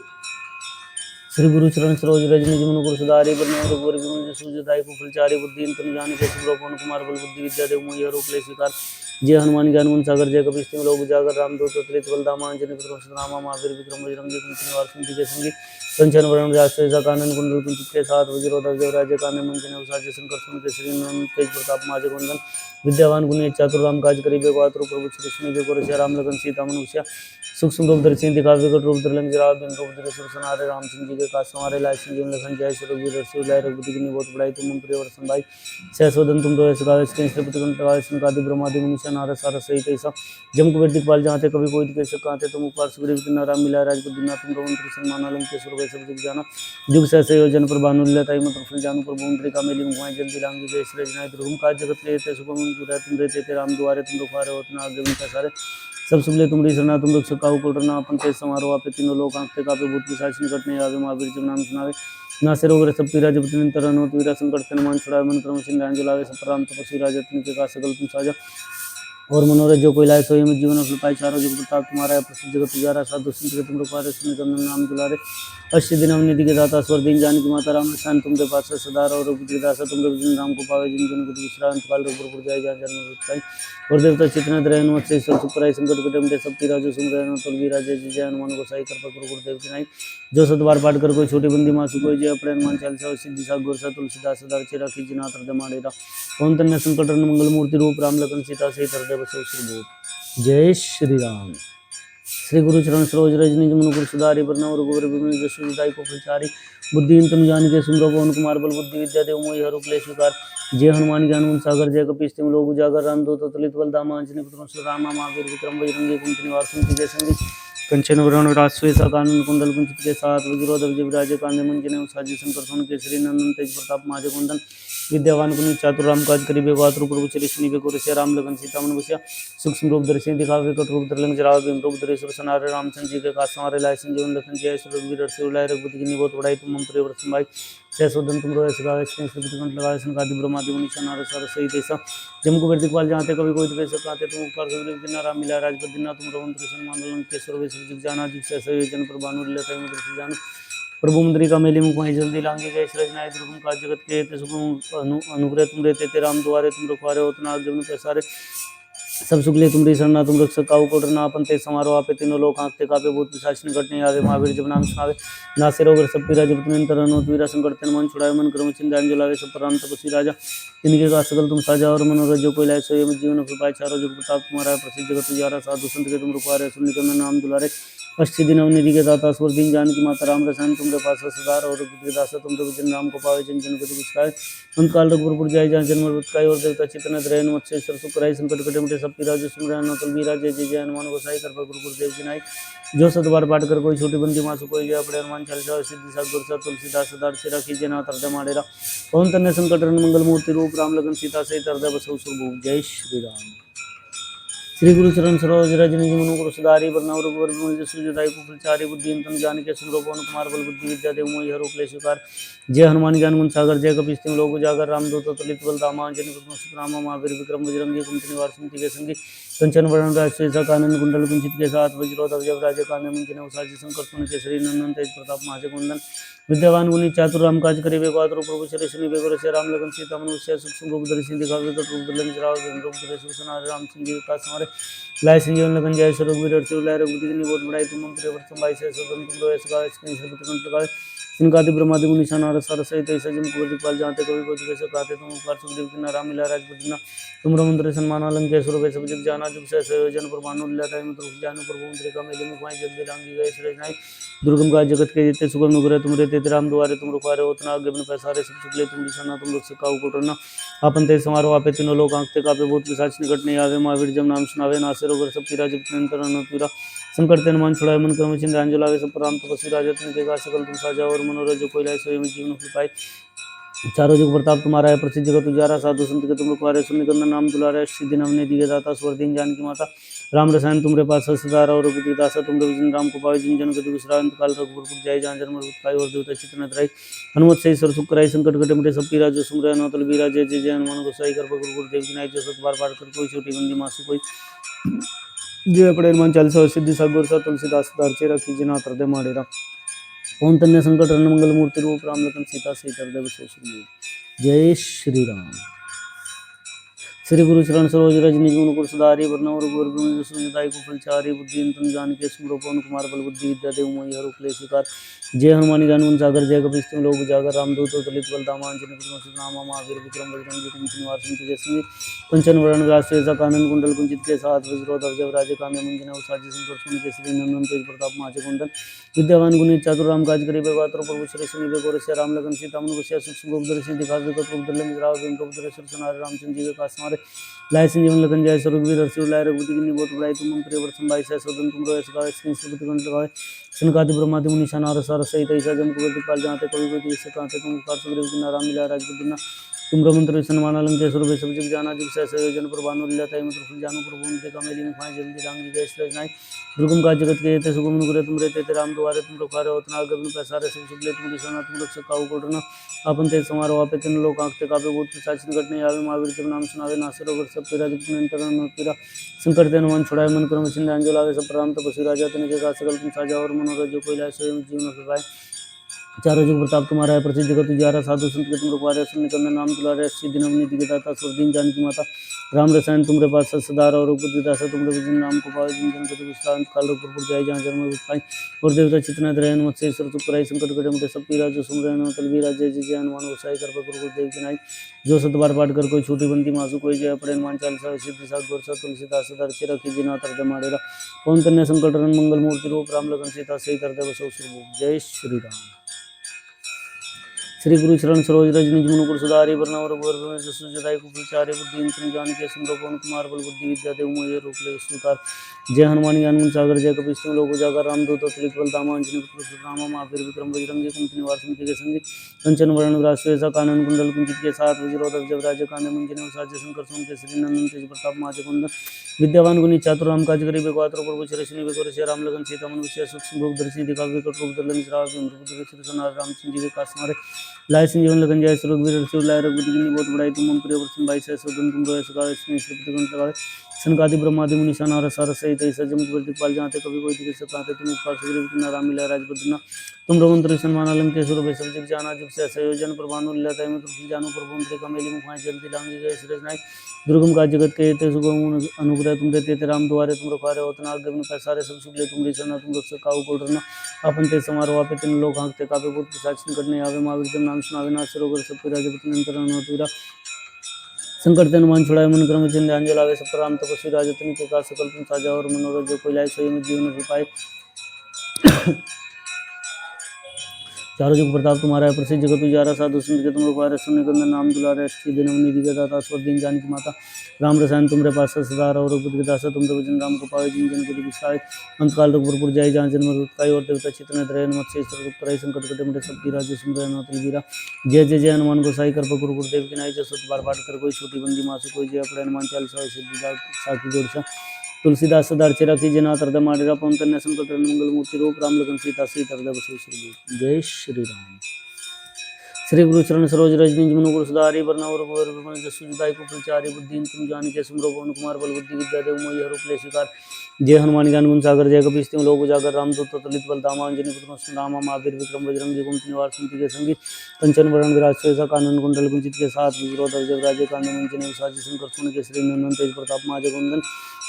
श्री गुरु चरण सरोज रजनी जमुन कुर सुधारी वर्णव रघुवर विमल जसु जताई कुफल चारि बुद्धि तनु जान के सुमरो पवन कुमार बल बुद्धि विद्या देव मोहि हरो क्लेश विकार जय हनुमान ज्ञान गुण सागर जय कपीस तिहुँ लोक उजागर रामदूत अतुलित बल धाम अंजनी पुत्र सुनामा महावीर विक्रम बजरंगी कुमति निवास सुमति के संगी कंचन वरण विराज सुबेसा कानन कुंडल कुंचित के साथ वज्रोधर जब राज्य कान्य मंजन उसाजी शंकर सोन केसरी नंदन तेज प्रताप महाजगवंदन विद्यावान गुणी चातुर राम काज करिबे को आतुर प्रभु श्री सुनि बे को रसिया राम लगन सीता मन उसिया सूक्ष्म रूप दर्शन दिखावे कट रूप दरलन जराव बिन रूप दरे सुर सनारे रामचंद्र जी के काज संवारे लाय संजीवन लखन जय सो रघुवीर शिवलाय रघुपति की निबोध बढ़ाई तुम प्रिय वर्षम भाई सहस्वदन तुम रोयस गावे स्क्रीन श्रीपति गण लगावे संगादि ब्रह्मादि मुनि नारद सारस सहित ऐसा जम को वैदिक बाल जहाँ कभी कोई कैसे कहते तुम उपकार सुग्रीव की नाराम मिला राजपति ना तुम रमन कृष्ण मानलम के सुर वैसे जुग जाना जुग से योजन पर भानु लताई मत फल जानू प्रभु मंत्री का मेली मुखाई जल्दी लांगी जय श्री जनाय दुर्गम का जगत ले ते सुगम तुम रहते थे राम द्वारे तुम रखवारे उतना आगे उनका सारे सब सुबले तुम रिसना तुम रक्षक काऊ कोटरना अपन तेज समारोह आपे तीनों लोग आंखते कापे भूत पिशाच निकट नहीं आवे महावीर जब नाम सुनावे नासिर होकर सब पीरा जब निरंतर अनोत वीरा संकट ते हनुमान छुड़ाए मन क्रम चिन्ह अंजलावे सब राम तपस्वी राजा तिनके का सकल तुम साजा और मनोरथ जो कोई लाए सोई में जीवन फल पाए चारों जुग प्रताप तुम्हारा है प्रसिद्ध जगत उजारा साधु संत के तुम रखवारे सुनि कंदन नाम दुलारे अष्टि दिन निधि के दाता स्वर्गीन जानकी माता राम रसायन तुमरे पास सदार और रघुपति दासा तुम रवि राम को पावे जिन जन के विश्रांत काल रघुपुर जाय जहाँ जन्म उत्थाय और देवता चित्त रहे मत्स्य शुक्राय संकट कटे मुटे सब पीरा जो सुन रहे नौतल बीरा जय जय जय हनुमान गोसाई कृपा गुरुदेव की नाई जो सतबार पाठ कर कोई छोटी बंदी मासु कोई जय अपने हनुमान 40 सिद्धि सा गोरसा तुलसीदास सदार चिरा खींचे ना तरदे माडेरा पवन तन्ने संकट हरण मंगल मूर्ति रूप राम लखन सीता से तरदे बसो सुर जय श्री राम श्री गुरु चरण सरोज रजनी जमुन कुर सुधारी वर्णव रघुवर विमल जसु जताई कुफल चारि बुद्धि तनु जान के सुमरो पवन कुमार बल बुद्धि विद्या देव मोहि हरो क्लेश विकार जय हनुमान ज्ञान गुण सागर जय कपीस तिहुँ लोक उजागर रामदूत अतुलित बल धाम अंजनी पुत्र राम महावीर विक्रम बजरंगी कुमति निवास सुमति के संगी कंचन वरण विराज सुबेसा कानन कुंडल कुंचित के साथ वज्रोधर जब राज्य कान्य मंजन उसाजी शंकर सोन केसरी नंदन तेज प्रताप महाजगवंदन विद्यावान गुणी चातुर राम काज करिबे को आतुर प्रभु चरित सुनिबे को रसिया राम लगन सीता मन बसिया सूक्ष्म रूप दर्शन दिखावे विकट रूप धरलंग जरावे भीम रूप धरे सुर सनारे रामचंद्र जी के काज संवारे लाए संजीवन लखन जय सुर रघुवीर हर्षि उर लाए रघुपति की बहुत बड़ाई तुम मम प्रिय व्रत भाई सहसोदन तुम रोए सगावे कंठ लगाए संकादि ब्रह्मादि मुनि नारद सार सही तेसा जम को वर्दिकपाल जाते कभी कोई द्वेष काते तुम उपकार सुग्रीव दिन राम मिला राजपद दिन तुम रवंत्र सन्मान लंकेश्वर वे सब जग जाना जिग सहस जन पर बानु लेता है मुद्र जान प्रभु मुद्रिका मेली मुख वहीं जल्दी लांगी गए सृजनाय दुर्गम काज जगत के ते सुगम अनुग्रह तुम रहते ते राम द्वारे तुम रखवारे होतना जब पैसारे सब सुख ले तुमरी शरणा तुम रक्षक काऊ को डरना अपन ते समारोह आपे तीनों लोग आंखते कापे भूत पिशाच निकट नहीं आवे महावीर जब नाम सुनावे नासे रोग सब पीरा जब तुम इंतर अनोत वीरा संकट तेन मन छुड़ावे मन क्रम चिंता जलावे सब प्राण तपस्वी राजा इनके का सकल तुम साजा और मनोरथ जो कोई लाए सोए जीवन कृपाय चारों जुग प्रताप तुम्हारा प्रसिद्ध जगत उजारा साधु संत के तुम रुकवारे सुन निकंदन नाम दुलारे अष्ट दिन अवनिधि के दाता स्वर दिन जान की माता राम रसान तुमरे पास सदार और दासा तुम जन राम को पावे जन जन के दुष्काय अंत काल रघुपुर जाय जहाँ जन्म उत्काय और देवता चितन द्रयन मत्स्य सुख कराई संकट कटे मुटे सब पीरा जो सुमरन नौतल बीरा जय जय जय हनुमान गोसाई कृपा गुरु गुरुदेव की नाई जो सतबार पाठ कर कोई छोटी बंदी मासु कोई जय अपने हनुमान चालीसा सिद्धि सागर गुरसा तुलसीदास सदार सिरा कीजिए नाथ हृदय माडेरा पवन तन्य संकट रन मंगल मूर्ति रूप राम लगन सीता सहित हृदय बसौ सुरभूप जय श्री राम। श्री गुरु चरण सरोज रज निज मनु गुरु सुधारी वरना रघुवर मुझ सुजदाई कुफलचारी बुद्धि तम जान के सुमरो पवन कुमार बल बुद्धि विद्या देव मोहि हरो क्लेश विकार जय हनुमान ज्ञान गुण सागर जय कपीस तिम लोक उजागर रामदूत तुलित बल धामा अंजनी पुत्र सुतनामा महावीर विक्रम बजरंगी कुमति निवार सुमति के संगी कंचन वरण राजशेषा कानन कुंडल कुंचित के साथ वज्रोधव जब राजे कामे मुंजिने उसाजी शंकर सुन केसरी नंदन तेज प्रताप महाजगवंदन विद्यावान गुणी चातुर राम काज करिबे को आतुर प्रभु चरित सुनिबे को रसिया राम लगन सीता मन बसिया सूक्ष्म रूप धरि दिखावे विकट रूप धरलंग जरावे भीम रूप धरे सुर सनारे रामचंद्र जी के काज संवारे लाए संजीवन लगन जय सुर रघुवीर हर्षि उर लाए रघुपति की बहुत बड़ाई तुम मम प्रिय व्रत भाई सहसोदन तुम रोए सगावे कंठ लगावे संकादि ब्रह्मादि मुनि नारद सार सहित ऐसा जम को वर्दिकपाल जाते कभी कोई द्वेष काते तुम उपकार सुग्रीव दिन राम मिला राजपद दिन तुम रमंत्र सन्मान लंकेश्वर वे सब जग जाना जुग सहस जन पर बानु लेता है मुद्र जानु प्रभु मुद्रिका मेले मुख वहीं जल्दी लांगी गए सृजनाई दुर्गम काज जगत के जिते सुगम नुग्रह तुम रहते राम द्वारे तुम रुखारे होतना आगे अपने पैसारे सब सुख ले तुम दिशाना तुम लोग सिखाओ को डरना आपन ते समारोह आपे तीनों लोग आंखते कापे भूत पिशाच निकट नहीं आवे महावीर जब नाम सुनावे नासे रोग सब पीरा जब निरंतर अनंत पीरा संकट तेन मन छुड़ाए मन क्रम चिंता जलावे सब प्राण तपस्वी राजा तुम के सकल तुम साजा और मनोरथ जो कोई लाए सोई जीवन पाए चारों जुग प्रताप तुम्हारा है प्रसिद्ध जगत उजारा साधु संत के तुम रुकवारे सुन निकंदन नाम दुलारे सिद्धि नवने दिए दाता स्वर दिन जान की माता राम रसायन तुमरे पास सदार और रघुपति दासा तुम रघुजन राम को पावे जिन जन के दुष्रा अंत काल रघुपुर जय जहाँ जन्म उत्काय और देवता चितन त्राई हनुमत से सर सुख कराई संकट कटे मुटे सब पीरा जो सुमरे नौतल बीरा जय जय जय हनुमान गोसाई कृपा गुरु गुरुदेव की नाई जो सत बार पाठ कर कोई छोटी बंदी मासु कोई जय पड़े हनुमान चालीसा सिद्धि सागर सा तुलसीदास दारचे रखी जिना हृदय माडेरा पवन तन्य संकट रन मंगल मूर्ति रूप राम लखन सीता सहित हृदय बसौ सुरभूप जय श्री राम। श्री गुरु चरण सरोज रज निज मन गुरु सुधारी वरना रघुवर सुजदाई कुफलचारी बुद्धि तम जान के सुमरो पवन कुमार बल बुद्धि विद्या देव मोहि हरो क्लेश विकार जय हनुमान ज्ञान गुण सागर जय कपीस तिम लोक उजागर रामदूत तुलित बल धामा अंजनी पुत्र सुतनामा महावीर विक्रम बजरंगी कुमति निवार सुमति के संगी कंचन वरण राजशेषा कानन कुंडल कुंचित के साथ वज्रोधव जब राजे कामे मुंजिने उसाजी शंकर सुन केसरी नंदन तेज प्रताप महाजगवंदन विद्यावान गुणी चातुर राम काज करिबे को आतुर प्रभु चरित सुनिबे को रसिया राम लगन सीता मन बसिया सूक्ष्म रूप धरि दिखावे विकट रूप धरलंग जरावे भीम रूप धरे सुर सनारे रामचंद्र जी के काज संवारे लाए संजीवन लगन जय सुर रघुवीर हर्षि उर लाए रघुपति की बहुत बड़ाई तुम मम प्रिय व्रत भाई सहसोदन तुम रोए सगावे कंठ लगावे संकादि ब्रह्मादि मुनि नारद सार सहित ऐसा जम को वर्दिकपाल जाते कभी कोई द्वेष काते तुम उपकार सुग्रीव दिन राम मिला राजपद दिन तुम रमंत्र सन्मान लंकेश्वर वे सब जग जाना जुग सहस जन पर बानु लेता है मुद्र जानु प्रभु उनके कमेली मुख वहीं जल्दी लांगी गए सृजनाई दुर्गम काज जगत के ते सुगम नुग्रह तुम रहते थे राम द्वारे तुम रुखारे होतना आगे अपने पैसारे सब सुख ले तुम दिशाना तुम लोग सिखाओ को डरना आपन ते समारोह आपे तीन लोग आंखते कापे भूत पिशाच निकट नहीं आवे महावीर जब नाम सुनावे नासे रोग सब पीरा जब निरंतर अनंत पीरा संकट तेन मन छुड़ाए मन क्रम चिंता जलावे सब प्राण तपस्वी राजा तन के का सकल तुम साजा और मनोरथ जो कोई लाए सोई जीवन पाए चारों जुग प्रताप तुम्हारा है प्रसिद्ध जगत उजारा साधु संत के तुम रुकवारे सुन निकंदन नाम दुलारे सिद्धि नवनी दिखे दाता स्वर दिन जान की माता राम रसायन तुमरे पास सदार और रघुपति दासा तुम रघुजन नाम को पावे जिन जन के विश्रांत काल रघुपुर जाय जहाँ जन्म पाई और देवता चितना द्रयन मत से सर सुख कराई संकट कटे मुटे सब पीरा जो सुमरे नौतल बीरा जय जय जय हनुमान गोसाई कृपा गुरु गुरुदेव की नाई जो सत बार पाठ कर कोई छोटी बंदी मासु कोई जय पड़े हनुमान चालीसा सिद्धि सागर सा तुलसीदास दर्शे रखी जिना हृदय माडेरा पवन तन्य संकट रन मंगल मूर्ति रूप राम लगन सीता सहित हृदय बसौ सुरभूप जय श्री राम। श्री गुरु चरण सरोज रज निज मुकुर सुधारि वरनवर रघुवर जसु जदायु कुलचारि बुद्धि इंद्रिय जानकी संतो पवन कुमार बल बुद्धि विद्या देव मोहि रूप ले स्वीकार। जय हनुमान ज्ञान गुण सागर जय कपीस तिहुँ लोक उजागर रामदूत अतुलित बल धामा अंजनी पुत्र सुदामा महावीर विक्रम बजरंगी कुमति निवार सुमति के संगी कंचन वरण विराज सुबेसा कानन कुंडल कुंचित के साथ वज्रोधर जब राज कांधे मुंजने साजे शंकर सुन के श्री नंदन तेज प्रताप महाजगुंदन विद्यावान गुणी चातुर राम काज करी बेगवात्र प्रभु चरसिनी बेगोर से राम लगन सीता मन विषय सूक्ष्म रूप दर्शी दिखा विकट रूप दलन श्राव रुद्र सनार राम सिंह जी के कास मारे लाय संजीवन लगन जय सुरवीर शिव लाय रघुपति की बहुत बड़ाई तुम प्रिय वर्षन बाई से सदन तुम रोय सका इसमें श्रीपति गण लगाए सनकादि ब्रह्मादि मुनि सनार सार सहित ऐसा जम कुबेर पाल जाते कभी कोई दिखे सकाते तुम उपकार सुग्रीव की नाम मिला राजबद्रना तुम रघुवंतर सन्मान अलंकेश्वर वैश्व जग जाना जब से संयोजन प्रभानु लीलाता में तुलसी जानु प्रभु कमेली मुखाय जलती लांगी गए श्रेष्ठ नायक दुर्गम काज जगत के ते सुगम अनुग्रह तुम देते थे राम द्वारे तुम रखारे होतना गगन पैसारे सब सुख ले तुम रिसना तुम रख काऊ को डरना अपन ते समारोह आपे तीन लोग हाँकते कापे भूत पिशाच करने आवे महावीर जब नाम सुनावे ना सरोवर सब राजपति निरंतर अनुतीरा संकट ते हनुमान छुड़ाए मन क्रम चिन्ह अंजल आवे सब राम तपस्वी राजतनि के का सकल तुम साजा और मनोरथ जो कोई लाए सोई में जीवन पाए चारों जुग प्रताप तुम्हारा है प्रसिद्ध जगत उजारा साधु संत के तुम रखवारे सुनने कंदन नाम दुलारे अष्टी दिन निधि के दाता स्वर दिन जानकी माता राम रसायन तुमरे पास सदा और रघुपति के दासा तुम भजन राम को पावे जिन जन के विसाय अंतकाल रघुपुर जाय जहाँ जन्म रुकाई और देवता चितन त्रय मत से कराई संकट कटे मुझे सबकी राज्य सुंदर नाथ वीरा जय जय जय हनुमान गोसाई कृपा गुरु गुरुदेव की नाई जसत बार बार कर कोई छोटी बंदी मासु कोई जय अपने हनुमान चालीसा सिद्धि साखी गोरसा तुलसीदास सदार चिरा की जना हृदय माडेरा पवन कन्या संकट मंगल मूर्ति रूप राम लगन सीता सीता हृदय बसु श्री जय श्री राम। श्री गुरु चरण सरोज रज निज मनुकुर सुधारि वरनवर रघुवर विमल जसु जदायु कुलचारि बुद्धि तुम जानकी सुमरो पवन कुमार बल बुद्धि विद्या देव मोहि रूप ले स्वीकार। जय हनुमान ज्ञान गुण सागर जय कपीस तिहुँ लोक उजागर रामदूत अतुलित बल धामा अंजनी पुत्र रामा महावीर विक्रम बजरंगी कुमति निवार सुमति के संगी कंचन वरण विराज सुबेसा कानन कुंडल कुंचित के साथ विरोधर जब राजे कांधे मुंजने साजे शंकर सुन के श्री नंदन तेज प्रताप महाजगुंदन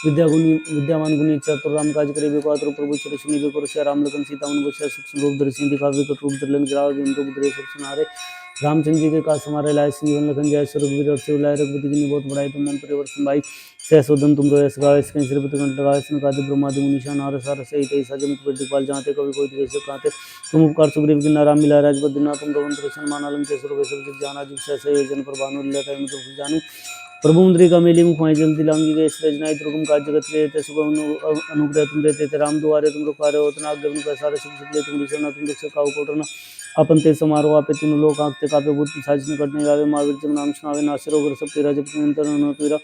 विद्यावान गुणी चातुर राम काज करे बेगवात्र प्रभु चरसिनी बेगोर से राम लगन सीता मन बसिया सूक्ष्म रूप दर्शी दिखा विकट रूप दलन गिराव रूप दरे सब सुनारे रामचंद्र जी के काज हमारे लाय संजीवन लखन जय रघुवीर और शिव लाय रघुपति की बहुत बड़ाई तुम मन परिवर्तन भाई सहसोदन तुम रोय सगा इसके श्रीपति कंठ लगाए सनकादि ब्रह्मादि मुनिषा नार सार सहित ऐसा जम कुबेर दिखपाल जाते कभी कोई दिखे काते तुम उपकार सुग्रीव की नाम मिला राजबद्रना तुम रघुवंतर सन्मान अलंकेश्वर वैश्व जग जाना जिस संयोजन प्रभानु लीलाता में तुलसी जानु प्रभु मुद्री का मेली मुखाई जल्दी लांगी गए सृजनाई दुर्गम काज जगत के ते सुगम अनुग्रह तुम देते थे राम दुआरे तुम रुखारे होतना गगन पैसारे सुख सुख ले तुम रिसना तुम रख काऊ कोटना अपन ते समारोह आपे तीनों लोग आंकते कापे भूत पिशाच निकटने आवे महावीर जब नाम सुनावे नासिर होकर सब तेरा जब निरंतर अनुतीरा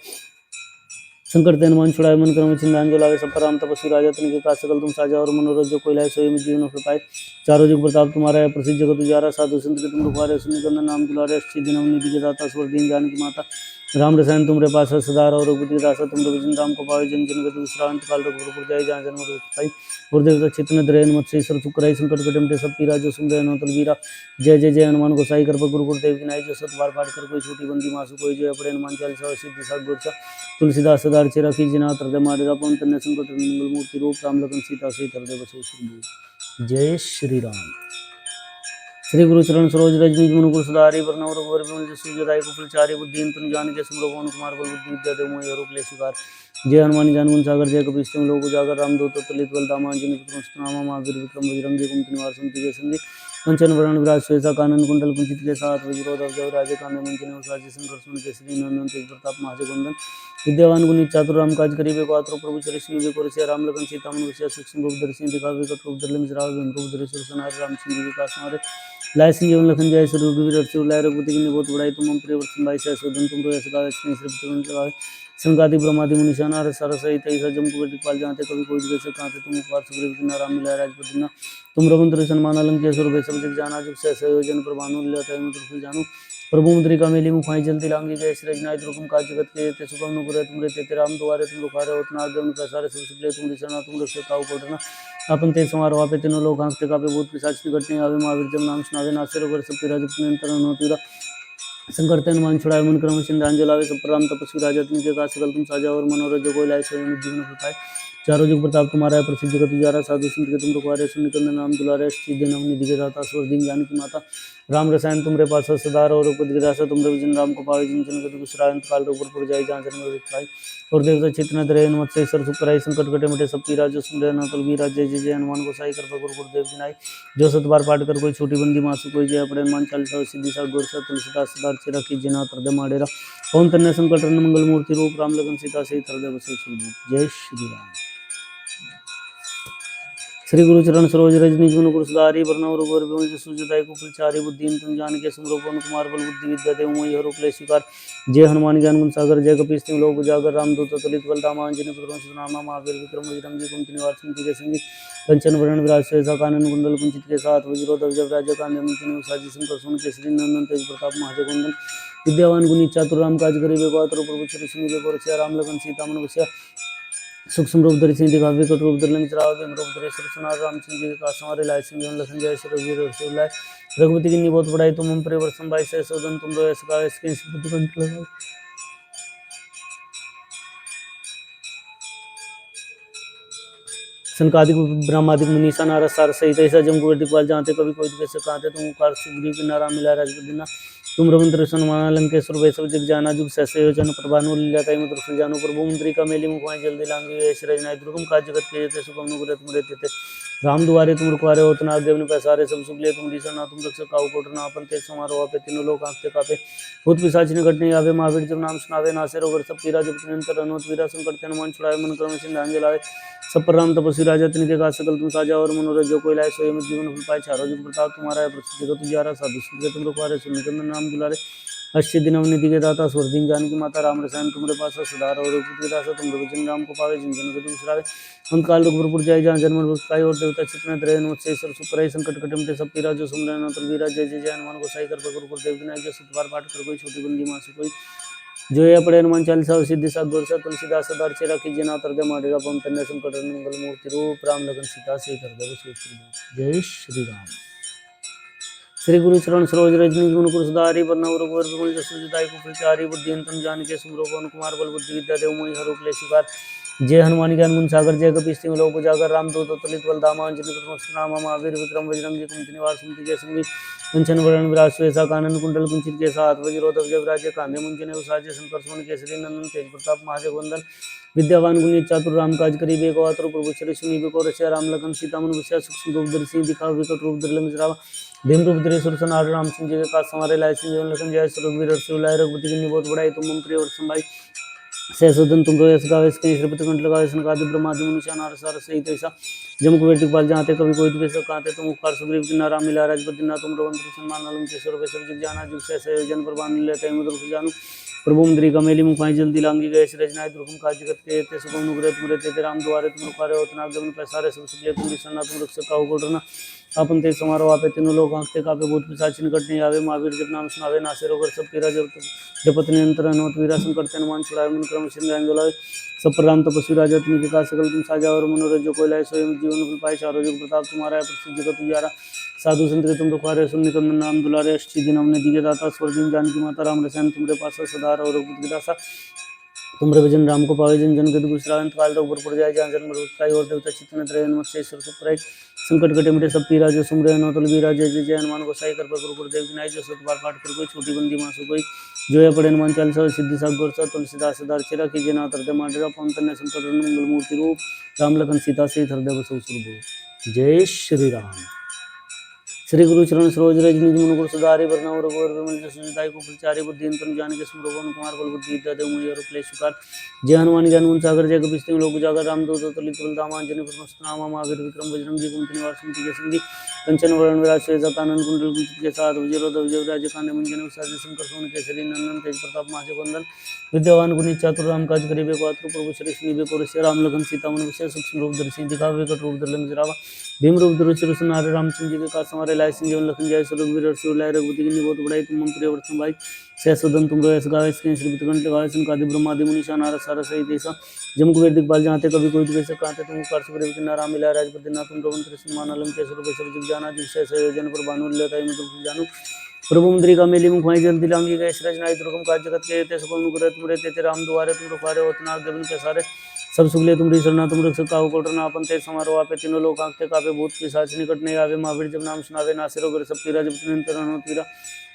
संकट ते हनुमान छुड़ाए मन क्रम चिन्ह अंजल आवे सब राम तपस्वी राजा तनि के का सकल तुम साजा और मनोरथ जो कोई लाए सोई में जीवन हो पाए चारों जुग प्रताप तुम्हारा है प्रसिद्ध जगत उजारा साधु संत के तुम रखवारे सुनि कंदन नाम दुलारे अष्टी दिन निधि के दाता स्वर दीन जानकी माता राम रसायन तुमरे पास सदार और रघुपति के दासा तुम भजन राम को पावे जन जन के विश्रांत काल रघुपुर जाय जहाँ जन्म पाई गुरुदेव चितन द्रयन मत से ईश्वर सुकराई संकट कटमते सब पीरा जो सुंदर नौतल वीरा जय जय जय हनुमान गोसाई कृपा गुरु गुरुदेव की नाई जो सत बार पाठ कर कोई छोटी बंदी मासु कोई जय अपने हनुमान चालीसा सिद्धि साख गोरसा तुलसीदास सदार चिरा की जना हृदय माडेरा पवन कन्या संकट मंगल मूर्ति रूप राम लगन सीता सहित हृदय बसु श्री जय श्री राम। श्री गुरु चरण सरोज रज निज मनुकुर सुधारि वरनवर रघुवर विमल जसु जदायु कुलचारि बुद्धि तुम जानकी सुमरो पवन कुमार बल बुद्धि विद्या देव मोहि रूप ले स्वीकार। जय हनुमान ज्ञान गुण सागर जय कपीस तिहुँ लोक उजागर रामदूत अतुलित बल धामा अंजनी पुत्र रामा महावीर विक्रम बजरंगी कुमति निवार सुमति के संगी कंचन वरण विराज सुबेसा कानन कुंडल कुंचित के साथ विरोधर जब राजे कांधे मुंजने साजे शंकर सुन के श्री नंदन तेज प्रताप महाजगुंदन विद्यावान गुणी चातुर राम काज करी बेगवात्र प्रभु चरसिनी बेगोर से राम लगन सीता मन बसिया सूक्ष्म रूप दर्शी दिखा विकट रूप दलन गिराव रूप दरे सब सुनारे रामचंद्र जी के काज हमारे लाय संजीवन लखन जय श्री रघुवीर और शिव लाय रघुपति की बहुत बड़ाई तुम प्रिय वर्षन भाई सहसोदन तुम रोय सगा इसके श्रीपति कंठ लगाए संगाति ब्रह्मादि मुनिषा नार सार सहित ऐसा जम कुबेर दिखपाल जाते कभी कोई दिखे कांते तुम उपकार सुग्रीव की नाम मिला राजपद्रना तुम रघुवंतर सन्मान अलंकेश्वर वैश्व जग जाना जब से संयोजन प्रभानु लीलाता में तुलसी जानु प्रभु मुद्रिका मेली मुखाई जल्दी लांगी गए सृजनाई दुर्गम काज जगत के ते सुगम अनुग्रह तुम रहते राम दुआरे तुम रुखारे होतना गगन पैसारे सब सुख ले तुम रिसना तुम रख काऊ कोटना अपन ते समारोह आपे तीनों लोग आंकते कापे भूत पिशाच निकटने आवे महावीर जब नाम सुनावे नासिर होकर सब तेरा जब निरंतर अनुतीरा संकट ते हनुमान छुड़ाए मन क्रम चिन्ह अंजल आवे सब राम तपस्वी राजा तनि के का सकल तुम साजा और मनोरथ जो कोई लाए सोई में जीवन हो पाए चारों जुग प्रताप तुम्हारा है, प्रसिद्ध जगत उजारा, साधु संत के तुम रखवारे, सुन निकंदन नाम दुलारे, अष्ट दिन निधि के दाता, स्वर दिन जानकी माता, राम रसायन तुमरे पास सदार और उपदिग्रासा, तुमरे विजन राम को पावे, जिन जन गुसरा अंत काल ऊपर पुर जाए, जहाँ जन्म विखाई और देवता चित्त धरे, हनुमत से सर सुखराई, संकट कटे मिटे सब पीरा, जो सुन रहे नतल वीरा, जय जय जय हनुमान गोसाई कृपा गुरु गुरुदेव जिनाई, जो सत बार पाठ कर कोई छोटी बंदी मासु कोई जय पड़े, हनुमान चालीसा सिद्धि सा गोर सा तुलसीदास सदार चिरा की जना हृदय माडेरा, पवन तन्य संकट हरण मंगल मूर्ति रूप, राम लगन सीता सहित हृदय बसे सुरभूप। जय श्री राम। श्री गुरु चरण सरोज रजनी गुण कुरसुधारी, वरनव रघुवर बिमल जसु जदायु कुलचारी, बुद्धिहीन तुम जानिके सुमिरो पवन कुमार बल बुद्धि विद्या देव मोहि हरो क्लेश विकार, जय हनुमान ज्ञान गुण सागर, जय कपीस तिहुँ लोक उजागर, रामदूत अतुलित बल धामा अंजनी पुत्र सुनामा, महावीर विक्रम बजरंगी कुमति निवार सुमति के संगी, कंचन वरण विराज सुबेसा कानन कुंडल कुंचित केसा, वज्रो ध्वजा विराजय कांधे मुंज साजी शंकर सुमन केसरी नंदन तेज प्रताप महाजगवंदन, विद्यावान गुणी चातुर राम काज करिबे को आतुर प्रभु चरित सुनिबे को रसिया, राम लखन सीता मन बसिया, सूक्ष्म रूप धरि सिंह दिखावे, कट रूप धरि लंक चलावे, भीम रूप धरि सुर सुनार, रामचंद्र जी के काज संवारे, लाए सिंह लखन जय श्री रघुवीर हर्षि लाए, रघुपति की बहुत बड़ाई तुम हम परिवर्तन बाई से सदन तुम रो सका इसके बुद्धि कंठ लगाओ। सनकादिक ब्रह्मादिक मुनीसा नारद सार सहित ऐसा जम कुबेर दिखपाल जानते कभी कोई कैसे कहते तुम कार सुग्रीव की नारा मिला राजपदिना, तुम रविंद्र सन्माना लंकेश्वर वैसव जग जाना, जुग सहसे योजन प्रभानु लीला कई मधुर फल जानो, प्रभु मंत्री का मेली मुखवाई जल्दी लांगी, ऐश रजनाय दुर्गम काज जगत के जेते, सुगम नुग्रत मुरे तेते, राम दुआरे तुम रुखवारे होत न आज्ञा बिनु पैसारे, सब सुख लिए तुम दिशा ना तुम रक्षक काहू कोट न आपन तेज समारो आपे, तीनों लोक कांपते कापे, भूत पिशाच निकट नहीं आवे, महावीर जब नाम सुनावे, नासे रोग सब पीरा, जब निरंतर हनुमत वीरा, संकट हनुमान छुड़ाए, मन क्रम सिंह लाए, सब पर राम तपस्वी राजा तिनके का सकल तुम साजा, और मनोरथ जो कोई लाए सोई मत जीवन फल पाए, चारों जुग प्रताप तुम्हारा है, प्रसिद्ध जगत उजियारा, साधु संत के तुम रखवारे, सुन निकंदन नाम दुलारे, अष्ट दिन निधि के दाता, स्वर दिन जानकी माता, राम रसायन तुमरे पास सदार और उपदिग्रासा, तुम विजन राम को पावे, जिन जन गति बिसरावे, अंत काल रघुपुर जाए, जहाँ जन्म बसकाई, और देवता चित्त न धरे, हनुमत से सर सुखराई, संकट कटे मिटे सब पीरा, जो सुन रहे नतल वीरा, जय जय जय हनुमान गोसाई कृपा गुरु गुरुदेव जिनाई, जो सत बार पाठ कर कोई छोटी बंदी मासु कोई, जो ये पड़े हनुमान चालीसा सिद्धि सा गोर सा तुलसीदास सदार चेरा की जना हृदय माडेरा, पवन तन्य संकट हरण मंगल मूर्ति रूप, राम लगन सीता सहित हृदय बसे सुरभूप। जय श्री राम। श्री गुरु चरण सरोज रजनी गुण कुरसुधारी, वरनव रघुवर बिमल जसु जदायु कुलचारी, बुद्धिहीन तुम जानिके सुमिरो पवन कुमार बल बुद्धि विद्या देव मोहि हरो क्लेश विकार, जय हनुमान ज्ञान गुण सागर, जय कपीस तिहुँ लोक उजागर, रामदूत अतुलित बल धामा अंजनी पुत्र सुनामा, महावीर विक्रम बजरंगी कुमति निवार सुमति के संगी, कंचन वरण विराज सुबेसा कानन कुंडल कुंचित केसा, वज्रो ध्वजा विराजय कांधे मुंज साजे, शंकर सुमन केसरी नंदन तेज प्रताप महाजगवंदन, विद्यावान गुणी चातुर राम काज करिबे को आतुर प्रभु चरित सुनिबे को रसिया, राम लखन सीता मन बसिया, सूक्ष्म रूप धरि सिंह दिखावे, विकट रूप धरि लंक जरावा, भीम रूप धरि सुर सनार, रामचंद्र जी के काज संवारे, लाए सिंह लखन जय श्री रघुवीर हर्षि लाए, रघुपति की बहुत बड़ाई तुम हम परिवर्तन बाई सहसोदन तुम रोयस गावे, इसके श्रीपति कंठ लगावे, सनकादि ब्रह्मादि मुनीसा नारद सार सहित ऐसा जम कुबेर दिखपाल जानते कभी कोई कैसे कहते तुम उपकार सुग्रीव की नारा मिला राजपदिना, तुम रविंद्र सन्मान लंकेश्वर वैसव जग जाना, जुग सहसे जन प्रभान लेते मधुर जानू, प्रभु मंत्री का मेली मुखाई जल्दी लांगी गए, रचनाय दुर्गम काज जगत के ते, सुगम नुग्रत मुरे तेते, राम दुआरे तुम रुखारे होत न आज्ञा बिनु पैसारे, सब सुख लिए तुम दिसना तुम रक्षक काहू को डरना, आपन तेज समारोह आपे, तीनों लोग आंखते कापे, भूत पिशाच निकट नहीं आवे, महावीर जब नाम सुनावे, नासे रोग सब पीरा, जपत निरंतर हनुमत वीरा, संकट हनुमान छुड़ाए, मन क्रम सिंह सब पर राम तपस्वी राजा तिनके का सकल तुम साजा, और मनोरथ जो कोई लाए सोई जीवन फल पाए, चारों जुग प्रताप तुम्हारा है, प्रसिद्ध जगत उजियारा, साधु संत के तुम रखवारे, सुन निकंदन नाम दुलारे, अष्ट दिन हमने दिए दाता, स्वर दिन जानकी माता, राम रसायन तुमरे पास सदार और दासा, तुमरे भजन राम को पावे, जन जन गति गुसरावंत काल रघुबर पुर जाए, जहाँ जन्म रुखाई और देवता चित्त न धरे, हनुमत से सर सुखराई, संकट कटे मिटे सब पीरा, जो सुमरे नौतल वीरा, जय जय जय हनुमान गोसाई कृपा गुरु गुरुदेव जिनाई, जो सत बार पाठ कर कोई छोटी बंदी मासु कोई, जो ये पढ़े हनुमान चालीसा सिद्धि सा गोर सा तुलसीदास सदार चेरा की जना हृदय माडेरा, पवन तन्य संकट हरण मंगल मूर्ति रूप, राम लखन सीता सहित हृदय बसौ सुरभूप। जय श्री राम। श्री गुरु चरण सरोज रजनी मन कुरसुधारी, वरनव रघुवर बिमल जसु जदायु कुलचारी, बुद्धिहीन तुम जानिके सुमिरो पवन कुमार बल बुद्धि विद्या देव मोहि हरो क्लेश विकार, जय हनुमान ज्ञान गुण सागर, जय कपीस तिहुँ लोक उजागर, रामदूत अतुलित बल धामा अंजनी पुत्र सुनामा, महावीर विक्रम बजरंगी कुमति निवार सुमति के संगी, कंचन वरण विराज सुबेसा कानन कुंडल कुंचित केसा, वज्रो ध्वजा विराजय कांधे मुंज साजे, शंकर सुमन केसरी नंदन तेज प्रताप महाजगवंदन, विद्यावान गुणी चातुर राम काज करिबे को आतुर प्रभु चरित सुनिबे को रसिया, राम लखन सीता मन बसिया, सूक्ष्म रूप धरि सिंह दिखावे, विकट रूप धरि लंक जरावा, भीम रूप धरि सुर सनार, रामचंद्र जी के काज संवारे, लाए सिंह लखन जय श्री रघुवीर हर्षि लाए, रघुपति की बहुत बड़ाई तुम हम परिवर्तन बाई सहसोदन तुम रोयस गावे, इसके श्रीपति कंठ लगावे, सनकादि ब्रह्मादि मुनीसा नारद सार सहित ऐसा जम कुबेर दिखपाल जानते कभी कोई कैसे कहते तुम उपकार सुग्रीव की नारा मिला राजपदिना, तुम रविंद्र सन्मान लंकेश्वर वैसव जग जाना, जुग सहसे योजन प्रभानु लेता मधुर जानू, प्रभु मंत्री का मेली मुखवाई जल्दी लांगी गए, रचनाय दुर्गम काज जगत के ते, सुगम नुग्रत मुरे तेते, राम दुआरे तुम रुखारे होत न आज्ञा बिनु पैसारे, सब सुगले तुमरी शरणा तुम रक्षक काहू को डरना आपन तेज समारोह आपे तीनों लोग आंखते कापे भूत पिशाच निकट नहीं आवे महावीर जब नाम सुनावे नासे रोग सब पीरा जब निरंतर तीरा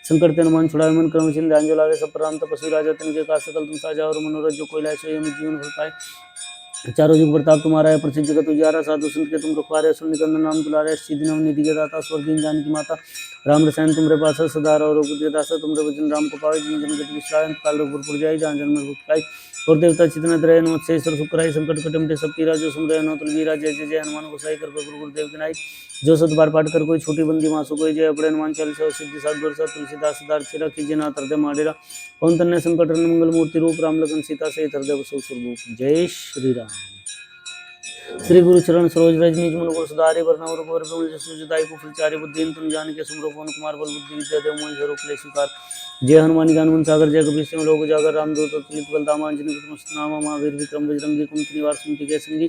संकट तेन मन छुड़ावे मन क्रम चिंत ध्यान जो लावे सब प्रांत पशु राजा तिनके का सकल तुम साजा और मनोरथ जो कोई लाए सो जीवन फल पाए चारों युग प्रताप तुम्हारा है प्रसिद्ध जगत उजियारा साधु संत के तुम रखवारे असुर निकंदन नाम दुलारे सिद्धि नव निधि के दाता स्वर्गीय जानकी माता राम रसायन तुमरे पास सदा और दासा तुमरे वचन राम को पावे जिन जन गति विश्राम काल रघुपुर जाई जहाँ जन्म भुक्ताई और देवता चितना द्रय नमस्तेश्वर सुखराई संकट कटमते सब पीरा जो सुमरे नो तुलवीरा जय जय जय हनुमान गोसाई कर गुरु गुरुदेव के नाई जो सत बार पाठ कर कोई छोटी बंदी मासु कोई जय अपने हनुमान चालीसा सिद्धि सात वर्षा तुलसीदास सदार चिरा कीजिए नाथ हृदय माडेरा पवन तन्य संकट मंगल मूर्ति रूप राम लखन सीता सहित हृदय बसो सुरभूप जय श्री राम। श्री गुरु चरण सरोज रज निज मन को सुधारे वरना और गोर पे सुजदाई को फलचारी बुद्धि तुम जान के सुमरो पवन कुमार बल बुद्धि विद्या देव मोहि हरो क्लेश शिकार जय हनुमान ज्ञान गुण सागर जय कपीस सिंह लोक उजागर रामदूत तुलित बलधामा अंजनी पुत्र नामा महावीर विक्रम बजरंगी कुमति निवार सुमति के संगी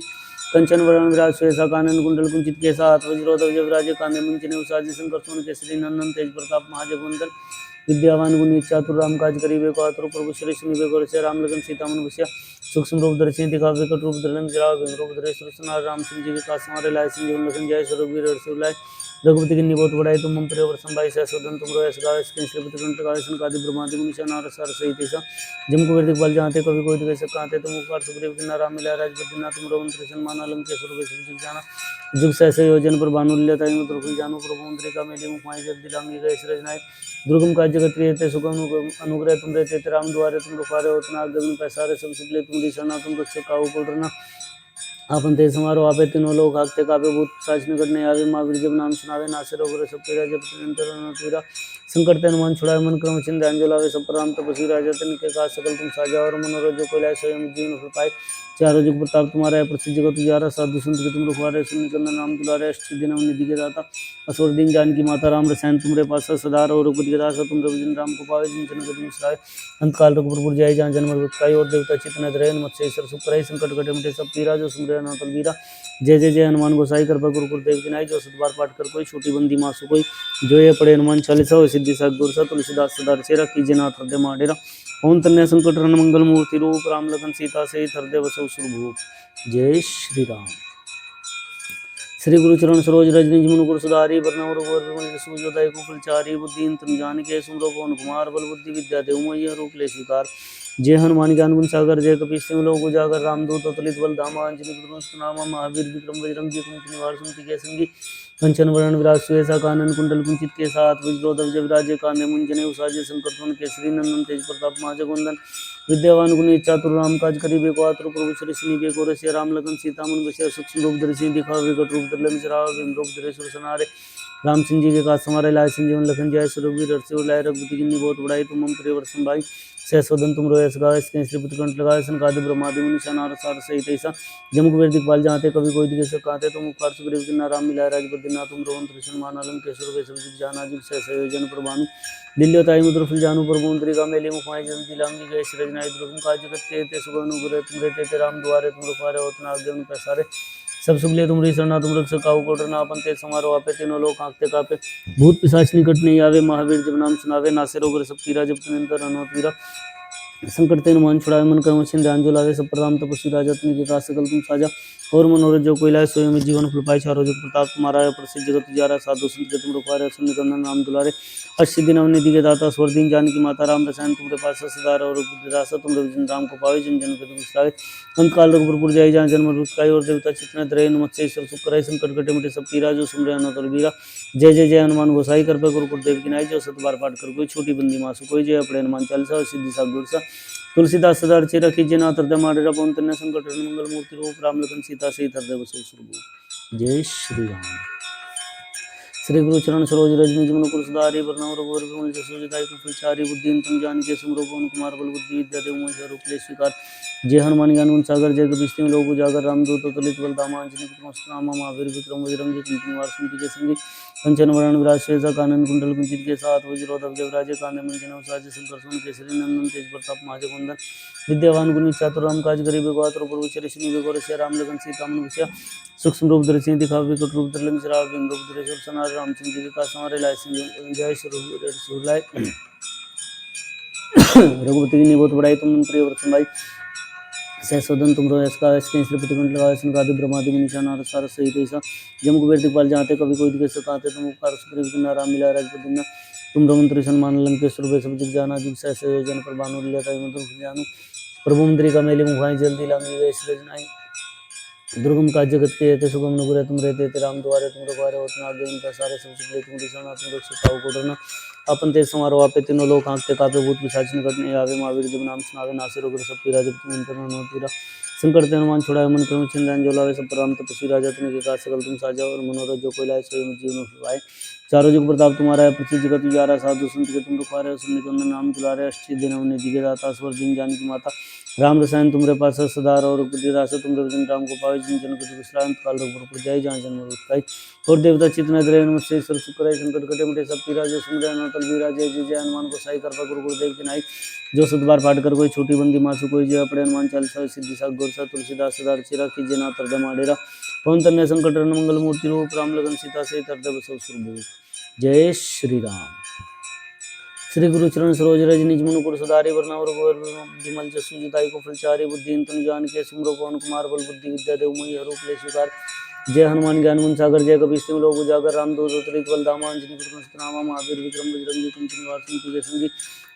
कंचन वरण विराज सुयसा कानन कुंडल कुंचित केसा हाथ वज्रोधव जय विराजे कांधे मुंचने उसाजी शंकर सोन केसरी नंदन तेज प्रताप महाजगवंदन विद्यावान गुणी चातुर राम काज करीबे को आतुर प्रभु श्री सुनिबे को रचे राम लगन सीता मन बसिया सूक्ष्म रूप दर्शन दिखा विकट रूप धरन जरा रूप धरे सुरसनार राम सिंह जी के कास हमारे लाए संजीवन लखन जय स्वरूप रसुलाय रघुपति की निबोध बढ़ाई तुम मम प्रिय संभाई सदन तुम रोयस गावे श्रीपति कंठ गावे संकादि ब्रह्मादि मुनि नार सार सहित ऐसा जम कुबेर दिखपाल जहाँते कभी कोई दिखे सकाते तुम उपकार सुग्रीव की नाम मिला राजपति तुम रोमन कृष्ण मान अलम के स्वरूप जाना जुग सहसे योजन पर भानुल्यता दुर्गुल जानु प्रभु मुद्रिका मेली मुखमाई जब दिलांगी गए सृजनाय दुर्गम का जगत प्रिय सुगम अनुग्रह तुम रहते राम द्वारे तुम रुखारे उतना गगन पैसारे सब सुखले तुम दिशा तुम रक्षक काहू को डरना आपन तेज समारोह आपे तीनों लोग आगते कापे भूत साच निकट नहीं आवे महावीर जब नाम सुनावे नासे रोग सब पीरा जब निरंतर तीरा संकट तेन मन छुड़ावे मन क्रम चिंत ध्यान जो लावे सब राम तपस्वी राजा तिनके का सकल तुम साजा और मनोरथ जो कोई लाए स्वयं जीवन फल पाए चारों जुग प्रताप तुम्हारा है प्रसिद्ध जगत उजियारा साधु संत के तुम रखवारे सुन निकंदन नाम दुलारे अष्टसिद्धि नव निधि के दाता असुर दीन जानकी माता राम रसायन तुमरे पास सदार और रघुपति के दासा तुम रघुजन राम को पावे जिन जन गति विश्राय अंत काल रघुपुर जाय जहाँ जन्म भुक्ताई और देवता चितना द्रय मत्स्येश्वर सुखराई संकट कटे मिटे सब पीरा जो सुमरे नाथ वीरा जय जय जय हनुमान गोसाई कृपा गुरु गुरुदेव की नाई जो सतबार पाठ कर कोई छोटी बंदी मासु कोई जो ये पढ़े हनुमान चालीसा हो सिद्धि सात गुरसा तुलसीदास सदार चेरा कीजिए नाथ हृदय माडेरा ओम तन्य संकट हरण मंगल मूर्ति रूप राम लखन सीता सहित हृदय बसो सुरभूप जय श्री राम। श्री गुरु चरण सरोज रज निज मन गुरु सुधारी वरना और गोर सूर्योदय को फलचारी बुद्धि तुम जान के सुमरो पवन कुमार बल बुद्धि विद्या देव मोहि रूप ले स्वीकार जय हनुमान ज्ञान गुण सागर जय कपीस सिंह लोक उजागर रामदूत अतुलित बल धामा अंजनी पुत्र नामा महावीर विक्रम बजरंगी कुमति निवार सुमति के संगी कंचन वरण विराज सुयसा कानन कुंडल कुंचित के साथ वज्रोधव जय विराजे कांधे मुंजने उसाजे शंकर सोन केसरी नंदन तेज प्रताप महाजगवंदन विद्यावान गुणी चातुर राम काज करीबे को आतुर प्रभु श्री सुनिबे को रसिया राम लखन सीता मन बसिया सूक्ष्म रूप धरि दिखा विकट रूप धरलन जरा रूप धरे सुरसनारे राम सिंह जी के काज हमारे लाए संजीवन लखन जय स्वरूप रसु लाए रघुपति की बहुत बढ़ाई तुम मम प्रिय वर्षम भाई सहस्वदन तुम रोयस गावे श्रीपति कंठ लगाए संकादि ब्रह्मादि मुनि नार सार सहित ऐसा जम कुबेर दिखपाल जहाँते कभी कोई दिखे सकाते तुम उपकार सुग्रीव की नाम मिला राजपति ना तुम रोहन कृष्ण मानलम केशव के सब जाना जुग सहस योजन प्रभानु दिल्योताई मुद्र फुल जानू प्रभु मुद्रिका मेली मुखाई जन दिलांगी गए सृजनाई दुर्गम का जगत ते सुगम अनुग्रह तुम रहते राम द्वारे तुम रुखारे उतना आज्ञा पैसारे सब सुगले तुम शरणा तुम रक्षक काहू को डरना अपन तेज समारोह आपे तीनों लोग आंखते कापे भूत पिशाच निकट नहीं आवे महावीर जब नाम सुनावे नासे रोग सब पीरा जब निरंतर हनुमत वीरा संकट तेन मन छुड़ावे मन कर्म छिन ध्यान जो लावे सब राम तपस्वी राजा तुम के सकल तुम साजा और मनोरथ जो कोई लाए स्वयं जीवन फल पाए चारों जुग प्रताप तुम्हारा है प्रसिद्ध जगत उजियारा साधु संत के तुम रखवारे सुन निकंदन नाम दुलारे अष्टसिद्धि नव निधि के दाता स्वर्दीन जानकी माता राम रसायन तुमरे पास सदार और दासा तुम रघुजन राम को पावे जिन जन के तुम विश्राय अंत काल रघुपुर जाय जहाँ जन्म भुक्ताई और देवता चितना द्रय मत्स्येश्वर सुखराई संकट कटे मिटे सब पीरा जो सुमरे हनुमत वीरा जय जय जय हनुमान गोसाई कृपा गुरु गुरुदेव की नाई जो सतबार पाठ कर कोई छोटी बंदी मासु कोई जय अपने हनुमान चालीसा सिद्धि सात गुरसा तुलसीदास सदार चेरा कीजिए नाथ हृदय माडेरा पवन तन्य संकट मंगल मूर्ति रूप राम लखन सीता सहित हृदय बसो सुरभूप जय श्री राम। श्री गुरु चरण सरोज रज निज मन सुधारी वरना और गोर सुजदाई को फलचारी बुद्धि तुम जान के सुमरो पवन कुमार बल बुद्धि विद्या देव मोहि रूप ले स्वीकार जय हनुमान ज्ञान गुण सागर जय कपीस सिंह लोक उजागर रामदूत अतुलित बल धामा अंजनी पुत्र नामा महावीर विक्रम बजरंगी कुमति निवार सुमति के संगी कंचन वरण विराज सुयसा कानन कुंडल कुंचित के साथ वज्रोधव जय विराजे कांधे मुंजने उसाजे शंकर सोन केसरी नंदन तेज प्रताप महाजगवंदन विद्यावान गुणी चातुर राम काज करीबे को आतुर प्रभु श्री सुनिबे को रसिया राम लखन सीता मन बसिया सूक्ष्म रूप धरि दिखा विकट रूप धरलन जरा रूप धरे सुरसनार राम सिंह जी के काज हमारे लाए संजीवन जय सुरलाय रघुपति की बहुत बढ़ाई तुम प्रिय वर्षम भाई सहस्वदन तुमरो इसका इसके श्रीपति कंठ लगा संकादि ब्रह्मादि निशान आर सार सहित ऐसा जम कुबेर दिखपाल जाते कभी कोई दिखे सकाते तुम उपकार सुग्रीव की नाराम मिला राजपति न तुम मंत्री सन्मान लंकेश्वर वे सब जग जाना जिग सहस योजन पर बानु लिया था मंत्र जानु प्रभु मंत्री का मेले मुखाई जल्दी लांगी गए सृजनाई दुर्गम का जगत के ते सुगम नुगुरे तुम रहते ते राम द्वारे तुम रखवारे होतना आगे उनका सारे सब सुख तुम दिशाना तुम रख सताओ को डरना अपन ते समारोह आपे तीनों लोग आंखते कापे भूत पिशाच निकटने आवे महावीर जब नाम सुनावे नासिर उग्र सब पीरा जब तुम अंतर न तीरा संकट ते हनुमान छुड़ाए मन क्रम चिंतन जो लावे सब राम तपस्वी राजा तुम के काज सकल तुम साजा और मनोरथ जो कोई लाए सोई जीवन सुहाए चारों जुग प्रताप तुम्हारा है पृथ्वी जगत उजारा साधु संत के तुम रखवारे सुनने कंदन नाम दुलारे अष्टी दिन उन्हें दिगे दाता स्वर दिन जानकी माता राम रसायन तुमरे पास सदार और रास तुम भजन राम को पावे जिन जन को विश्रांत काल रघुपुर जाय जहाँ जन्म उत्काई और देवता चितना द्रय नमस्ते ईश्वर शुक्र संकट कटे मटे सब पीरा जो सुमरे अनतल वीरा जय जय जय हनुमान को साई कृपा गुरु गुरुदेव की नाई जो सतबार पाठ कर कोई छोटी बंदी मासु कोई जय अपने हनुमान चालीसा सिद्धि साग गोरसा तुलसीदास सदार चिरा की जना तरद माडेरा पवन तन्य संकट रन मंगल मूर्ति रूप राम लगन सीता से तरद बसव सुरभूप जय श्री राम। श्री गुरु चरण सरोज रज निज मनुपुर सदारी वरनावर गोवर विमल जसु जिताई को फलचारी बुद्धि तुम जान के सुमरो पवन कुमार बल बुद्धि विद्या देव मई हरूप ले स्वीकार जय हनुमान ज्ञान गुण सागर जय कपीस तिम लोग उजागर राम दूत अतुलित बल धामा अंजनी पुत्र नामा महावीर विक्रम बजरंगी कुंती निवार के संगी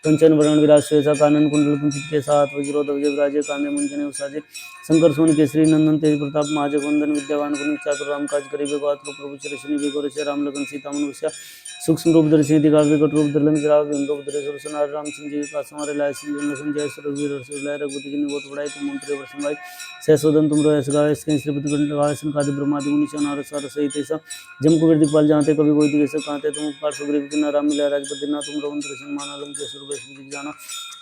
कंचन वरण विराज श्वेता कानन कुंडल कुंचित के साथ वज्रोधव जय विराजे कांदे मुंजने उसाजे शंकर सोन केसरी नंदन तेज प्रताप महाजग वंदन विद्यावान गुणी चातुर राम काज करिबे गात्र प्रभु चरशनि बेगोर राम लगन सीता मनुष्य सूक्ष्म रूप दर्शी दिखा विकट रूप दर्लन जरा बिंदु दरे सुनार राम सिंह जी का समारे लाय सिंह जन जय सुरवीर रसुलाय रघुपति की निवत बड़ाई तुम मंत्र वर्षम भाई सहस्वदन तुम रो ऐसा गाय इसके श्रीपति कंठ लगाए संकादि ब्रह्मादि मुनि नारद सार सहित ऐसा जम कुबेर दिखपाल जाते कभी कोई दिखे सकाते तुम उपकार सुग्रीव की नाराम मिला राजपति ना तुम रघुन कृष्ण माना लंकेश्वर वे जाना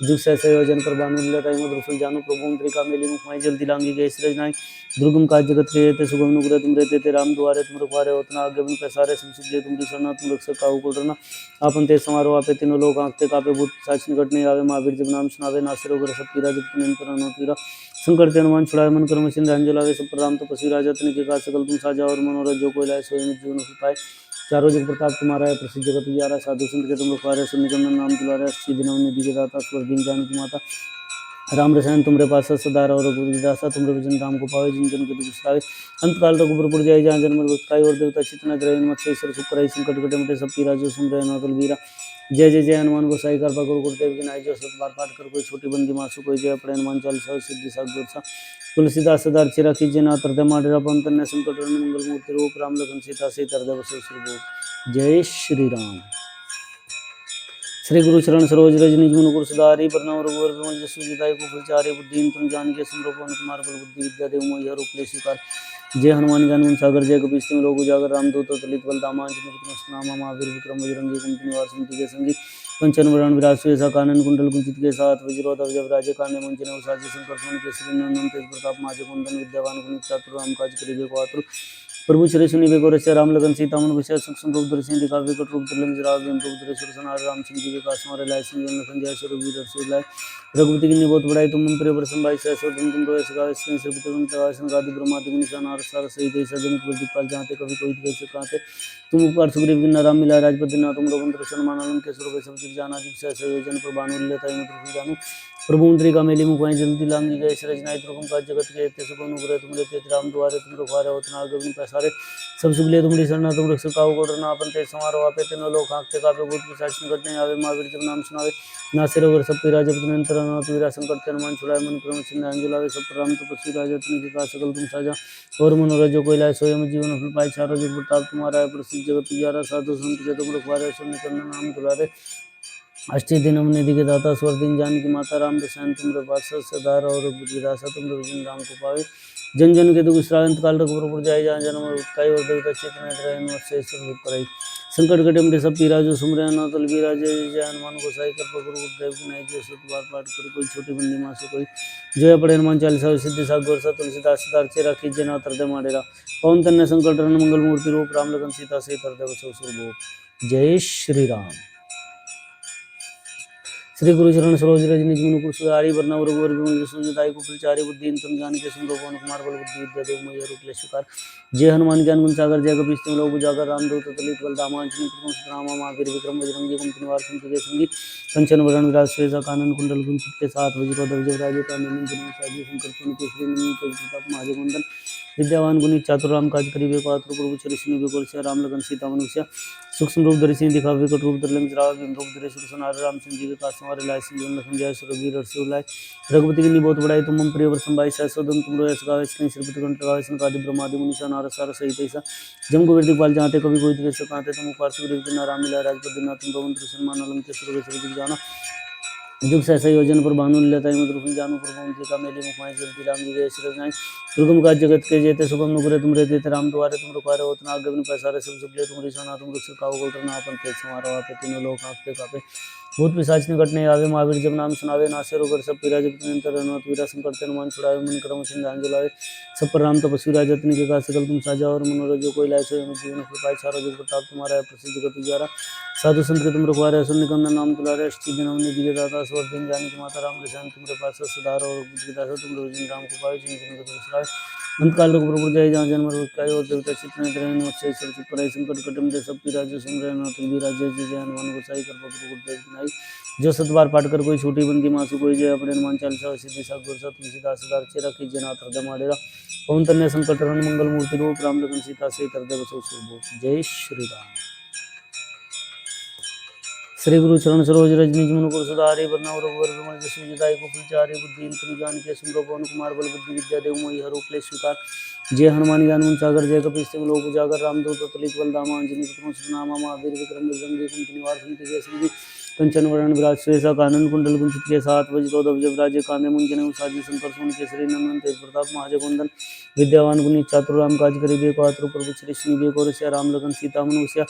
जुग सहस योजन पर बानु लिया मधुर जानो प्रभु मंत्री का मेली मुखमाई जल्दी लांगी गए सृजनाई दुर्गम का जगत के ते सुगम नुग्रह तुम रहते थे राम द्वारे तुम रखवारे होतना आगे उन पैसारे संसिद्ध तुम दिशा तुम रक्षक काहू को डरना आपन ते समारोह आपे तीनों लोग आंखते कापे भूत साच निकट नहीं आवे महावीर जब नाम सुनावे नासिर उग्र सब पीरा जब तुम अंतर न तीरा संकट ते हनुमान छुड़ाए मन कर्म सिंह अंजलावे सब पर राम तपस्वी राजा तन के काज सकल तुम साजा और मनोरथ जो कोई लाए सोई जीवन पाए चारों जग प्रताप तुम्हारा है प्रसिद्ध जगत उजारा साधु संत के तुम रखवारे सुन निकंदन नाम दुलारे अस्सी दिनों ने दिखे दाता स्वर दिन जानकी माता राम रसायन तुमरे पास सदार और रघुदासा तुमरे भजन राम को पावे जिन जन के दुख बिसरावे अंत काल रघुपुर जाय जहाँ जन्म उत्काई और देवता चितना द्रय मत्स्य ईश्वर शुक्राई संकट कटे मटे सब पीरा जो सुन रहे नौतल वीरा जय जय जय हनुमान गोसाई कृपा गुरु गुरुदेव की नाई जो सत बार पाठ कर कोई छोटी बंदी मासु कोई जय अपने हनुमान चालीसा सिद्धि साग गोरसा तुलसीदास सदार चिरा की जना तरदे माडेरा पवन तन्य संकट रन मंगल मूर्ति रूप राम लखन सीता से तरदे बसव सुरभूप जय श्री राम। श्री गुरु चरण सरोज रज निज मनुपुर सदारी वरनावर गोवर विमल जसु जिताई को फलचारी बुद्धि तुम जान के सुमरो पवन कुमार बल बुद्धि विद्या देव मई हरूप ले स्वीकार जय हनुमान ज्ञान गुण सागर जय कपीस तिम लोग उजागर राम दूत अतुलित बल धामा अंजनी पुत्र नामा महावीर विक्रम बजरंगी कुंती निवार के संगी कंचन वरण विराज श्वेता कानन कुंडल कुंचित के साथ वज्रोधव जब राजे कान्य मंचने उसाजे शंकर सोन केसरी नंदन तेज प्रताप महाजग वंदन विद्यावान गुणी चातुर राम काज करिबे को आतुर प्रभु श्री सुनि बेगोर राम लगन सीता मन विषय सूक्ष्म रूप दर्शन दिखा विकट रूप दर्लन जरा रूप दरेश्वर सनार राम सिंह जी का समारे लाय सिंह लखन जय सुरवीर रसूल लाय रघुपति की निबोध बढ़ाई तुम मंत्र वर्षम भाई सहस्र तुम रोय सगा सिंह श्रीपति तवाय संगादि ब्रह्मादि मुनि नार सार सहित ऐसा जन को दिखपाल जाते कभी कोई दिखे काते तुम उपकार सुग्रीव की नाराम मिला राजपति ना तुम रघुन कृष्ण माना लंकेश्वर वे सब जाना जिग सहस योजन पर बानु लेता मत जानो प्रभु मंत्री का मेली मुख जल्दी लांगी गए सृजनाई दुर्गम का जगत के ते सुगम नुग्रह तुम रहते राम द्वारे तुम रखवारे होतना आगे पैसारे सब सुगले तुम शरणा तुम रक्षक काहू को डरना अपन ते समारोह आपे तीनों लोग आंखते कापे भूत पिशाच निकट नहीं आवे महावीर जब नाम सुनावे नासिर अवर सब पीरा जब तुम अंतर न तीरा संकट ते हनुमान छुड़ाए मन क्रम चिन्ह अंजलावे सब राम तपस्वी राजा तुम के काज सकल तुम साजा और मनोरथ जो कोई लाए सोयम जीवन फल पाए चारों जग प्रताप तुम्हारा है प्रसिद्ध जगत उजारा साधु संत के तुम रखवारे सुन निकंदन नाम दुलारे अष्टी दिन हमने दिखे दाता स्वर दिन जान की माता राम रसायन तुम पास सदार और विरासा तुम भजन राम को पावे जन जन के दुख विश्रांत काल रघुपुर जाए जहाँ जन्म उत्काई और देवता चेतना त्रय नमस्ते ईश्वर पराई संकट कटे मटे सब पीरा जो सुमरे नौतल वीरा जय जय हनुमान गोसाई कृपा गुरु गुरुदेव की नाई जो सत बार पाठ कर कोई छोटी बंदी माँ से कोई जय पड़े हनुमान चालीसा सिद्धि साग गोरसा तुलसीदास सदार चेरा कीजे ना तरदे माडेरा पवन तन्य संकट रन मंगल मूर्ति रूप राम लगन सीता से तरदे बसव सुरभूप जय श्री राम। श्री गुरु चरण सरोज रज निज मनु कुरसुधारी वरना रघुवर विमल जसु जदाई कुफलचारी बुद्धि तम जान के सिंह पवन कुमार बल बुद्धि विद्या देव मैया रूप ले सुकार जय हनुमान ज्ञान गुण सागर जय कपीस तिम लोक उजागर रामदूत अतुलित बलधामा अंजनी पुत्रम सुतनामा महावीर विक्रम बजरंगी कुमति निवार संतके संगी कंचन वरण विराज सुवेसा कानन कुंडल कुंचित के साथ वज्र ध्वज राजे कानन जन साजी शंकर सुन केसरी नंदन प्रताप महाजगवंदन विद्यावान गुणी चातुर राम काज करिबे पात्र प्रभु चरिष्णु बेकोर से राम लगन सीता मनुष्य सूक्ष्म रूप धरि सिंह दिखावे विकट रूप धरि लंक जरावे भीम रूप धरि सुरसनार राम सिंह जी के काज संवारे लाए सिंह लखन जय सुरवीर हर्षि उलाय रघुपति की बहुत बड़ाई तुम मम प्रिय वर संभाई सहस्रदम तुम रोयस गावे श्री श्रीपति कंठ लगावे सनकादि ब्रह्मादि मुनीसा नारद सार सहित ऐसा जम गोविंद दिखपाल जाते कभी कोई दिखे सकाते तुम उपार सुग्रीव के नाम मिला राजपद दिन तुम पवन सन्मान अलंक सुर जाना जुग सहसा योजन पर भानु लेता है मधुर जानु पर का मेली मुखाई जल्दी राम जी जय श्री राम दुर्गम काज जगत के जेते सुगम नुपुरे तुम रहते राम द्वारे तुम रुकारे होतना आगे बिन पैसारे सब सुबले तुम रिसाना तुम रुक सकाओ गोत्रना अपन तेज समारो आपे तीनों लोग आंखते कापे भूत पिशाच निकट नहीं आवे महावीर जब नाम सुनावे नासे रोगर सब पीरा जब निरंतर रनवत वीरा संकट तेन मन छुड़ावे मन करम सिंह जलावे सब पर राम तपस्वी राजा तनि के का सकल तुम साजा और मनोरथ जो कोई लाए सो जीवन कृपाई सारो जग प्रताप तुम्हारा है प्रसिद्ध जगत उजारा साधु संत के तुम रखवारे असुर निकंदन नाम तुलारे अष्टि दिन हमने दिए दाता स्वर दिन जानी माता राम निशान तुम्हारे पास सुधार और बुद्धिदास तुम रोज राम को पाए जिन जिन अंत काल लोग प्रभु जय जहाँ जन्म काय और देवता चित्त ग्रहण से सब चुप पर संकट कटम दे सब राज्य सुन रहे ना तुम भी राज्य जय हनुमान गोसाई कर प्रभु गुरुदेव की नाई जो सतबार पाठ कर कोई छोटी बंदी मासु कोई जय अपने हनुमान चालीसा सिद्धि सागर सत तुलसीदास सदार चेरा की जनाथ हृदय माडेरा पवन तन्य संकट हरण मंगल मूर्ति रूप राम लखन सीता से हृदय बसो शुभ जय श्री राम। श्री गुरु चरण सरोज रज निज मनु कुरसुधारी वरना रघुवर विमल जसु जदाई कुफलचारी बुद्धि तुम जान के सिंह पवन कुमार बल बुद्धि विद्या देव मोहि हर रूप ले स्वीकार जय हनुमान ज्ञान गुण सागर जय कपीस तिम लोक उजागर रामदूत अतुलित बलधामा अंजनी पुत्रम सुतनामा महावीर विक्रम बजरंगी कुमति निवार संतके संगी कंचन वरण विराज सुवेसा कानन कुंडल कुंचित के साथ वज्रोधव जब राजे कांधे मुंजन साजी शंकर सुन केसरी नंदन तेज प्रताप महाजगवंदन विद्यावान गुणी चातुर राम काज करिबे पात्र प्रभु चरिष्णु बेकोर से राम लगन सीता मनुष्य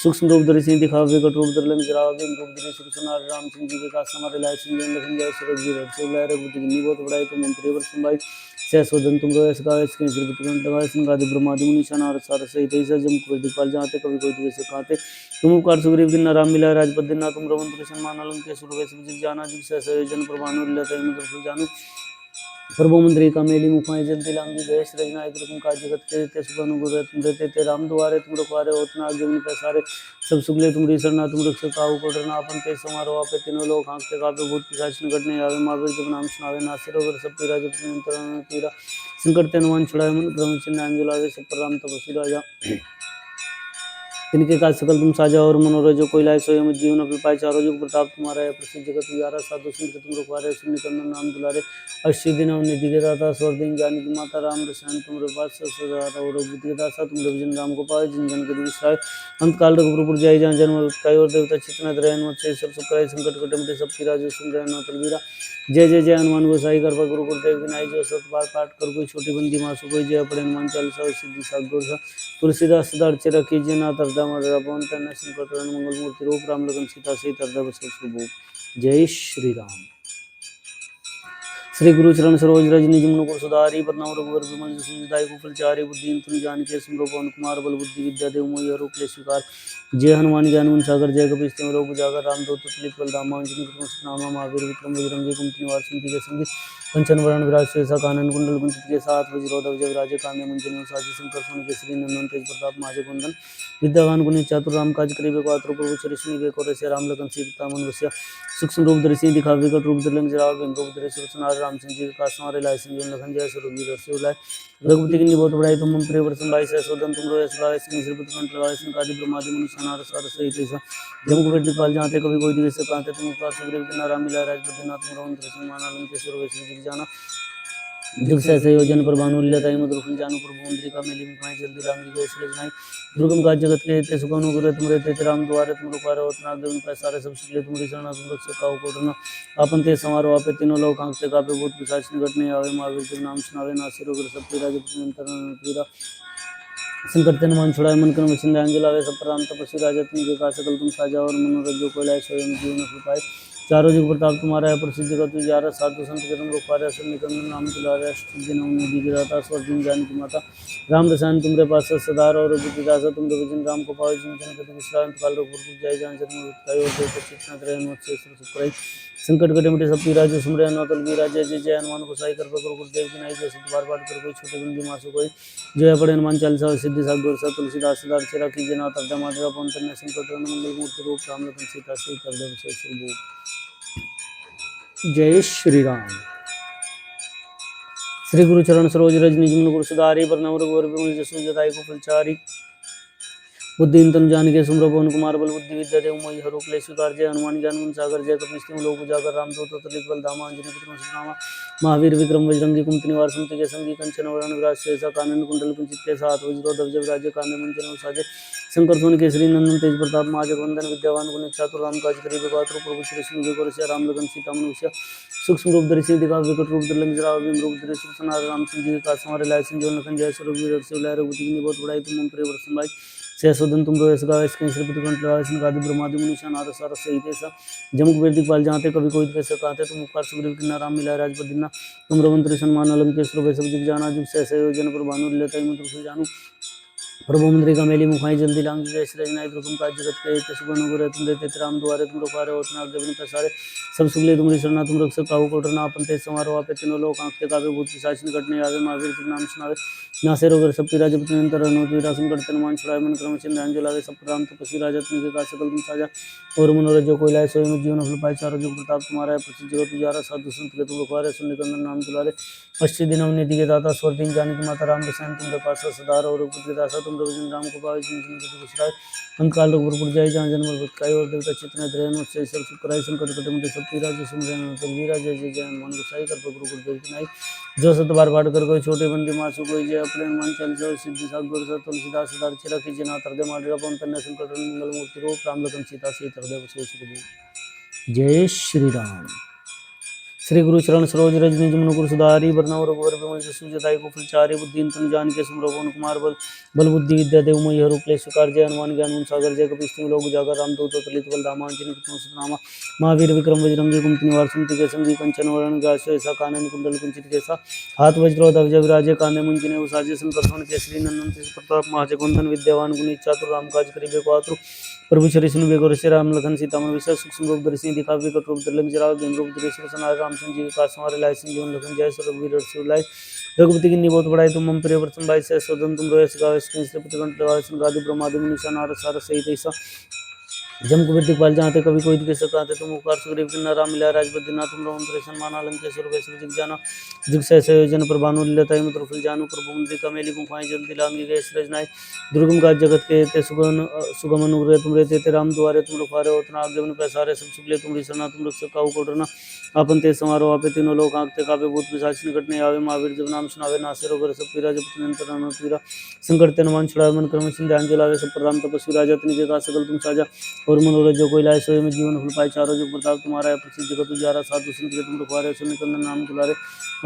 सूक्ष्म रूप धरि सिंह दिखावे विकट रूप धरि लंक जरावे भीम रूप धरि सुरसनार राम सिंह जी के काज संवारे लाए सिंह लखन जय सुरवीर हर्षि उलाय रघुपति की बहुत बड़ाई तुम मंत्री वर संभाई सहस्रवदन तुम रोयस गावे श्री श्रीपति कंठ लगावे सनकादि ब्रह्मादि मुनीसा नारद सार सहित ऐसा जम कुबेर दिखपाल जाते कभी कोई दिखे सकाते तुम उपकार सुग्रीव दिन राम मिला राजपद दिन तुम रमन सन्मान अलंक सुर वैश्व जाना जिग सहसा योजन पर भानु लेता है जानु प्रभु मंत्री का मेली मुखाई जल्दी लांगी गए रजनायक तुम का जगत के ते सुबह गुरु तुम रहते ते राम दुआरे तुम रुकवारे होतना जमीन पे सारे सब सुगले तुम रिसरना तुम रक्षक काहू कोटरना अपन ते समारो आपे तीनों लोग आंखते कापे भूत पिशाच निकट नहीं आवे महावीर जब नाम सुनावे नासिर होकर सब पीरा जब निरंतर पीरा संकट तेन मन छुड़ाए मन क्रम चिन्ह अंजलावे सब पर राम तपस्वी राजा तिनके काज सकल तुम साजा और मनोरथ जो कोई लाए सोए जीवन अपने पाए चारों जुग प्रताप तुम्हारा है प्रसिद्ध जगत उजारा साधु संत तुम रुखवारे निकंदन नाम दुलारे अष्टि दिन हमने दिखे दाता स्वर दिन जानी की माता राम रसायन तुम पास और बुद्धि दासा तुम रविजन राम को पाए जिन जन के विश्राय अंत काल रघुपुर जाय जहाँ जन्म कई और देवता चित्त रहन से सब सुखराय संकट कटमते सब की राज सुन रहना तलवीरा जय जय जय हनुमान गोसाई कृपा गुरु गुरुदेव की नाई जो सत बार पाठ कर कोई छोटी बंदी मासु कोई जय अपने हनुमान चालीसा सिद्धि सागर तुलसीदास सदा चेरा कीजिए नाथ हृदय मरेरा पवन तन्य संकट हरण मंगल मूर्ति रूप राम लगन सीता सहित हृदय बसो शुभ जय श्री राम। श्री गुरु चरण सरोज रज निज मनु कुरसुधारी वरना रघुवर विमल जसु जदाई कुफलचारी बुद्धि तुम जान के सिंह पवन कुमार बल बुद्धि विद्या देव मोहि हर रूप ले स्वीकार जय हनुमान ज्ञान गुण सागर जय कपीस तिम लोक उजागर रामदूत अतुलित बलधामा अंजनी पुत्रम सुतनामा महावीर विक्रम बजरंगी कुमति निवार संतके संगी कंचन वरण विराज सुवेसा कानन कुंडल कुंचित के साथ वज्रोधव जब राजे कांधे मुंजन साजी शंकर सुन केसरी नंदन तेज प्रताप महाजगवंदन विद्यावान गुणी चातुर राम काज करिबे पात्र प्रभु चरिष्णु बेकोर से राम लगन सीता मनुष्य सूक्ष्म रूप धरि सिंह दिखावे विकट रूप धरि लंक जरावे भीम रूप धरि सुरसनार राम सिंह जी के काज संवारे लाए सिंह लखन जय सुरवीर हर्षि उलाय रघुपति की बहुत बड़ाई तुम मम प्रिय वर संभाई सहस्रवदन तुम रोयस गावे श्री श्रीपति कंठ लगावे सनकादि ब्रह्मादि मुनीसा नारद सार सहित ऐसा जम कुबेर दिखपाल जाते कभी कोई दिखे सकाते तुम उपकार सुग्रीव दिन राम मिला राजपद दिन तुम रमन सन्मान अलंक सुर वैश्व जाना जुग सहसा योजन पर भानु लेता है मधुर जानु प्रभु मंत्री का मेली मुखाई जल्दी राम जी जय श्री राम दुर्गम काज जगत के ते सुगम गुरु तुम रहते राम द्वारे तुम रुकवारे होतना जमीन पे सारे सब सुगले तुम रिसरना तुम रक्षक काहू कोटरना अपन ते समारो आपे तीनों लोग आंखते कापे भूत पिशाच निकट नहीं आवे महावीर जब नाम सुनावे नासिर होकर सब पीरा जब निरंतर पीरा संकट तेन मन छुड़ाए मन क्रम चिन्ह अंजलावे सब पर राम तपस्वी राजा तुम के का सकल तुम साजा और मनोरथ जो कोई लाए सोए जीवन पाए चारों जुग प्रताप तुम्हारा है, प्रसिद्ध जगत उजियारा, साधु संत के तुम रखवारे, असुर निकंदन नाम दुलारे, अष्टसिद्धि नवनिधि की दाता, स्वर्गीय ज्ञान की माता, राम रसायन तुमरे पास सदार और बुद्धिदासा, तुम भजन राम को पावे, जिनजन कति विश्रांत काल रघुपुर जाय, जहाँ जन्म उत्थाय और देव चित्त त्रय मत्स्य सुखराई, संकट कटे मिटे सब पीरा, जो सुमरे अनवतल वीरा, जय जय जय हनुमान गोसाई कर पकड़ गुरुदेव की नाई, जय सत बार बार कर कोई छोटे बंदी मासु कोई, जय पड़े हनुमान चालीसा सिद्धि सागर सा, तुलसीदास सदा चेरा कीजिए नाथ हृदय माधव पवन तनय संकट हरण मंगल मूर्ति रूप, राम लखन सीता सहित हृदय बसै सुरभूप। जय श्री राम। श्री गुरु चरण सरोज रज निज मन गुरु सुधारी, बरनउर गोर बिमल जसु जदाई को फलचारी, बुद्धिन तनु जानिके सुमरो पवन कुमार, बल बुद्धि विद्या देव मोहि हरो क्लेश विकार, जय हनुमान ज्ञान गुण सागर, जय कपीस तिहुँ लोक उजागर, रामदूत अतुलित बल धामा, अंजनी पुत्र सुनामा, महावीर विक्रम बजरंगी कुमति निवार सुमति के संगी, कंचन वरण विराज शेषा कानन कुंडल कुंचित केसा, हाथ वज्रो ध्वजा विराजे, कांधे मुंजन साजे, शंकर सुवन केसरी नंदन तेज प्रताप, महाजग वंदन विद्यावान गुणी चातुर, राम काज करिबे को आतुर, प्रभु श्री विष्णु को रसिया, राम लगन सीता मन बसिया, सूक्ष्म रूप धरि सिद्धि दिखावे, विकट रूप धरि लंक जरावे, भीम रूप धरि असुर संहारे, रामचंद्र जी के काज सवारे, लाए संजीवन लखन जय, रघुवीर हर्षि उलाय, रघुपति कीन्ही बहुत बड़ाई, तुम मम प्रिय भरत भाई, सहसोदन तुम रोयस गावे, इसके श्रीपति कंठ लगावे, सिंहादि ब्रह्मादि मुनीषा नारद सारद सहित ऐसा, जमक वेद दिखपाल जाते, कभी कोई कैसे कहते, तुम उपकार सुग्रीव किन्ना राम मिलाए राजपद दीन्ना, तुम रघुवंतरि सन्मान अलंकेश्वर वै सब जग जाना, जुग सहसा योजन पर भानु लेता ही मंत्र जानू, प्रभु मुद्रिका मेली मुखाई जल्दी लांग, जय श्री रजनाई दुर्गम काज जगत के एक सुगन गुरे, तुम देते राम दुआरे, तुम रखवारे होतना आज्ञा बिन प्रसारे, सब सुगले तुमरी शरणा, तुम रक्षक काहू को डरना, आपन तेज समारो आपे तीनों लोक आंखते कावे, भूत पिशाच निकट नहीं आवे, महावीर तुम नाम सुनावे, नासे रोग सब पीरा, जपत निरंतर हनुमत वीरा, संकट ते हनुमान छुड़ाए, मन क्रम वचन ध्यान जो लावे, सब प्रकार तपस्वी राजा तिनके काज सकल तुम साजा, और मनोरथ जो कोई लाए, सोई मत जीवन फल पाए, चारों जुग प्रताप तुम्हारा है, प्रसिद्ध जगत उजियारा, साधु संत के तुम रखवारे, असुर निकंदन नाम दुलारे, अष्टसिद्धि नवनिधि के दाता, स्वर्गीय ज्ञान की माता, राम रसायन तुमरे पास सदा रहो, रघुपति दासा तुम भजन राम को पावे, जिनजन कति विश्राय, अंतकाल रघुपुर जाय, जहाँ जन्म उत्थाय और देवता चित्त त्रय मत्स्य सुखराई, संकट कटे मिटे सब पीरा, जो सुमरे अनवतल वीरा, जय जय जय हनुमान गोसाई कर पकड़ गुरुदेव की नाई, जो सत बार पाठ कर कोई छोटे बंदी मासु कोई, जय अपने हनुमान चालीसा सिद्धि सागर सा, तुलसीदास सदा चेरा कीजिए नाथ हृदय माधव पवन तनय संकट हरण मंगल मूर्ति रूप, राम लखन सीता सहित हृदय बसै सुरभूप। जय श्री राम। श्री गुरु चरण सरोज रज निज मन गुरु सुधारी, बरनउर रघुवर बिमल जसु जदाई को फलचारी, बुद्धिन तनु जानिके सुमरो पवन कुमार, बल बुद्धि विद्या देव मोहि हरो क्लेश विकार, जय हनुमान ज्ञान गुण सागर, जय कपीस तिहुँ लोक उजागर, रामदूत अतुलित बल धामा, अंजनी पुत्र सुनामा, महावीर विक्रम बजरंगी कुमति निवार सुमति के संगी, कंचन वरण विराज शेषा कानन कुंडल कुंचित केसा, हाथ वज्रो ध्वजा विराजे, कांधे मुंजने साजे, शंकर सुवन केसरी नंदन तेज प्रताप, महाजग वंदन विद्यावान गुणी चातुर, राम काज करिबे को आतुर, प्रभु श्री विष्णु बेको रसिया, राम लखन सीता मन बसिया, सूक्ष्म रूप धरि सिंह दिखावे, विकट रूप धरि लंक जरावे, भीम रूप धरि असुर संहारे, रामचंद्र जी के काज सवारे, लाए संजीवन लखन जय, रघुवीर हर्षि उलाय, रघुपति कीन्ही बहुत बड़ाई, तुम मम प्रिय भरत भाई, सहसोदन तुम रोयस गावे, इसके श्रीपति कंठ लगावे, सिंहादि ब्रह्मादि मुनीषा नारद सारद सहित ऐसा, जम कुबेर दिखपाल जाते, कभी कोई दिखे सकाते, तुम उपकार सुग्रीव किन्ना राम मिलाए राजपद दीन्ना, तुम रघुवंतरि सन्मान अलंकेश्वर वै सब जग जाना, जुग सहसा योजन पर भानु लेता ही मंत्र फल जानू, प्रभु मुद्रिका मेली मुखाई जल्दी लांगी, गए रजनाई दुर्गम काज जगत के ते सुगम अनुग्रह तुम रहते राम दुआरे, तुम रखवारे होतना आज्ञा बिन प्रसारे, सब सुगले तुमरी शरणा, तुम रक्षक काहू को डरना, आपन तेज समारो आपे तीनों लोक आंखते कापे, भूत पिशाच निकट नहीं आवे, महावीर जब नाम सुनावे, नासे रोग सब पीरा, जपत निरंतर हनुमत वीरा, संकट ते हनुमान छुड़ावे, मन क्रम वचन ध्यान जो लावे, सब प्रकार तपस्वी राजा तिनके काज सकल तुम साजा, और मनोरथ जो कोई लाए, सोई में जीवन फल पाए, चारों जुग प्रताप तुम्हारा है, प्रसिद्ध जगत उजियारा, साधु संत के तुम रखवारे, असुर निकंदन नाम दुलारे,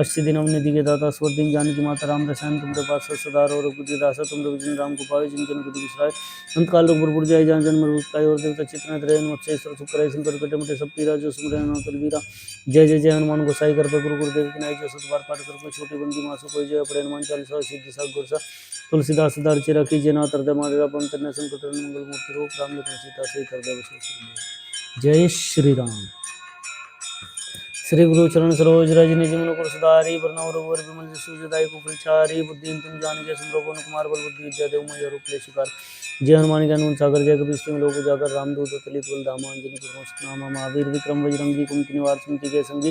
अष्टसिद्धि नवनिधि के दाता, स्वर्गीय ज्ञान की माता, राम रसायन तुमरे पास सदा रहो, रघुपति दासा तुम भजन राम को पावे, जिनजन कति विश्राय, अंतकाल रघुपुर जाय, जहाँ जन्म उत्थाय और देवता चित्त त्रय मत्स्य सुखराई, संकट कटे मिटे सब पीरा, जो सुमरे अनवतल वीरा, जय जय जय हनुमान गोसाई कर पे गुरुदेव की नाई, जो सत बार पाठ कर कोई छोटी बंदी मासु कोई, जय अपने हनुमान चालीसा सिद्धि सागर सा, तुलसीदास सदा चेरा कीजिए नाथ हृदय माधव पवन तनय संकट हरण मंगल मूर्ति रूप, राम लखन सीता सहित हृदय बसै सुरभूप। जय श्री राम। श्री गुरु चरण सरोज रज निज मन गुरु सुधारी, बरनउर रघुवर बिमल जसु जदाई को फलचारी, बुद्धिन तुम जानिके सुमरो पवन कुमार, बल बुद्धि विद्या देव मोहि हरो क्लेश विकार, जय हनुमान ज्ञान गुण सागर, जय कपीस तिहुँ लोक उजागर, रामदूत अतुलित बल धामा, अंजनी पुत्र सुनामा, महावीर विक्रम बजरंगी कुमति निवार सुमति के संगी,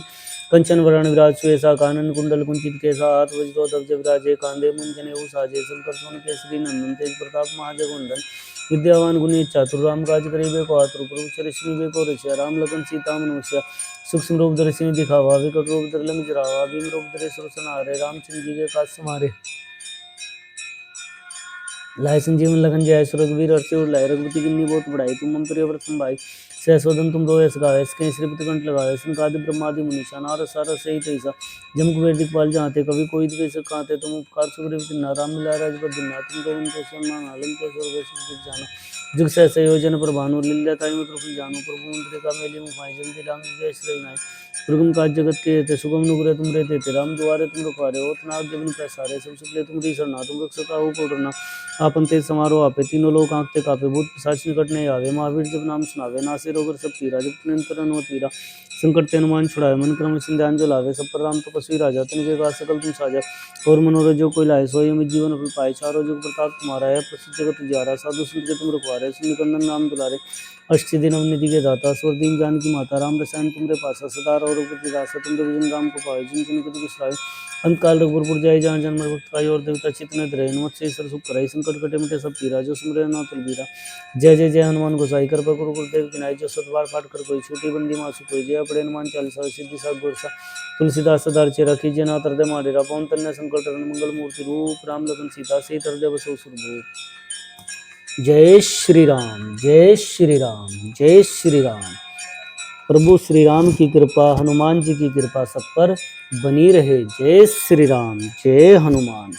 कंचन वरण विराज सुएसा, कानन कुंडल कुंचित केसा, हाथ वज्रो ध्वजा विराजे, कांधे मुंजने साजे, शंकर सुवन केसरी नंदन तेज प्रताप, महाजग वंदन विद्यावान गुणी चातुर, राम काज करिबे को आतुर, प्रभु चरिश्री बेको रसिया, राम लखन सीता मन बसिया, सूक्ष्म रूप धरि सिंह दिखावा, विकट रूप धरि लंक जरावा, भीम रूप धरि असुर संहारे, रामचंद्र जी के काज सवारे, लाए संजीवन लखन जय, रघुवीर हर्षि उलाय, रघुपति कीन्ही बहुत बड़ाई, तुम मम प्रिय भरत भाई, सहसोदन तुम रोयस गावे, इसके श्रीपति कंठ लगावे, संकादि ब्रह्मादि मुनीषा नारद सारद सहित ऐसा, जम कुबेर दिखपाल जाते, कभी कोई दिखे सकाते, तुम उपकार सुग्रीव किन्ना राम मिलाए राजपद दीन्ना, तुम तो उनके सन्मान अलंकेश्वर वै सब जग जाना, जुग सहस्र योजन पर भानु लील्यताय मत्र जानो प्रभु मुद्रिका मेली मुखाई जल्दी लांगी जय श्री नाय दुर्गम काज जगत के ते सुगम नुग्रह तुम रहते थे राम द्वारे तुम रखवारे हो तना आज्ञा बिनु पैसारे सब सुखले तुम री सरना तुम रक्षक काहू को डरना आपन तेज समारोह आपे तीनों लोग आंखते कापे भूत पिशाच निकट नहीं आवे महावीर जब नाम सुनावे नासे रोगर सब पीरा जब निरंतर अनुमत पीरा संकट ते हनुमान छुड़ाए मन क्रम सिंध्यान जो लावे सब पर राम तपस्वी राजा तिनके का सकल तुम साजा और मनोरथ जो कोई लाए सोई अमित जीवन फल पाए चारों जुग प्रताप तुम्हारा है प्रसिद्ध जगत उजियारा साधु संत के तुम रखवारे सुनिकंदन नाम दुलारे अष्ट दिन अवनिधि के दाता स्वर्दीन जान की माता राम रसायन तुमरे पासा सदा और दासा तुम विजन राम को पाए जिन जिन कति बिसराए अंतकाल रघुपुर जाय जहाँ जन्म भक्त पाई और देवता चित्त न धरे नमत से सुख कराई संकट कटे मिटे सब पीरा जो सुमरे ना तुलबीरा जय जय जय हनुमान गोसाई कृपा करो गुरुदेव किनाई जो सतबार पाठ कर कोई छोटी बंदी मासु कोई जय अपड़े हनुमान चालीसा सिद्धि सा गोरसा तुलसीदास सदार चेरा कीजिए ना तरदे माडेरा पवन तन्य संकट हरण मंगल मूर्ति रूप राम लखन सीता से तरदे बसो सुरभूप जय श्री राम जय श्री राम जय श्री राम। प्रभु श्री राम की कृपा हनुमान जी की कृपा सब पर बनी रहे। जय श्री राम जय हनुमान।